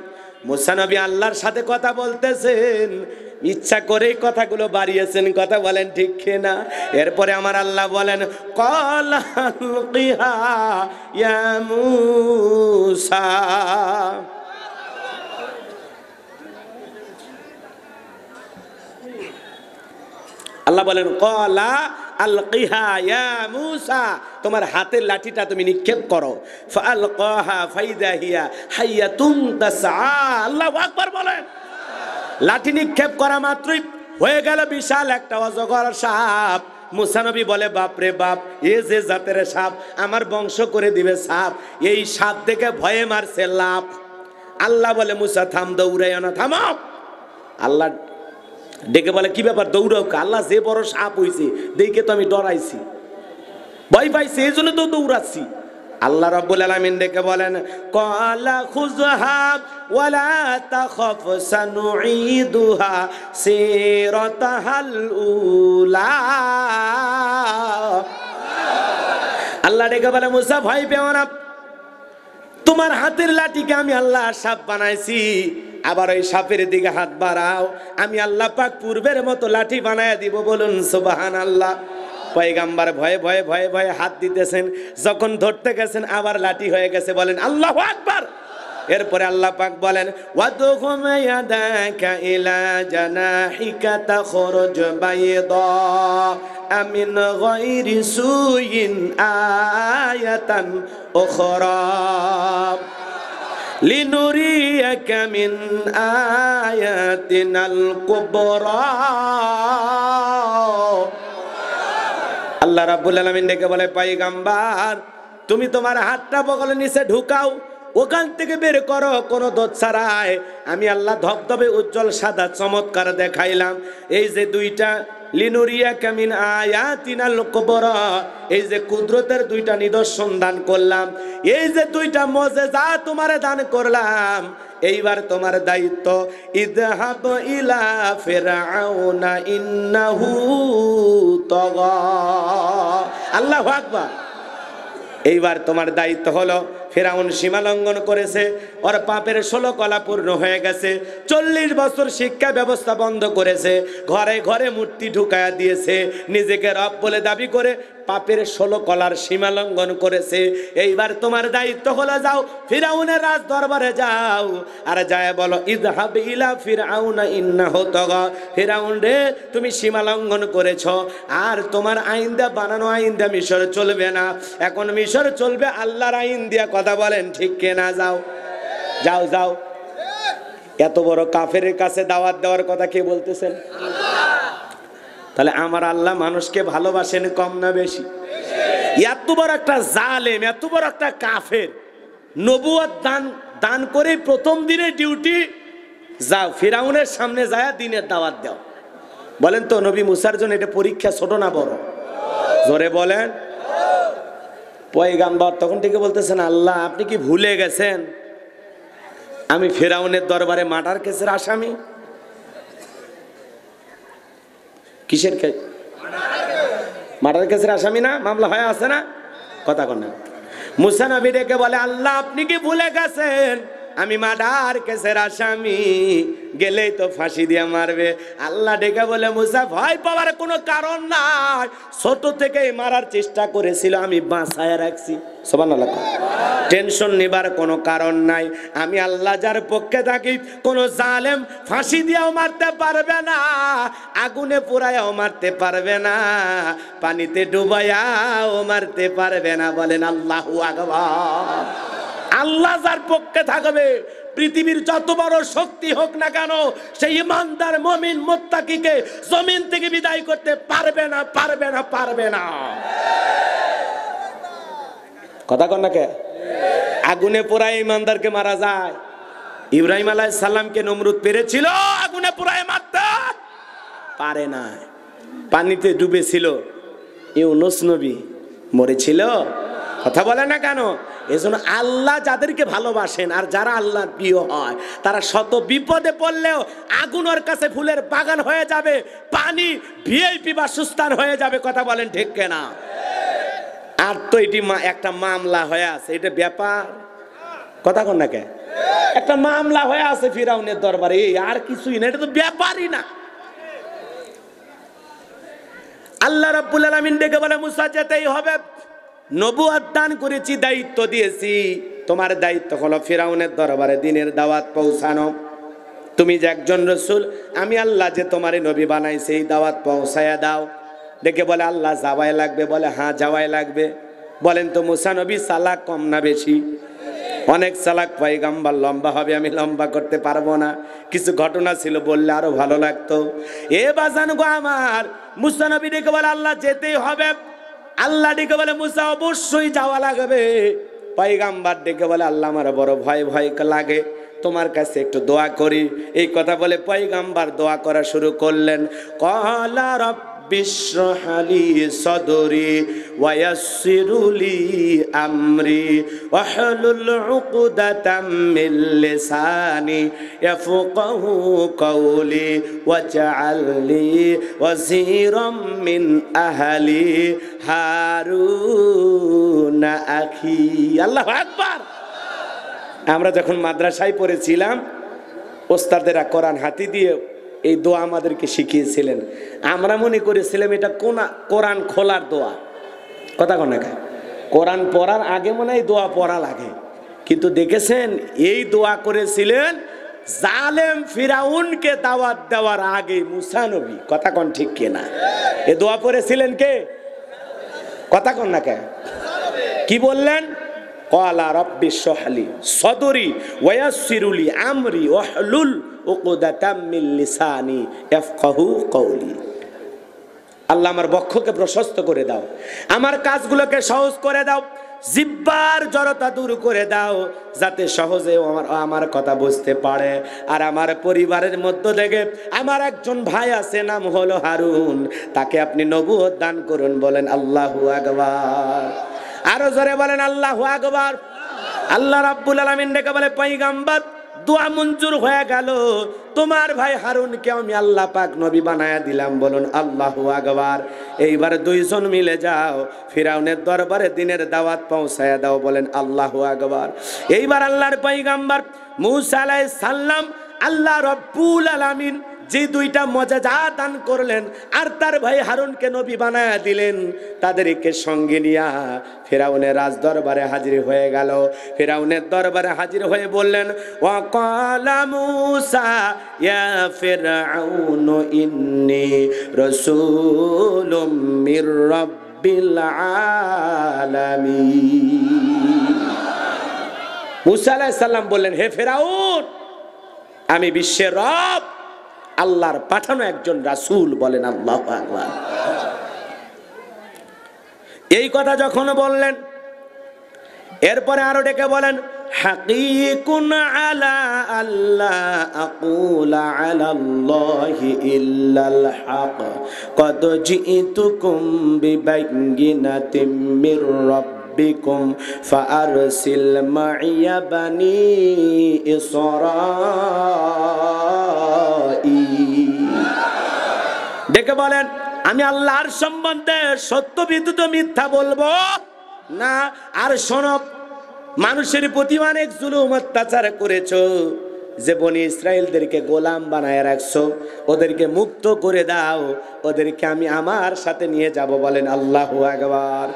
মুসা নবী আল্লাহর সাথে কথা বলতেছেন, ইচ্ছা করে কথাগুলো বাড়িয়েছেন। কথা বলেন ঠিক কিনা? এরপরে আমার আল্লাহ বলেন, ক্বালা আলকিহা ইয়া মুসা। আল্লাহ বলেন, ক্বালা আলকিহা ইয়া মুসা, তোমার হাতের লাঠিটা তুমি নিক্ষেপ করো। ফাআলকাহা ফাইদা হিয়া হাইয়াতুন তাসআ। আল্লাহু আকবার বলেন। লাঠি নিক্ষেপ করা মাত্রই হয়ে গেল বিশাল একটা অজগর সাপ। মুসা নবী বলে, বাপ রে বাপ, এ যে জাতের সাপ, আমার বংশ করে দিবে সাপ। এই সাপ দেখে ভয়ে মারছে লাফ। আল্লাহ বলে, মুসা থাম, দৌড়াইও না, থামো। আল্লাহ ডেকে বলে, কি ব্যাপার দৌড়াও? আল্লাহ যে বড় সাপ হইছে দেখে তো আমি ডরাইছি, ভয় পাইছি, এই জন্য তো দৌড়াচ্ছি। আল্লাহ রাব্বুল আলামিন ডেকে বলেন, ক্বালা খুযহা ওয়ালা তাখাফ সানুঈদুহা সিরাতাহাল উলা। আল্লাহ ডেকে বলে, মুসা ভয় পেও না, তোমার হাতের লাঠিকে আমি আল্লাহ সাপ বানাইছি, আবার ওই সাপের দিকে হাত বাড়াও, আমি আল্লাহ পাক পূর্বের মতো লাঠি বানায়া দিব। বলুন সুবহানাল্লাহ। পয়গাম্বর ভয়ে ভয়ে ভয়ে ভয়ে হাত দিতেছেন, যখন ধরতে গেছেন আবার লাঠি হয়ে গেছে। বলেন আল্লাহু আকবার। এরপরে আল্লাহ পাক বলেন, ওয়াদখুম ইয়াদাকা ইলা জানাহিকা তাখরুজ বাইদা আমিন গায়রি সুইন আয়াতান উখরা লিনুরিয়াকা মিন আয়াতিনাল কুবরা। আল্লাহ রাব্বুল আলামিন ডেকে বলে, পয়গম্বর তুমি তোমার হাতটা বগলের নিচে ঢুকাও, ওখান থেকে বের করো কোনো দোষ ছাড়াই। আমি আল্লাহ ধবধবে উজ্জ্বল সাদা চমৎকার দেখাইলাম। এই যে দুইটা লিনুরিয়া কামিন আয়াতিনাল কুবরা, এই যে কুদরতের দুইটা নিদর্শন দান করলাম, এই যে দুইটা মুজিজা তোমারে দান করলাম, এইবার তোমার দায়িত্ব ইযহাব ইলা ফিরআউনা ইন্নাহু তাগা। আল্লাহু আকবার। এইবার তোমার দায়িত্ব হলো, ফিরাউন সীমা লঙ্ঘন করেছে, ওর পাপের 16 কলা পূর্ণ হয়ে গেছে, 40 বছর শিক্ষা ব্যবস্থা বন্ধ করেছে, ঘরে ঘরে মূর্তি ঢুকায়া দিয়েছে, নিজেকে রব বলে দাবি করে পাপের 16 কলার সীমা লঙ্ঘন করেছে। এইবার তোমার দায়িত্ব হলো, যাও ফিরাউনের রাজ দরবারে যাও, আর যায় বলো ইযহাব ইলা ফিরআউনা ইন্নাহু তাগা। ফিরাউন রে, তুমি সীমা লঙ্ঘন করেছো, আর তোমার আইন দা বানানো আইন দা মিশর চলবে না, এখন মিশর চলবে আল্লাহর আইন দিয়া। কথা বলেন ঠিক কিনা? যাও যাও যাও। এত বড় কাফেরের কাছে দাওয়াত দেওয়ার কথা কে বলতেছেন? তাহলে আমার আল্লাহ মানুষকে ভালোবাসেন কম না বেশি? এত বড় একটা জালেম, এত বড় একটা কাফের, নবুয়ত দান করে প্রথম দিনে ডিউটি, যাও ফিরাউনের সামনে যায় দিনের দাওয়াত দাও। বলেন তো নবী মুসার জন্য এটা পরীক্ষা ছোট না বড়? জোরে বলেন। পয়গাম্বর তখন থেকে বলতেছেন, আল্লাহ আপনি কি ভুলে গেছেন আমি ফিরাউনের দরবারে মার্ডার কেসের আসামি? কিসের কেস? মার্ডার কেসের আসামি না? মামলা হয়ে আছে না? কথা কন না। মুসা নবী ডেকে বলে, আল্লাহ আপনি কি ভুলে গেছেন আমি মার্ডার কেসের আসামি, গেলেই তো ফাঁসি দিয়ে মারবে। আল্লাহ ডেকে বলে, মুসা ভয় পাওয়ার কোনো কারণ নাই, ছোট থেকেই মারার চেষ্টা করেছিল, আমি বাঁচায় রাখছি। সুবহানাল্লাহ। টেনশন নেবার কোনো কারণ নাই, আমি আল্লাহ যার পক্ষে থাকি, কোনো জালেম ফাঁসি দিয়েও মারতে পারবে না, আগুনে পোড়ায়ও মারতে পারবে না, পানিতে ডুবাইয়াও মারতে পারবে না। বলেন আল্লাহু আকবার। আল্লাহ যার পক্ষে থাকবে, পৃথিবীর যত বড় শক্তি হোক না কেন, সেই ইমানদার মুমিন মুত্তাকিকে জমিন থেকে বিদায় করতে পারবে না, পারবে না, পারবে না। কথা কন না কে? আগুনে পোড়ায় ইমানদারকে মারা যায়। ইব্রাহিম আলাইহিস সালামকে নমরুদ পেরেছিল আগুনে পোড়ায় মারতে পারে না। পানিতে ডুবেছিল ইউনূস নবী, মরেছিল। কথা বলে না কেন? এজন্য আল্লাহ যাদেরকে ভালোবাসেন আর যারা আল্লাহর প্রিয় হয়, তারা শত বিপদে পড়লেও আগুন ওর কাছে ফুলের বাগান হয়ে যাবে, পানি ভিআইপি বাসস্থান হয়ে যাবে। কথা বলেন ঠিক কিনা? আর তো এটি একটা মামলা হয়ে আছে, এটা ব্যাপার। কথা কন না কে? একটা মামলা হয়ে আছে ফিরাউনের দরবারে, আর কিছুই না, এটা তো ব্যাপারই না। আল্লাহ রাব্বুল আলামিন ডেকে বলে, মুসা যেতেই হবে, নবুয়ত দান করেছি, দায়িত্ব দিয়েছি, তোমার দায়িত্ব হলো ফিরাউনের দরবারে দিনের দাওয়াত পৌঁছানো। তুমি যে একজন রাসূল, আমি আল্লাহ যে তোমারে নবী বানাইছি, এই দাওয়াত পৌঁছায়া দাও। ডেকে বলে, আল্লাহ যাওয়াই লাগবে? বলে হ্যাঁ যাওয়াই লাগবে। বলেন তো মুসা নবী চালাক কম না বেশি? অনেক চালাক পয়গম্বর। লম্বা হবে, আমি লম্বা করতে পারবো না, কিছু ঘটনা ছিল বললে আরো ভালো লাগতো। এ বাজান গো আমার, মুসা নবী ডেকে বলে আল্লাহ যেতেই হবে। আল্লাহ ডেকে বলে মুসা অবশ্যই যাওয়া লাগবে। পয়গম্বর ডেকে বলে আল্লাহ আমার বড় ভয় ভয় লাগে, তোমার কাছে একটু দোয়া করি। এই কথা বলে পয়গম্বর দোয়া করা শুরু করলেন। ক্বালা রাব্বি ইশরাহ লি সাদরি ওয়া ইয়াসসির লি আমরি ওয়াহলুল উকদাতাম মিন লিসানি ইয়াফকাহু কওলি ওয়াজআল লি ওয়াজিরাম মিন আহলি হারুন আখি। আল্লাহু আকবার। আমরা যখন মাদ্রাসায় পড়েছিলাম, ওস্তাদেরা কোরআন হাতি দিয়ে এই দোয়া আমাদেরকে শিখিয়েছিলেন। আমরা মনে করেছিলাম এটা কোরআন খোলার দোয়া। কথা কোন না? কোরআন পড়ার আগে মনে হয় দোয়া পড়া লাগে, কিন্তু দেখেছেন এই দোয়া করেছিলেন জালেম ফিরাউনকে দাওয়াত দেওয়ার আগে মুসা নবী। কথা কোন ঠিক কিনা? এ দোয়া পড়েছিলেন কে? কথা কোন না কে? কি বললেন? ক্বালা রাব্বি ইশরাহ লি সাদরি ওয়া ইয়াসসির লি আমরি ওয়াহলুল উকদাতাম মিন লিসানি ইয়াফকাহু কওলি। আল্লাহ আমার বক্ষকে প্রশস্ত করে দাও, আমার কাজগুলোকে সহজ করে দাও, জিহ্বার জড়তা দূর করে দাও, যাতে সহজে আমার কথা বুঝতে পারে। আর আমার পরিবারের মধ্য থেকে আমার একজন ভাই আছে, নাম হলো হারুন, তাকে আপনি নবুয়ত দান করুন। বলেন আল্লাহু আকবার। আরো জোরে বলেন আল্লাহু আকবার। আল্লাহ রাব্বুল আলামিন ডেকে বলে, পয়গম্বর দোয়া মঞ্জুর হয়ে গেল, তোমার ভাই হারুনকে আমি আল্লাহ পাক নবী বানায়া দিলাম। বলুন আল্লাহু আকবার। এইবার দুইজন মিলে যাও, ফিরাউনের দরবারে দিনের দাওয়াত পৌঁছায়া দাও। বলেন আল্লাহু আকবার। এইবার আল্লাহর পয়গম্বর মূসা আলাইহিস সালাম আল্লাহ রাব্বুল আলামিন যে দুইটা মুজিজা দান করলেন আর তার ভাই হারুনকে নবী বানায়া দিলেন, তাদেরকে সঙ্গে নিয়া ফিরাউনের রাজ দরবারে হাজির হয়ে গেল। ফিরাউনের দরবারে হাজির হয়ে বললেন, ওয়া ক্বালা মূসা ইয়া ফিরআউন ইন্নী রাসূলুম মির রাব্বিল আলামিন। মূসা আলাইহিস সালাম বললেন, হে ফিরাউন, আমি বিশ্বের রব, আল্লাহর পাঠানো একজন রাসূল। বলেন আল্লাহু আকবার। এই কথা যখন বললেন, এরপরে আরো ডেকে বলেন, হাকিকুন আলা আল্লাহ আকুলা আলাল্লাহি ইল্লাল হক কদ জিতুকুম বিবাইয়িনাতিম মির রাব্বিকুম ফাআরসিল মাইয়া বানি ইসরাঈল। ডেকে বলেন, আমি আল্লাহর সম্বন্ধে সত্য বিদ্যুৎ মিথ্যা বলবো না। আর শোনো, মানুষের প্রতি অনেক জুলুম অত্যাচার করেছো, যে বনি ইসরায়েলদেরকে গোলাম বানায় রাখছো, ওদেরকে মুক্ত করে দাও, ওদেরকে আমি আমার সাথে নিয়ে যাব। বলেন আল্লাহু আকবার।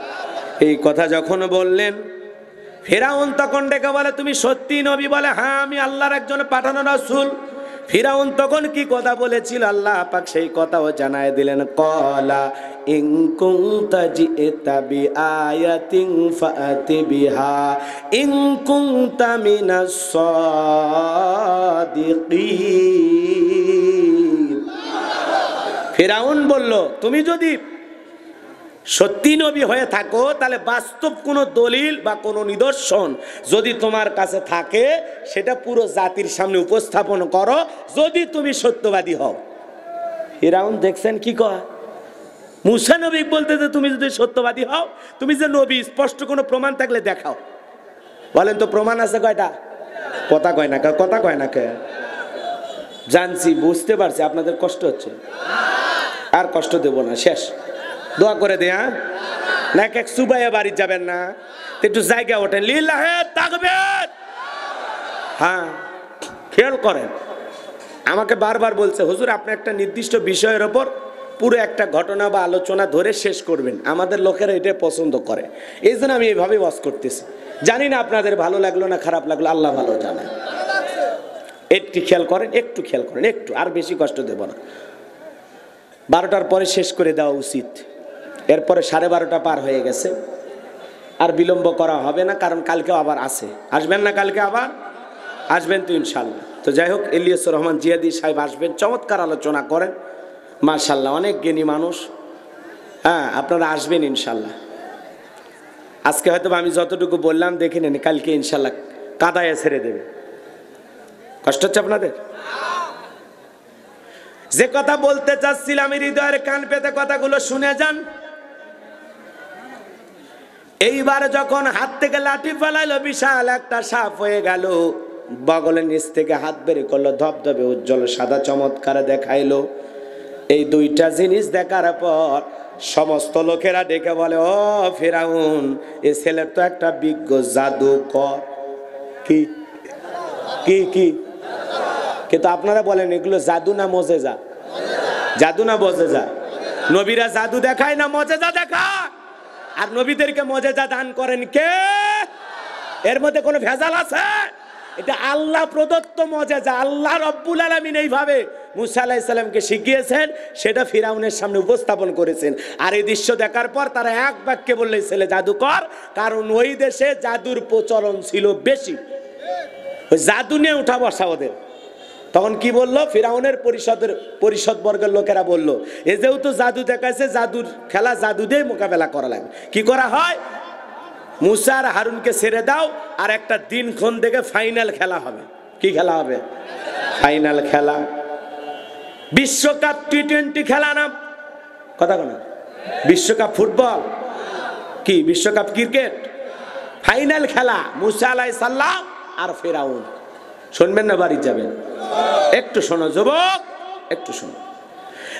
এই কথা যখন বললেন, ফিরাউন তখন ডেকে বলে, তুমি সত্যি নবী? বলে, হ্যাঁ, আমি আল্লাহর একজন পাঠানো রাসূল। ফিরাউন তখন কি কথা বলেছিল আল্লাহ পাক সেই কথাও জানায় দিলেন। ক্বালা ইন কুনতা জিতা বিআয়াতিন ফাআতি বিহা ইন কুনতা মিনাস সাদিকিন। ফিরাউন বলল, তুমি যদি সত্যি নবী হয়ে থাকো, তাহলে বাস্তব কোনো দলিল বা কোনো নিদর্শন যদি তোমার কাছে থাকে, সেটা পুরো জাতির সামনে উপস্থাপন করো, যদি তুমি সত্যবাদী হও। ফিরাউন দেখছেন কি কয়, মুসা নবী বলতে যে তুমি যদি সত্যবাদী হও, তুমি যে নবী, স্পষ্ট কোনো প্রমাণ থাকলে দেখাও। বলেন তো প্রমাণ আছে কয়টা? কথা কয় না, কথা কয় না কে? জানছি, বুঝতে পারছি আপনাদের কষ্ট হচ্ছে, আর কষ্ট দেব না, শেষ। দোয়া করে দেয়া না, এক সুবাইয়া বাড়ি যাবেন না, একটু জায়গা ওঠেন। লিল্লাহে তাকবীর। হ্যাঁ, খেয়াল করেন, আমাকে বারবার বলছে, হুজুর আপনি একটা নির্দিষ্ট বিষয়ের ওপর পুরো একটা ঘটনা বা আলোচনা ধরে শেষ করবেন, আমাদের লোকেরা এটা পছন্দ করে, এই জন্য আমি এইভাবে ওয়াজ করতেছি। জানি না আপনাদের ভালো লাগলো না খারাপ লাগলো, আল্লাহ ভালো জানে। একটু খেয়াল করেন, একটু খেয়াল করেন, একটু, আর বেশি কষ্ট দেব না। 12টার পরে শেষ করে দেওয়া উচিত। এরপরে 12:30 পার হয়ে গেছে, আর বিলম্ব করা হবে না, কারণ কালকেও আবার আছে। আসবেন না? কালকে আবার আসবেন তো ইনশাল্লাহ। তো যাই হোক, ইলিয়াসুর রহমান জিয়াদি সাহেব আসবেন, চমৎকার আলোচনা করেন, মাশাআল্লাহ, অনেক জ্ঞানী মানুষ। হ্যাঁ, আপনারা আসবেন ইনশাল্লাহ। আজকে হয়তো আমি যতটুকু বললাম দেখে নেন, কালকে ইনশাল্লাহ কাদায় ছেড়ে দেবে। কষ্ট হচ্ছে আপনাদের? যে কথা বলতে চাচ্ছিলাম, হৃদয়ের কান পেতে কথাগুলো শুনে যান। এইবার যখন হাত থেকে লাঠি ফেলাইলো, বিশাল একটা সাপ হয়ে গেল, বগলের নিচ থেকে হাত বের করলো, ধবধবে উজ্জ্বল সাদা চমৎকার দেখাইলো। এই দুইটা জিনিস দেখার পর সমস্ত লোকেরা ডেকে বলে, ও ফিরাউন, এ ছেলের তো একটা বিজ্ঞ জাদুকর। কি কি কি? কিন্তু আপনারা বলেন এগুলো জাদু না মজেজা? জাদু না মজেজা? নবীরা জাদু দেখায় না মজেজা দেখায়? আর নবীদেরকে মজেজা দান করেন কে? এর মধ্যে কোনো ভেজাল আছে? এটা আল্লাহ প্রদত্ত মজেজা। আল্লাহ রব্বুল আলামিন এইভাবে মুসা আলাইহিস সালামকে শিখিয়েছেন, সেটা ফিরাউনের সামনে উপস্থাপন করেছেন। আর এই দৃশ্য দেখার পর তারা এক বাক্যে বললে ছেলে জাদুকর, কারণ ওই দেশে জাদুর প্রচলন ছিল বেশি। ওই জাদু নিয়ে উঠা বসা ওদের। তখন কি বললো? ফিরাউনের পরিষদ বর্গের লোকেরা বলল, এ যেহেতু জাদু দেখাইছে, জাদুর খেলা জাদু দিয়ে মোকাবেলা করা লাগবে। কি করা হয়? মুসা আর হারুনকে ছেড়ে দাও, আর একটা দিনক্ষণ থেকে ফাইনাল খেলা হবে। কি খেলা হবে? ফাইনাল খেলা। বিশ্বকাপ টি-20 খেলা না, কথা বলে। বিশ্বকাপ ফুটবল কি, বিশ্বকাপ ক্রিকেট, ফাইনাল খেলা মুসা আলাইহিস সালাম আর ফেরাউন। শুনবেন না বাড়ি যাবেন? একটু শোনো যুবক, একটু শোনো।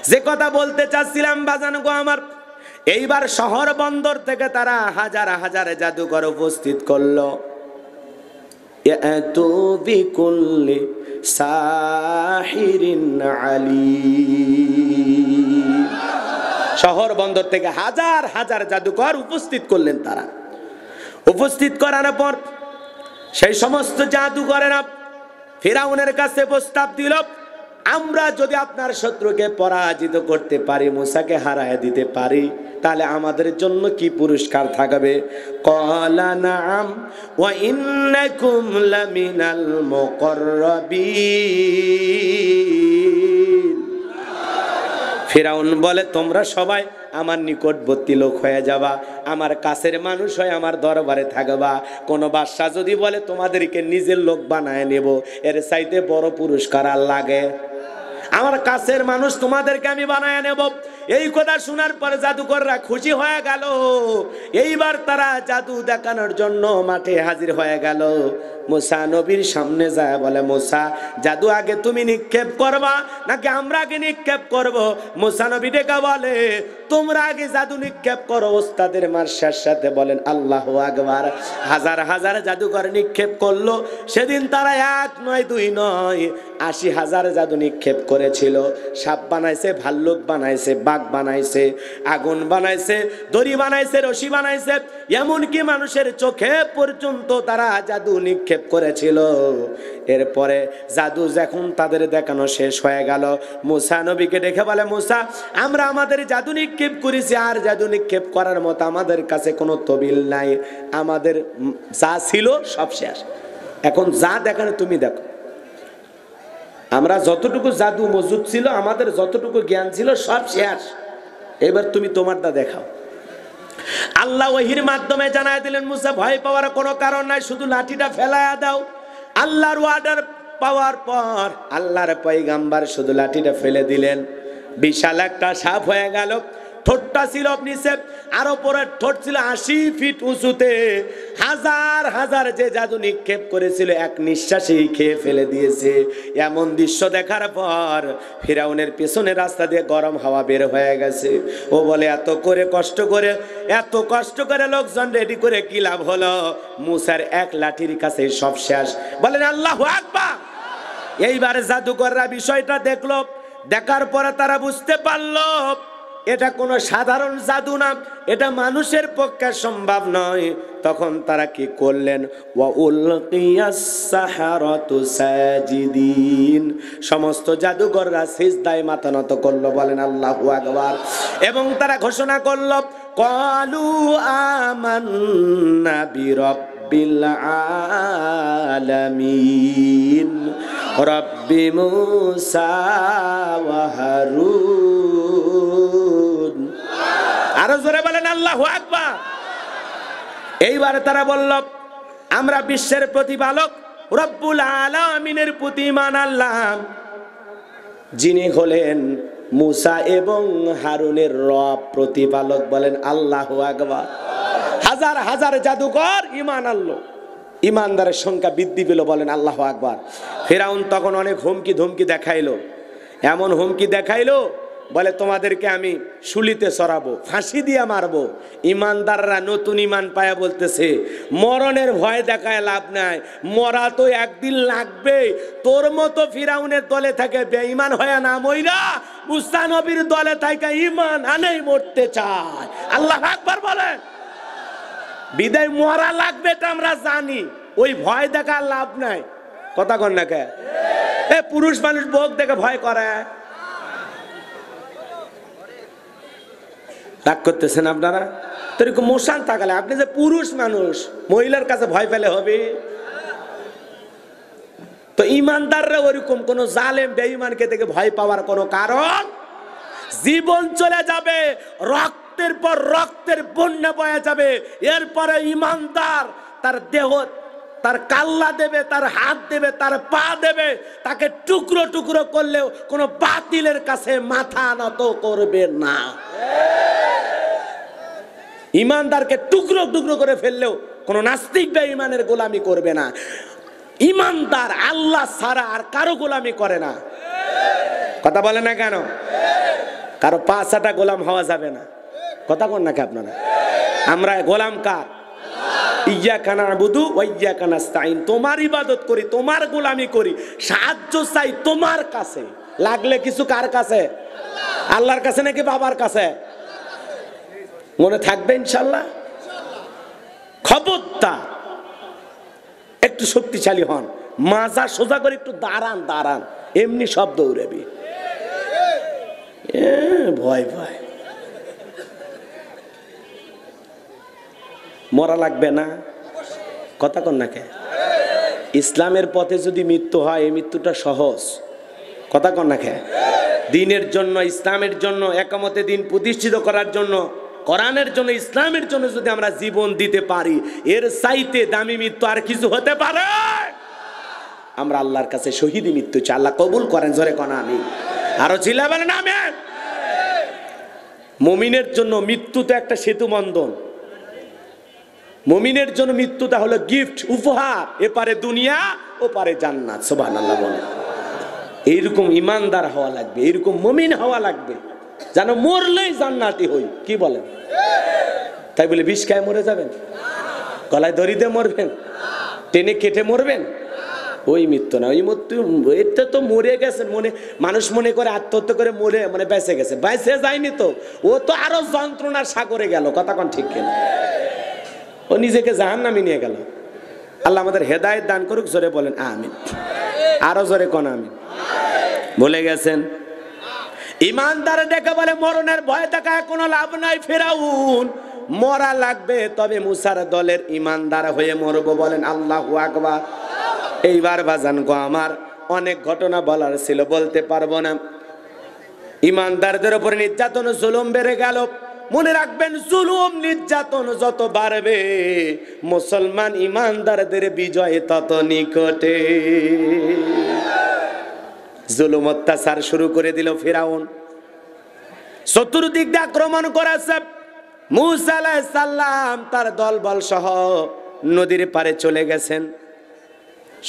যে কথা বলতে চাচ্ছিলাম বাজান গো আমার, এইবার শহর বন্দর থেকে তারা হাজার হাজার জাদুকর উপস্থিত করলো। ইয়াতু বিকুল্লি সাহিরিন আলীম। শহর বন্দর থেকে হাজার হাজার জাদুকর উপস্থিত করলেন। তারা উপস্থিত করার পর সেই সমস্ত জাদুকরেরা ফিরাউনের কাছে প্রস্তাব দিল, আমরা যদি আপনার শত্রুকে পরাজিত করতে পারি, মুসাকে হারায় দিতে পারি, তাহলে আমাদের জন্য কি পুরস্কার থাকবে? ক্বালা নাআম ওয়া ইন্নাকুম লামিনাল মুকাররাবিন। ফিরাউন বলে, তোমরা সবাই আমার নিকটবর্তী লোক হয়ে যাবা, আমার কাছের মানুষ হয়ে আমার দরবারে থাকবা। কোন বাদশা যদি বলে তোমাদেরকে নিজের লোক বানায় নেব, এর চাইতে বড় পুরস্কার আর লাগে? আমার কাছের মানুষ তোমাদেরকে আমি বানায় নেব। এই কথা শোনার পর জাদুকররা খুশি হয়ে গেল। এইবার তারা জাদু দেখানোর জন্য মাঠে হাজির হয়ে গেল। মুসা নবীর সামনে যায় বলে, মুসা জাদু আগে তুমি নিক্ষেপ করবা নাকি আমরা আগে নিক্ষেপ করব? মুসা নবী ডেকে বলে, তোমরা আগে জাদু নিক্ষেপ করো। ওস্তাদের মার্শার সাথে বলেন আল্লাহু আকবার। হাজার হাজার জাদুকর নিক্ষেপ করলো। সেদিন তারা 1 নয় 2 নয় 80,000 জাদু নিক্ষেপ করেছিল। সাপ বানাইছে, ভাল্লুক বানাইছে, বাঘ বানাইছে, আগুন বানাইছে, দড়ি বানাইছে, রশি বানাইছে, এমনকি মানুষের চোখে পর্যন্ত তারা জাদু নিক্ষেপ করেছিল। এরপরে জাদু যখন তাদের দেখানো শেষ হয়ে গেল, মুসা নবীকে দেখে বলে, মুসা আমরা আমাদের জাদু নিক্ষেপ করেছি, আর জাদু নিক্ষেপ করার মতো আমাদের কাছে কোনো তবিল নাই, আমাদের যা ছিল সব শেষ, এখন যা দেখানো তুমি দেখো। আমরা যতটুকু জাদু মজুদ ছিল, আমাদের যতটুকু জ্ঞান ছিল সব শেষ, এবার তুমি তোমারটা দেখাও। আল্লাহ ওহীর মাধ্যমে জানায় দিলেন, মুসা ভয় পাওয়ার কোনো কারণ নাই, শুধু লাঠিটা ফেলায়া দাও। আল্লাহর অর্ডার পাওয়ার পর আল্লাহর পয়গাম্বার শুধু লাঠিটা ফেলে দিলেন, বিশাল একটা সাপ হয়ে গেল। ঠোঁটটা ছিল নিচে, আর উপরে ঠোঁট ছিল 80 ফিট উঁচুতে। হাজার হাজার যে জাদু নিক্ষেপ করেছিল এক নিঃশ্বাসেই খেয়ে ফেলে দিয়েছে। এমন দৃশ্য দেখার পর ফিরাউনের পেছনে রাস্তা দিয়ে গরম হাওয়া বের হয়ে গেছে। ও বলে, এত কষ্ট করে লোকজন রেডি করে কি লাভ হলো? মুসার এক লাঠির কাছে সব শেষ। বলেন আল্লাহু আকবার। এইবার জাদুকররা বিষয়টা দেখলো, দেখার পরে তারা বুঝতে পারলো এটা কোনো সাধারণ জাদু না, এটা মানুষের পক্ষে সম্ভব নয়। তখন তারা কি করলেন? ওয়া উলকিয়াস সাহারাতু সাজিদিন। সমস্ত জাদুকররা সিজদায় মাথা নত করলো। বলেন আল্লাহু আকবার। এবং তারা ঘোষণা করলো, ক্বালু আমান্না বিরাব্বিল আলামিন রাব্বি মুসা ওয়া হারুন। আরো জোরে বলেন আল্লাহু আকবার। এইবারে তারা বলল, আমরা বিশ্বের প্রতিপালক রব্বুল আলামিনের প্রতি ঈমান আনলাম, যিনি হলেন মুসা এবং হারুনের রব, প্রতিপালক। বলেন আল্লাহু আকবার। হাজার হাজার জাদুকর ঈমান আনলো, ঈমানদারের সংখ্যা বৃদ্ধি পেল। বলেন আল্লাহু আকবার। ফিরাউন তখন অনেক হুমকি ধমকি দেখাইলো, এমন হুমকি দেখাইলো, বলে তোমাদেরকে আমি শুলিতে চড়াবো, ফাঁসি দিয়ে মারবো। ইমানদাররা নতুন ইমান পায়া বলতেছে, মরণের ভয় দেখায় লাভ নাই, মরা তো একদিন লাগবে। তোর মতো ফিরাউনের দলে থাকে বেঈমান হয়ে না মইরা মুসা নবীর দলে থাকে ইমান আনেই মরতে চায়। আল্লাহু আকবার বলেন। বিদায় মরা লাগবে এটা আমরা জানি, ওই ভয় দেখার লাভ নাই। কথা কন না কে? পুরুষ মানুষ বোক দেখে ভয় করে। রাগ করতেছেন আপনারা? তো এরকম মোশান তাকালে আপনি যে পুরুষ মানুষ, মহিলার কাছে ভয় পেলে হবে? তো ইমানদাররা ওরকম কোন জালেম বেঈমানকে দেখে ভয় পাওয়ার কোনো কারণ, জীবন চলে যাবে, রক্ত রক্তের পর রক্তের বন্যা বয়ে যাবে। এরপরে ইমানদার তার দেহ, তার কাল্লা দেবে, তার হাত দেবে, তার পা দেবে, তাকে টুকরো টুকরো করলেও কোনো বাতিলের কাছে মাথা নত করবে না। ইমানদারকে টুকরো টুকরো করে ফেললেও কোনো নাস্তিক বা ইমানের গোলামি করবে না। ইমানদার আল্লাহ ছাড়া আর কারো গোলামি করে না। কথা বলে না কেন? কারো পাঁচাটা গোলাম হওয়া যাবে না। কথা বল নাকি আপনারা? আমরা গোলাম কার? ইয়্যাকা না'বুদু ওয়া ইয়্যাকা নাস্তাঈন। তোমার ইবাদত করি, তোমার গোলামি করি, সাহায্য চাই তোমার কাছে। লাগলে কিছু কার কাছে? আল্লাহর কাছে নাকি বাবার কাছে? মনে থাকবে ইনশাআল্লাহ। খবরদার একটু শক্তিশালী হন, মাজা সোজা করে একটু দাঁড়ান দাঁড়ান, এমনি সব দৌড়াবি। ভয় ভয় মরা লাগবে না। কথা কন না কে? ইসলামের পথে যদি মৃত্যু হয়, এই মৃত্যুটা সহজ। কথা কন না কে? দিনের জন্য, ইসলামের জন্য, একামতে দিন প্রতিষ্ঠিত করার জন্য, কোরআনের জন্য, ইসলামের জন্য যদি আমরা জীবন দিতে পারি, এর চাইতে দামি মৃত্যু আর কিছু হতে পারে? আমরা আল্লাহর কাছে শহীদি মৃত্যু চাই। আল্লাহ কবুল করেন। জোরে কোন আমিন। আরো চিল্লা বলেন আমিন। মুমিনের জন্য মৃত্যু তো একটা সেতু বন্ধন। মুমিনের জন্য মৃত্যুটা হলো গিফট, উপহার। এপারে দুনিয়া, ওপারে জান্নাত। সুবহানাল্লাহ বলেন। এইরকম ইমানদার হওয়া লাগবে, এইরকম মুমিন হওয়া লাগবে, যেন মরলেই জান্নাতি হই। কি বলেন? তাই বলে বিষ খায় মরে যাবেন? গলায় দড়ি দিয়ে মরবেন? টেনে কেটে মরবেন? ওই মৃত্যু না। ওই মৃত্যু, এটা তো মরে গেছেন মনে, মানুষ মনে করে আত্মহত্যা করে মরে মানে বেঁচে গেছে। বেঁচে যায়নি তো, ও তো আরো যন্ত্রণার সাগরে গেল। কথা কোন ঠিক কিনা? ও নিজেকে জাহান্নামে নিয়ে গেল। আল্লাহ আমাদের হেদায়েত দান করুক। জোরে বলেন আমিন। আরো জোরে কোন আমিন। বলে গেছেন ইমানদার ডেকে বলে মরণের ভয় দেখায় কোনো লাভ নাই। ফিরাউন মরা লাগবে, তবে মুসার দলের ইমানদার হয়ে মরবো। বলেন আল্লাহু আকবার। এইবার বাজান গো আমার, অনেক ঘটনা বলার ছিল, বলতে পারবো না। ইমানদারদের উপর নির্যাতন জুলুম বেড়ে গেল। মনে রাখবেন, জুলুম নির্যাতন যত বাড়বে, মুসলমান ইমানদারদের বিজয় তত নিকটে। জুলুম অত্যাচার শুরু করে দিল ফিরাউন। চতুর্দিক দিয়ে আক্রমণ করেছে। মূসা আলাইহিস সালাম তার দলবল সহ নদীর পারে চলে গেছেন।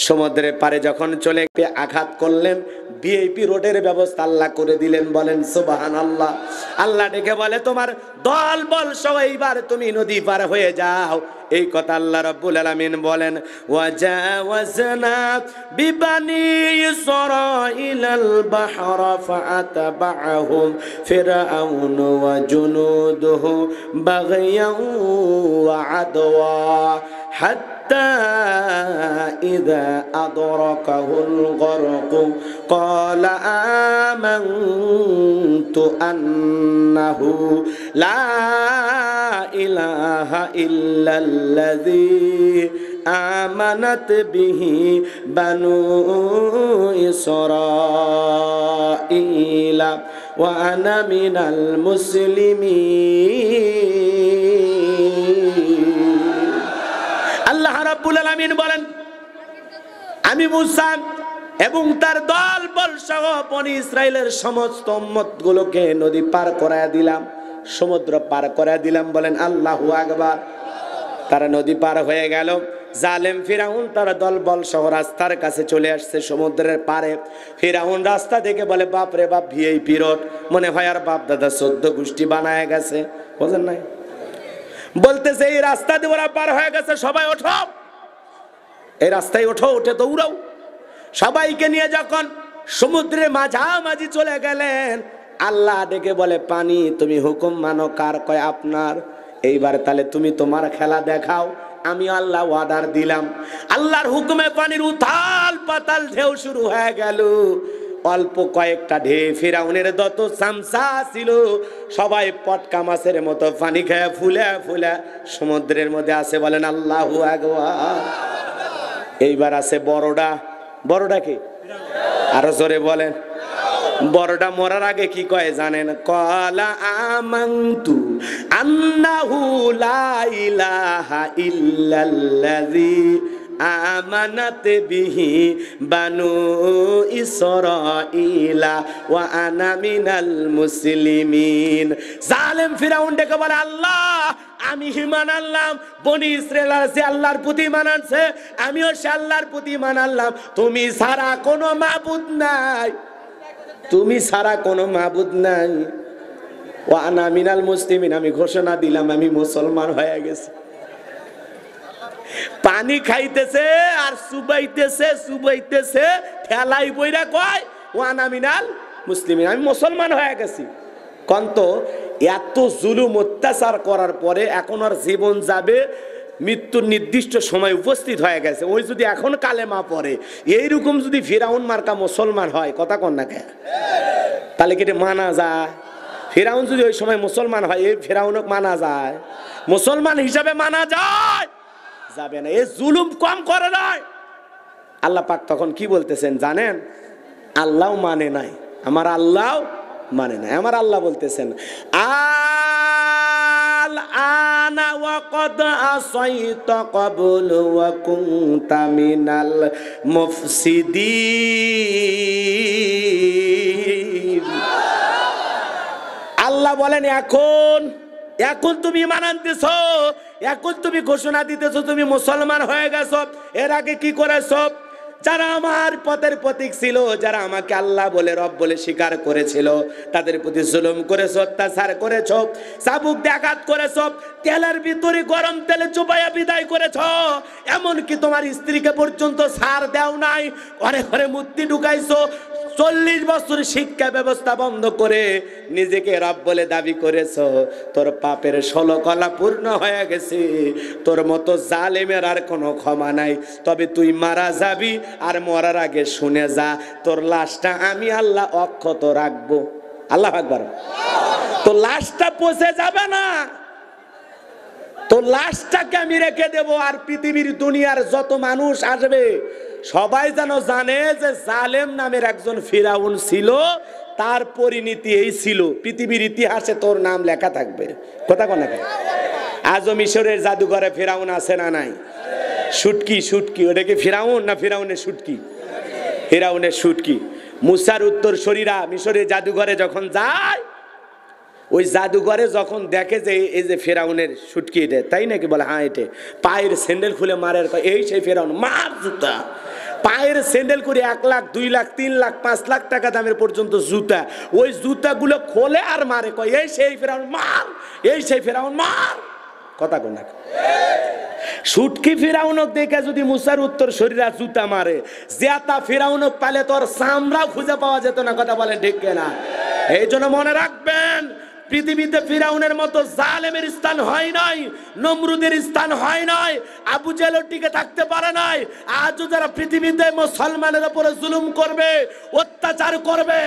সমুদ্রের পারে যখন চলে গিয়ে আঘাত করলেন, ভিআইপি রোডের ব্যবস্থা আল্লাহ করে দিলেন। বলেন সুবহানাল্লাহ। আল্লাহ ডেকে বলে তোমার দল বল সহ এইবার তুমি নদী পার হয়ে যাও। এই কথা আল্লাহ রাব্বুল আলামিন বলেন, ওয়াজাওয়াজনা বিবানি ইসরাঈলাল বাহরা ফাআতাবাহুম ফিরআউন ওয়া জুনুদুহু বাগয়ান ওয়া আদওয়া হাত্তা ইযা আদরাকাহুল গরক ক্বালা আমানতু আন্নাহু লা ইলাহা ইল্লাল্লাযী আমানাত বিহি বানু ইসরাঈলা ওয়া আনা মিনাল মুসলিমিন। আল্লাহ রাব্বুল আলামিন বলেন, আমি মূসা এবং তার দল বল সহ বনি ইসরাইলের সমস্ত উম্মতগুলোকে নদী পার করায়া দিলাম, সমুদ্র পার করায়া দিলাম। বলেন আল্লাহু আকবার। তারা নদী পার হয়ে গেল। জালেম ফিরাউন তার দল বল সহ রাস্তার কাছে চলে আসছে, সমুদ্রের পারে। ফিরাউন রাস্তা দেখে বলে, বাপ রে বাপ, ভিআইপি রোড, মনে হয় আর বাপ দাদা 14 গোষ্ঠী বানায় গেছে। বুঝেন নাই? বলতেছে এই রাস্তা দিয়ে ওরা পার হয়ে গেছে, সবাই ওঠো, এই রাস্তায় ওঠো, উঠে দৌড়াও। সবাইকে নিয়ে যখন সমুদ্রের মাঝামাঝি চলে গেলেন, আল্লাহ ডেকে বলে, পানি তুমি হুকুম মানো কার? কয় আপনার। এইবার তাহলে তুমি তোমার খেলা দেখাও, আমি আল্লাহ অর্ডার দিলাম। আল্লাহর হুকুমে পানির উথাল পাতাল ঢেউ শুরু হয়ে গেল। অল্প কয়েকটা ঢেউ, ফিরাউনের যত চামচা ছিল সবাই পটকা মাছের মতো পানি খেয়ে ফুলে ফুলে সমুদ্রের মধ্যে আছে। বলেন আল্লাহু আকবার। এইবার আছে বড়ডা। বড়ডা কি? আরো জোরে বলেন। বড়টা মরার আগে কি কয় জানেন? ক্বালা আমানতু আন্নাহু লা ইলাহা ইল্লাল্লাযী আমানাত বিহি বানু ইসরাঈলা ওয়া আনা মিনাল মুসলিমিন। জালেম ফিরাউন ডেকে বলে, আল্লাহ আমি ঈমান আনলাম, বনি ইসরাঈল যে আল্লাহর প্রতি ঈমান আনছে আমিও সে আল্লাহর প্রতি ঈমান আনলাম, তুমি ছাড়া কোনো মাবুদ নাই, তুমি ছাড়া কোনো মাবুদ নাই। ওয়া আনা মিনাল মুসলিমিন, আমি ঘোষণা দিলাম আমি মুসলমান হয়ে গেছি। পানি খাইতেছে আর সুবাইতেছে ঠেলাই বইরা কয় ওয়া আনা মিনাল মুসলিমিন, আমি মুসলমান হয়ে গেছি। কন্ত এত জুলুম অত্যাচার করার পরে এখন আর জীবন যাবে, মৃত্যুর নির্দিষ্ট সময় উপস্থিত হয়ে গেছে। ওই যদি এখন কালেমা পড়ে, এইরকম যদি ফিরাউন মার্কা মুসলমান হয়, কথা কন না কে, তাহলে কি মানা যায়? ফিরাউন যদি ওই সময় মুসলমান হয়, এই ফিরাউনক মানা যায়? মুসলমান হিসাবে মানা যায়? যাবে না। এই জুলুম কম করে নাই। আল্লাহ পাক তখন কি বলতেছেন জানেন? আল্লাহ মানে নাই, আমার আল্লাহ মানে নাই। আমার আল্লাহ বলতেছেন আল আনা ওয়া ক্বাদ আসাইতা ক্বাবলু ওয়া কুনতা মিনাল মুফসিদিন। আল্লাহ বলেন এখন তুমি ঈমান আনতেছো, এখন তুমি ঘোষণা দিতেছো তুমি মুসলমান হয়ে গেছো। এর আগে কি করেছো? যারা আমার পথের প্রতীক ছিল, যারা আমাকে আল্লাহ বলে রব বলে স্বীকার করেছিল, তাদের প্রতি জুলুম করেছো, অত্যাচার করেছো, চাবুক দিয়ে আঘাত করেছো, তেলের ভিতরে গরম তেলে চুপাইয়া বিদায় করেছো, এমনকি তোমার স্ত্রীকে পর্যন্ত ছাড় দেও নাই, ঘরে ঘরে মূর্তি ঢুকাইছো, 40 বছর শিক্ষা ব্যবস্থা বন্ধ করে নিজেকে রব বলে দাবি করেছো। তোর পাপের 16 কলা পূর্ণ হয়ে গেছে। তোর মতো জালেমের আর কোনো ক্ষমা নাই। তবে তুই মারা যাবি, আর মরার আগে শুনে যা, তোর লাশটা আমি আল্লাহ অক্ষত রাখবো। আল্লাহু আকবার। তো লাশটা পচে যাবে না, তো লাশটাকে আমি রেখে দেব। আর পৃথিবীর দুনিয়ার যত মানুষ আসবে সবাই যেন জানে যে জালেম নামের একজন ফিরাউন ছিল, তার পরিণতি এই ছিল। পৃথিবীর ইতিহাসে তোর নাম লেখা থাকবে। কথা কোন? আজও মিশরের জাদুঘরে ফিরাউন আছে না নাই? শুটকি ওটা কি ফিরাউন না ফিরাউনের শুটকি? ফিরাউনের শুটকি। মুসার উত্তরসূরিরা মিশরের জাদুঘরে যখন যায়, ওই জাদুঘরে যখন দেখে যে এই যে ফেরাউনের শুটকি, এটা তাই নাকি? বলে হ্যাঁ এটা। পায়ের স্যান্ডেল খুলে মারে, এই সেই ফেরাউন, মার জুতা। পায়ের স্যান্ডেল করে 1 লাখ 2 লাখ 3 লাখ 5 লাখ টাকা দামের পর্যন্ত জুতা, ওই জুতাগুলো খোলে আর মারে, কয় এই সেই ফেরাউন মার, এই সেই ফেরাউন মার। কথা কোন? শুটকি ফিরাউনক দেখে যদি মুসার উত্তরসূরিরা জুতা মারে, জেতা ফিরাউনক পালে তোর চামড়াও খুঁজে পাওয়া যেত না। কথা বলেন ঠিক কিনা? এই জন্য মনে রাখবেন, পৃথিবীতে ফিরাউনের মতো জালেমের স্থান হয় নাই, নমরুদের স্থান হয় নাই, আবু জেহেল টিকে থাকতে পারে নাই। আজও যারা পৃথিবীতে মুসলমানের উপরে জুলুম করবে, অত্যাচার করবে,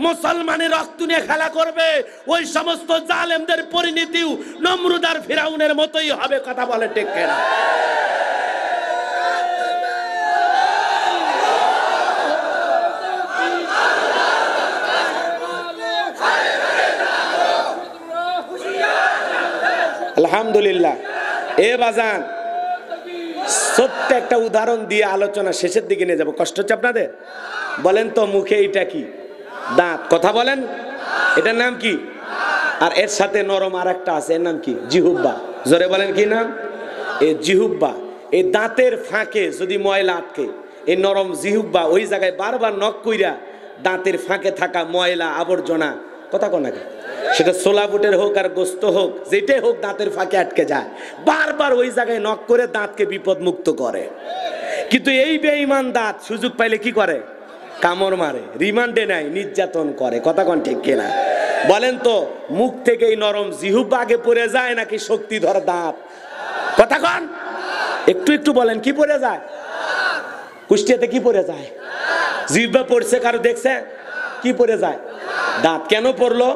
মুসলমানের রক্ত নিয়ে খেলা করবে, ওই সমস্ত জালেমদের পরিণতিও নমরুদ আর ফিরাউনের মতোই হবে। কথা বলে ঠিক কিনা? আলহামদুলিল্লাহ। এ বাজান, ছোট্ট একটা উদাহরণ দিয়ে আলোচনা শেষের দিকে নিয়ে যাবো। কষ্ট হচ্ছে আপনাদের? বলেন তো, মুখে এটা কি? দাঁত। কথা বলেন, এটার নাম কি? আর এর সাথে নরম আর একটা আছে, এর নাম কি? জিহুব্বা। জোরে বলেন কি নাম? এই জিহুব্বা। এই দাঁতের ফাঁকে যদি ময়লা আটকে, এই নরম জিহুব্বা ওই জায়গায় বারবার নখ কইরা দাঁতের ফাঁকে থাকা ময়লা আবর্জনা, কথা কোন নাকি, সেটা ছোলা বুটের হোক আর গোস্ত হোক, যেটাই হোক, দাঁতের ফাঁকে আটকে যায়। বারবার ওই জায়গায় নখ করে দাঁতকে বিপদ মুক্ত করে। কিন্তু এই বেঈমান দাঁত সুযোগ পাইলে কি করে? কামড় মারে, রিমান্ডে নেয়, নির্যাতন করে। কথা কোন ঠিক কিনা? বলেন তো, মুখ থেকে এই নরম জিহুব্বা আগে পড়ে যায় নাকি শক্তিধর দাঁত? কথা কন, একটু একটু বলেন, কি পড়ে যায়? কুষ্টিয়াতে কি পড়ে যায়? জিহ্বা পড়ছে কারো দেখছে? কি পড়ে যায়? দাঁত। কেন পড়লো?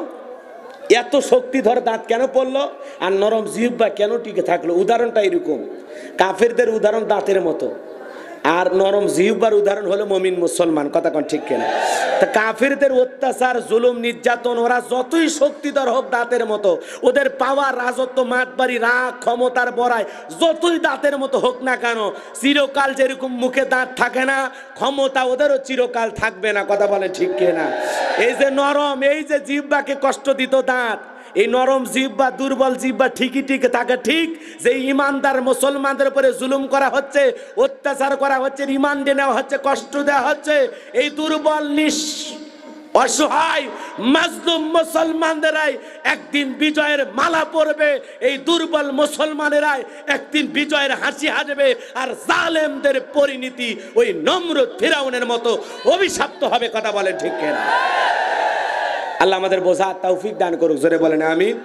এত শক্তিধর দাঁত কেন পড়লো? আর নরম জিহ্বা কেন টিকে থাকলো? উদাহরণটা এরকম, কাফেরদের উদাহরণ দাঁতের মতো। আর নরম জিহ্বার উদাহরণ হলো মুমিন মুসলমান, কথা কোন ঠিক কিনা? তা কাফিরদের অত্যাচার জুলুম নির্যাতন ওরা যতই শক্তিধর হোক দাঁতের মতো, ওদের পাওয়ার রাজত্ব মাতবাড়ি রাগ ক্ষমতার বড়াই যতই দাঁতের মতো হোক না কেন, চিরকাল যেরকম মুখে দাঁত থাকে না, ক্ষমতা ওদেরও চিরকাল থাকবে না, কথা বলে ঠিক কিনা? এই যে নরম, এই যে জিহ্বাকে কষ্ট দিত দাঁত, এই নরম জিহ্বা দুর্বল জিহ্বা ঠিকই ঠিক থাকে, ঠিক যে ইমানদার মুসলমানদের উপরে জুলুম করা হচ্ছে, অত্যাচার করা হচ্ছে, রিমান্ডে নেওয়া হচ্ছে, কষ্ট দেওয়া হচ্ছে, এই দুর্বল অসহায় মাজলুম মুসলমানদেরাই একদিন বিজয়ের মালা পরবে, এই দুর্বল মুসলমানেরাই একদিন বিজয়ের হাসি হাসবে, আর জালেমদের পরিণতি ওই নমরুদ ফিরাউনের মতো অভিশপ্ত হবে, কথা বলেন ঠিক কিনা? আল্লাহ আমাদের বোঝার তৌফিক দান করুক, জোরে বলেন আমিন।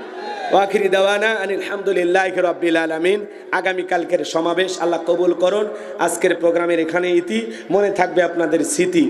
ওয়াখিরি দাওয়ানা আলহামদুলিল্লাহি রাব্বিল আলামিন। আগামী কালকের সমাবেশ আল্লাহ কবুল করুন। আজকের প্রোগ্রামের এখানে ইতি, মনে থাকবে আপনাদের স্মৃতি।